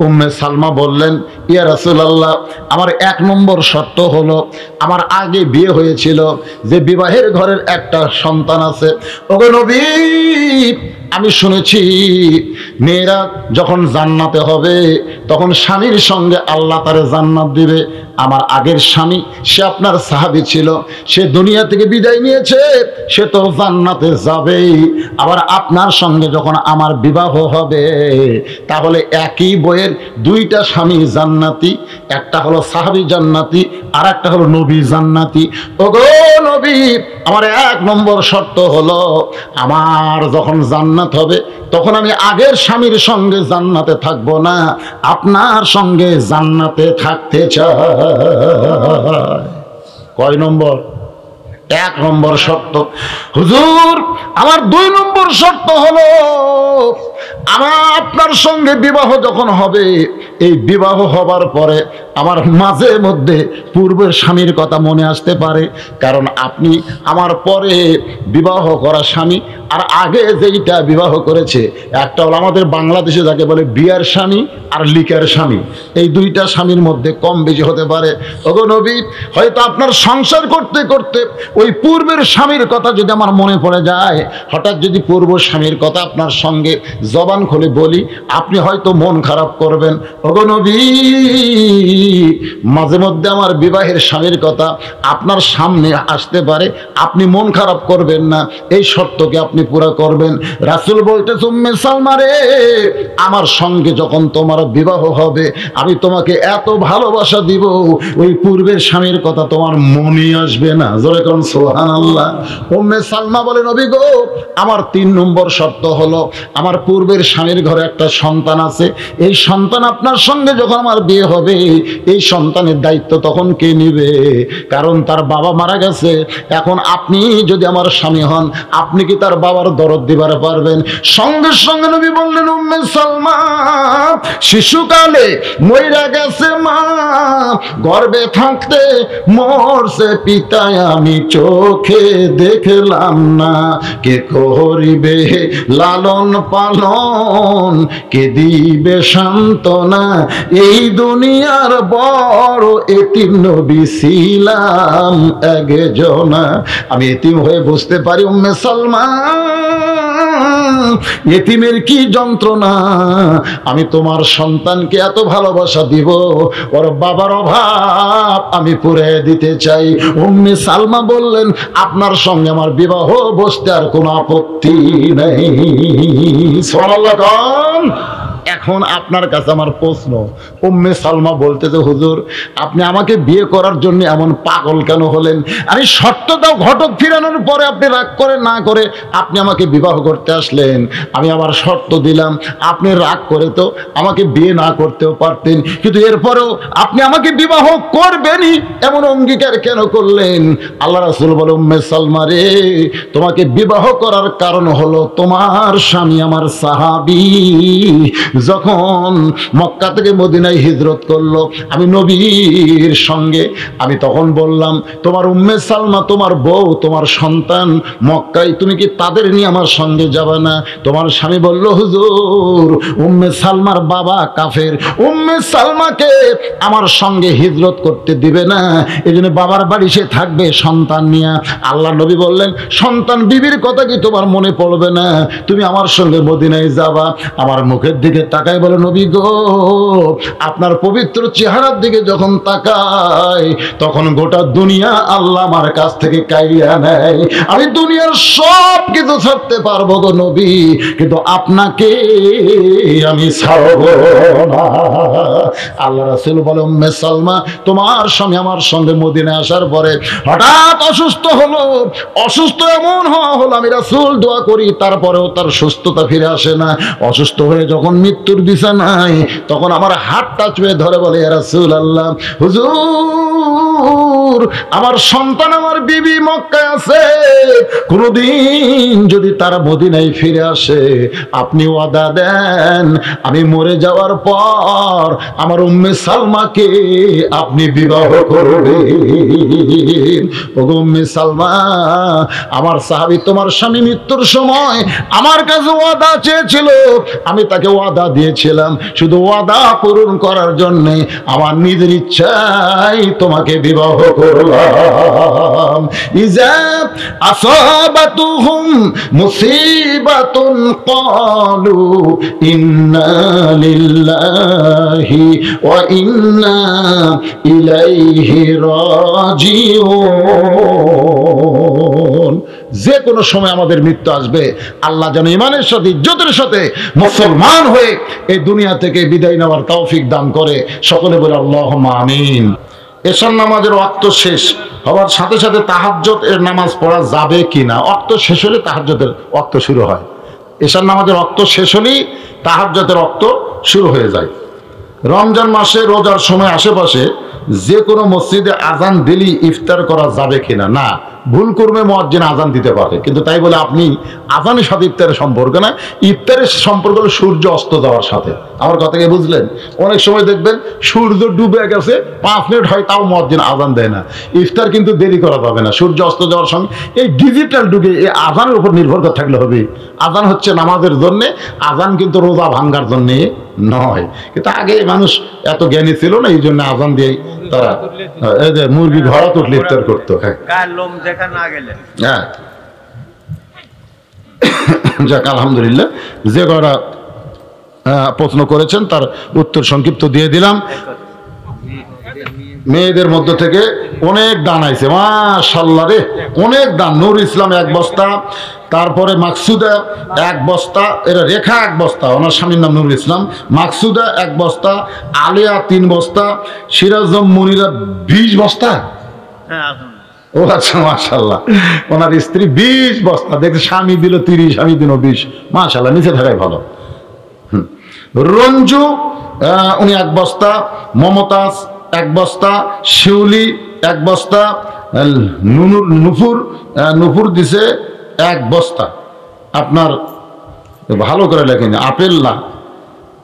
উম্মে সালমা বললেন, ইয়া রাসূলুল্লাহ, আমার 1 নম্বর শর্ত হলো আমার আগে বিয়ে হয়েছিল, যে বিবাহের ঘরের একটা সন্তান আছে। ওগো নবী, আমি শুনেছি মেয়েরা যখন জান্নাতে হবে তখন স্বামীর সঙ্গে আল্লাহ তারে জান্নাত দিবে। আমার আগের স্বামী, সে আপনার সাহাবী ছিল, সে দুনিয়া থেকে বিদায় নিয়েছে, সে তো জান্নাতে যাবেই। আবার আপনার সঙ্গে যখন আমার বিবাহ হবে তাহলে একই বইয়ের 2টা স্বামী জান্নাতি, একটা হলো সাহাবী জান্নাতি আর একটা হলো নবী জান্নাতি। ওগো নবী, আমার 1 নম্বর শর্ত হলো আমার যখন জান্নাত হবে তখন আমি আগের স্বামীর সঙ্গে জান্নাতে থাকবো না, আপনার সঙ্গে জান্নাতে থাকতে চাই। কয় নম্বর? 1 নম্বর শর্ত। হুজুর, আমার 2 নম্বর শর্ত হলো আমার আপনার সঙ্গে বিবাহ যখন হবে, এই বিবাহ হবার পরে আমার মাঝে মধ্যে পূর্বের স্বামীর কথা মনে আসতে পারে, কারণ আপনি আমার পরে বিবাহ করা স্বামী আর আগে যেইটা বিবাহ করেছে, একটা হলো আমাদের বাংলাদেশে যাকে বলে বিয়ার স্বামী আর লিকার স্বামী, এই 2টা স্বামীর মধ্যে কম বেশি হতে পারে। ওগো নবী, হয়তো আপনার সংসার করতে করতে ওই পূর্বের স্বামীর কথা যদি আমার মনে পড়ে যায়, হঠাৎ যদি পূর্ব স্বামীর কথা আপনার সঙ্গে জবান খুলে বলি, আপনি হয়তো মন খারাপ করবেন। ওগো নবী, মাঝে মধ্যে আমার বিবাহের স্বামীর কথা আপনার সামনে আসতে পারে, আপনি মন খারাপ করবেন না, এই শর্তকে আপনি পুরা করবেন। রাসূল বলতেছে, উম্মে সালমা রে, আমার সঙ্গে যখন তোমার বিবাহ হবে আমি তোমাকে এত ভালোবাসা দিব, ওই পূর্বের স্বামীর কথা তোমার মনে আসবে না। জোরে কোন সুবহানাল্লাহ। উম্মে সালমা বলে, নবী গো, আমার 3 নম্বর শর্ত হলো আমার পূর্বের স্বামীর ঘরে একটা সন্তান আছে, এই সন্তান আপনার সঙ্গে যখন আমার বিয়ে হবে এই সন্তানের দায়িত্ব তখন কে নিবে? কারণ তার বাবা মারা গেছে, এখন আপনি যদি আমার স্বামী হন আপনি কি তার বাবার দরদ দিবার পারবেন? সঙ্গে সঙ্গে নবী বললেন, উম্মে সালমা, শিশুকালে মইরা গেছে মা, গর্ভে থাকতে মরছে পিতা, আমি চোখে দেখলাম না, কে করিবে লালন পালন, কে দিবে সান্ত্বনা, এই দুনিয়ার বড় এতিম নবী ছিলাম একজনা। আমি এতিম হয়ে বুঝতে পারি উম্মে সালমা এতিমের কি যন্ত্রণা। আমি তোমার সন্তানকে এত ভালোবাসা দিব, ওর বাবার অভাব আমি পুরে দিতে চাই। উম্মে সালমা বললেন, আপনার সঙ্গে আমার বিবাহ বসতে আর কোনো আপত্তি নেই। সুবহানাল্লাহ। এখন আপনার কাছে আমার প্রশ্ন, উম্মে সালমা বলতেছে, হুজুর আপনি আমাকে বিয়ে করার জন্য এমন পাগল কেন হলেন? আমি শর্ত দাও, ঘটক ফিরানোর পরে আপনি রাগ করে না করে আপনি আমাকে বিবাহ করতে আসলেন, আমি আবার শর্ত দিলাম, আপনি রাগ করে তো আমাকে বিয়ে না করতেও পারতেন, কিন্তু এরপরেও আপনি আমাকে বিবাহ করবেনই এমন অঙ্গীকার কেন করলেন? আল্লাহ রাসূল বলে, উম্মে সালমা রে, তোমাকে বিবাহ করার কারণ হলো তোমার স্বামী আমার সাহাবী যখন মক্কা থেকে মদিনায় হিজরত করলো, আমি নবীর সঙ্গে আমি তখন বললাম, তোমার উম্মে সালমা, তোমার বউ, তোমার সন্তান মক্কায়, তুমি কি তাদের নিয়ে আমার সঙ্গে যাবে না? তোমার স্বামী বলল, হুজুর উম্মে সালমার বাবা কাফের, উম্মে সালমাকে আমার সঙ্গে হিজরত করতে দিবে না, এই জন্য বাবার বাড়ি সে থাকবে সন্তান নিয়ে। আল্লাহ নবী বললেন, সন্তান বিবির কথা কি তোমার মনে পড়বে না? তুমি আমার সঙ্গে মদিনায় যাবা, আমার মুখের দিকে তাকায় বলে, নবী গো, আপনার পবিত্র চেহারার দিকে যখন তাকাই তখন গোটা দুনিয়া আল্লাহ আমার কাছ থেকে কাইয়া নেয়। আমি দুনিয়ার সব কিছু ছাড়তে পারবো গো নবী, কিন্তু আপনাকে আমি ছাড়বো না। আল্লাহ রাসূল বলে, উম্মে সালমা, তোমার স্বামী আমার সঙ্গে মদিনায় আসার পরে হঠাৎ অসুস্থ হলো। অসুস্থ এমন হওয়া হলো, আমি রাসূল দোয়া করি তারপরেও তার সুস্থতা ফিরে আসে না। অসুস্থ হয়ে যখন মৃত্যুর বিছানায়, তখন আমার হাতটা চুয়ে ধরে বলে, ইয়া রাসূলুল্লাহ, হুজুর, আমার সন্তান, আমার বিবি মক্কায় আছে, কোনদিন যদি তারা মদিনায় ফিরে আসে আপনি ওয়াদা দেন আমি মরে যাওয়ার পর আমার উম্মে সালমাকে আপনি বিবাহ করবেন। ওগো উম্মে সালমা, আমার সাহাবী তোমার স্বামী মৃত্যুর সময় আমার কাছে ওয়াদা চেয়েছিল, আমি তাকে ওয়াদা দিয়েছিলাম, শুধু ওয়াদা পূরণ করার জন্য আমার নিজের ইচ্ছায় তোমাকে বিবাহ করলাম। ইজা আসাবাতুহুম মুসিবাতুন ক্বালু ইন্না লিল্লাহি ওয়া ইন্না ইলাইহি রাজিউন। যে কোনো সময় আমাদের মৃত্যু আসবে, আল্লাহ যেন ঈমানের সাথে, ইজ্জতের সাথে মুসলমান হয়ে এই দুনিয়া থেকে বিদায় নেওয়ার তৌফিক দান করে। সকলে বলে আল্লাহুম্মা আমিন। এশার নামাজের ওয়াক্ত শেষ হওয়ার সাথে সাথে তাহাজ্জুদ এর নামাজ পড়া যাবে কিনা? ওয়াক্ত শেষ হলে তাহাজ্জুদের ওয়াক্ত শুরু হয়। এশার নামাজের ওয়াক্ত শেষ হলেই তাহাজ্জুদের ওয়াক্ত শুরু হয়ে যায়। রমজান মাসে রোজার সময় আশেপাশে যে কোনো মসজিদে আজান দিলেই ইফতার করা যাবে কিনা? না, ভুল করবে মুয়াজ্জিন আজান দিতে পারে, কিন্তু তাই বলে আপনি আজানের সাথে ইফতারের সম্পর্ক না। ইফতারের সম্পর্ক হলো সূর্য অস্ত যাওয়ার সাথে। আমার কথাকে বুঝলেন? অনেক সময় দেখবেন সূর্য ডুবে গেছে, 5 মিনিট হয় তাও মুয়াজ্জিন আজান দেয় না। ইফতার কিন্তু দেরি করা যাবে না, সূর্য অস্ত যাওয়ার সঙ্গে। এই ডিজিটাল যুগে এই আজানের উপর নির্ভর করে থাকলে হবে। আজান হচ্ছে নামাজের জন্যে, আজান কিন্তু রোজা ভাঙ্গার জন্যে নয়। কিন্তু আগে মানুষ এত জ্ঞানী ছিল না, এই জন্য আজান দিয়ে তারা এই যে মুরগি ঘোড়া তুললে ইফতার করতো। হ্যাঁ, যাক আলহামদুলিল্লাহ, যে করা প্রশ্ন করেছেন তার উত্তর সংক্ষিপ্ত দিয়ে দিলাম। মেয়েদের মধ্য থেকে অনেক দান আইছে, মাশাআল্লাহ রে, অনেক দান। নূর ইসলাম 1 বস্তা, তারপরে মাকসুদা 1 বস্তা, এরা রেখা 1 বস্তা, ওনার স্বামীর নাম নূর ইসলাম, মাকসুদা 1 বস্তা, আলিয়া 3 বস্তা, সিরাজম মুনিরা 20 বস্তা। ও আচ্ছা, মাশাআল্লাহ, ওনার স্ত্রী 20 বস্তা, দেখে স্বামী দিল 30, স্বামী দিল 20, মাশাআল্লাহ, নিচে থাকাই ভালো। রঞ্জু উনি 1 বস্তা, মমতাজ 1 বস্তা, শিউলি 1 বস্তা, নুপুর দিছে 1 বস্তা। আপনার ভালো করে লেখেন, আপেল না,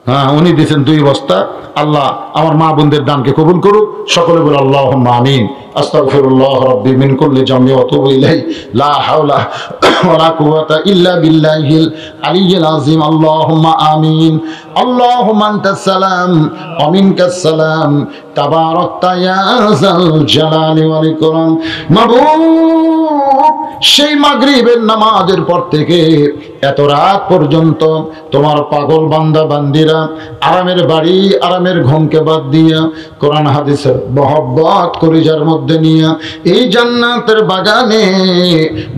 হ্যাঁ, উনি দিয়েছেন 2 বস্তা। আল্লাহ আমার মা বোনদের দানকে কবুল করুক। সকলে বলে আল্লাহুম্মা আমিন। আস্তাগফিরুল্লাহ রাব্বি মিন কুল্লি জামবি ওয়া আতুবু ইলাইহি, লা হাওলা ওয়ালা কুওয়াতা ইল্লা বিল্লাহিল আলিয়্যিল আযীম। আল্লাহুম্মা আমিন। আল্লাহুম্মা আনতাস সালাম ওয়া মিনকাস সালাম, তাবারাকতা ইয়া যাল জালালি ওয়াল ইকরাম। মাবুদ, সেই মাগরিবের নামাজের পর থেকে এত রাত পর্যন্ত তোমার পাগল বান্দা বান্দিরা আরামের বাড়ি, আরামের ঘুমকে বাদ দিয়া কোরআন হাদিসের মহব্বত কলিজার মধ্যে নিয়ে এই জান্নাতের বাগানে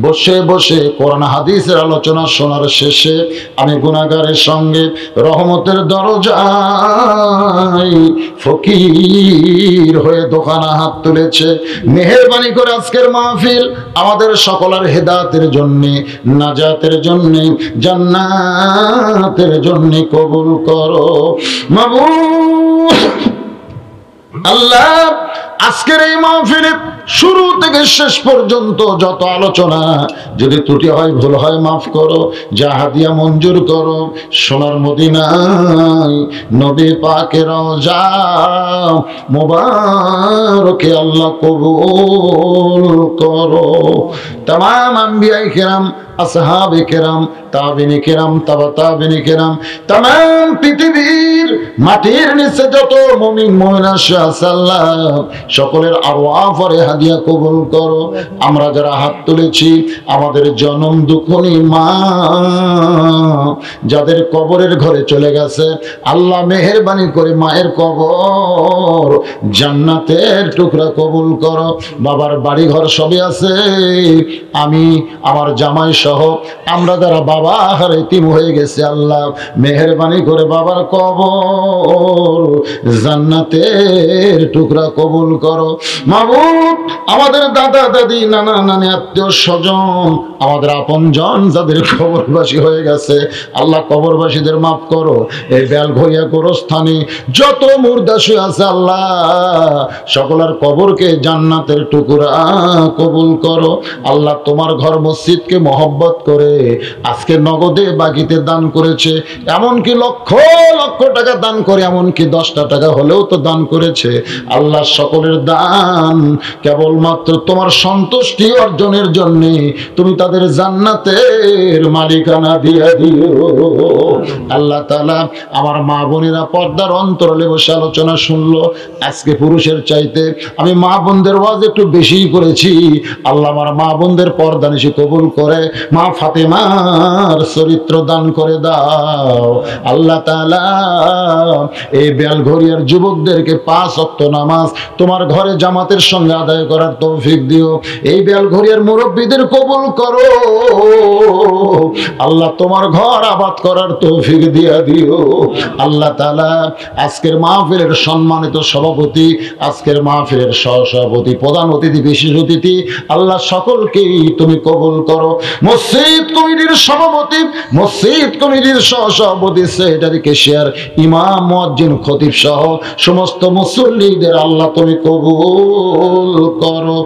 বসে বসে কোরআন হাদিসের আলোচনা শোনার শেষে আমি গুনাহগারের সঙ্গে রহমতের দরজায় ফকির হয়ে দোকানে হাত তুলেছে। মেহেরবানি করে আজকের মাহফিল আমাদের সকলের হেদায়েতের জন্য, নাজাতের জন্য, জান্নাতের জন্য কবুল করো মাবুদ। আল্লাহ, আজকের এই মাহফিলে শুরু থেকে শেষ পর্যন্ত যত আলোচনা যদি ত্রুটি হয়, ভুল হয়, মাফ করো, যা হাদিয়া মঞ্জুর করো। সোনার মদিনায় নবী পাকের রওজা মুবারকে আল্লাহ কবুল করো। তামাম আম্বিয়া কিরাম আসহাবে কেরাম, তাবিনী কেরাম, তাবা তাবিনী কেরাম, তামাম পৃথিবীর মাটির নিচে যত মুমিন মুমিনা আছে আল্লাহ সকলের আরওয়াফে হাদিয়া কবুল করো। আমরা যারা হাত তুলেছি আমাদের জনম দুঃখনী মা যাদের কবরের ঘরে চলে গেছে আল্লাহ মেহেরবানি করে মায়ের কবর জান্নাতের টুকরা কবুল করো। বাবার বাড়ি ঘর সবই আছে, আমি আমার জামাই সহ আমরা যারা বাবা হার এতিম হয়ে গেছে আল্লাহ মেহেরবানি করে বাবার কবর জান্নাতের টুকরা কবুল করো। মাবুদ আমাদের দাদা দাদি নানা নানি আত্মীয় স্বজন আমাদের আপনজন যাদের কবরবাসী হয়ে গেছে আল্লাহ কবরবাসীদের মাফ করো। এই বেলঘরিয়া গোরস্থানে যত মুর্দা শুয়ে আছে আল্লাহ সকলের কবরকে জান্নাতের টুকরা কবুল করো। আল্লাহ তোমার ঘর মসজিদকে মহব্বত করে আজকে নগদে বাকিতে দান করেছে, এমনকি লক্ষ লক্ষ টাকা দান করে, এমনকি 10টা টাকা হলেও তো দান করেছে। আল্লাহ সকলের দান কেবলমাত্র তোমার সন্তুষ্টি অর্জনের জন্য তুমি তাদের জান্নাতের মালিকানা দিয়ে দিও। আল্লাহ তাআলা আমার মা বোনেরা পর্দার অন্তরালে বসে আলোচনা শুনলো, আজকে পুরুষের চাইতে আমি মা বোনদের ওয়াজ একটু বেশি করেছি। আল্লাহ আমার মা বোনদের পর্দা নিশি কবুল করে মা ফাতেমার চরিত্র দান করে দাও। আল্লাহ তাআলা এই বেলঘরিয়ার যুবকদেরকে 5 ওয়াক্ত নামাজ তোমার ঘরে জামাতের সঙ্গে আদায় করার তৌফিক দিও। এই বেলঘরিয়ার মুরব্বীদের কবুল করো আল্লাহ, তোমার ঘর আবাদ করার তৌফিক দিয়া দিও। আল্লাহ তাআলা আজকের মাহফিলের সম্মানিত সভাপতি, আজকের মাহফিলের সহসভাপতি, প্রধান অতিথি, বিশেষ অতিথি আল্লাহ সকলকেই তুমি কবুল করো। মসজিদ কমিটির সভাপতি, মসজিদ কমিটির সহসভাপতি, সেক্রেটারি, ক্যাশিয়ার, ইমাম, মুয়াজ্জিন, খতিব সহ সমস্ত মুসল্লিদের আল্লাহ তুমি কবুল করো।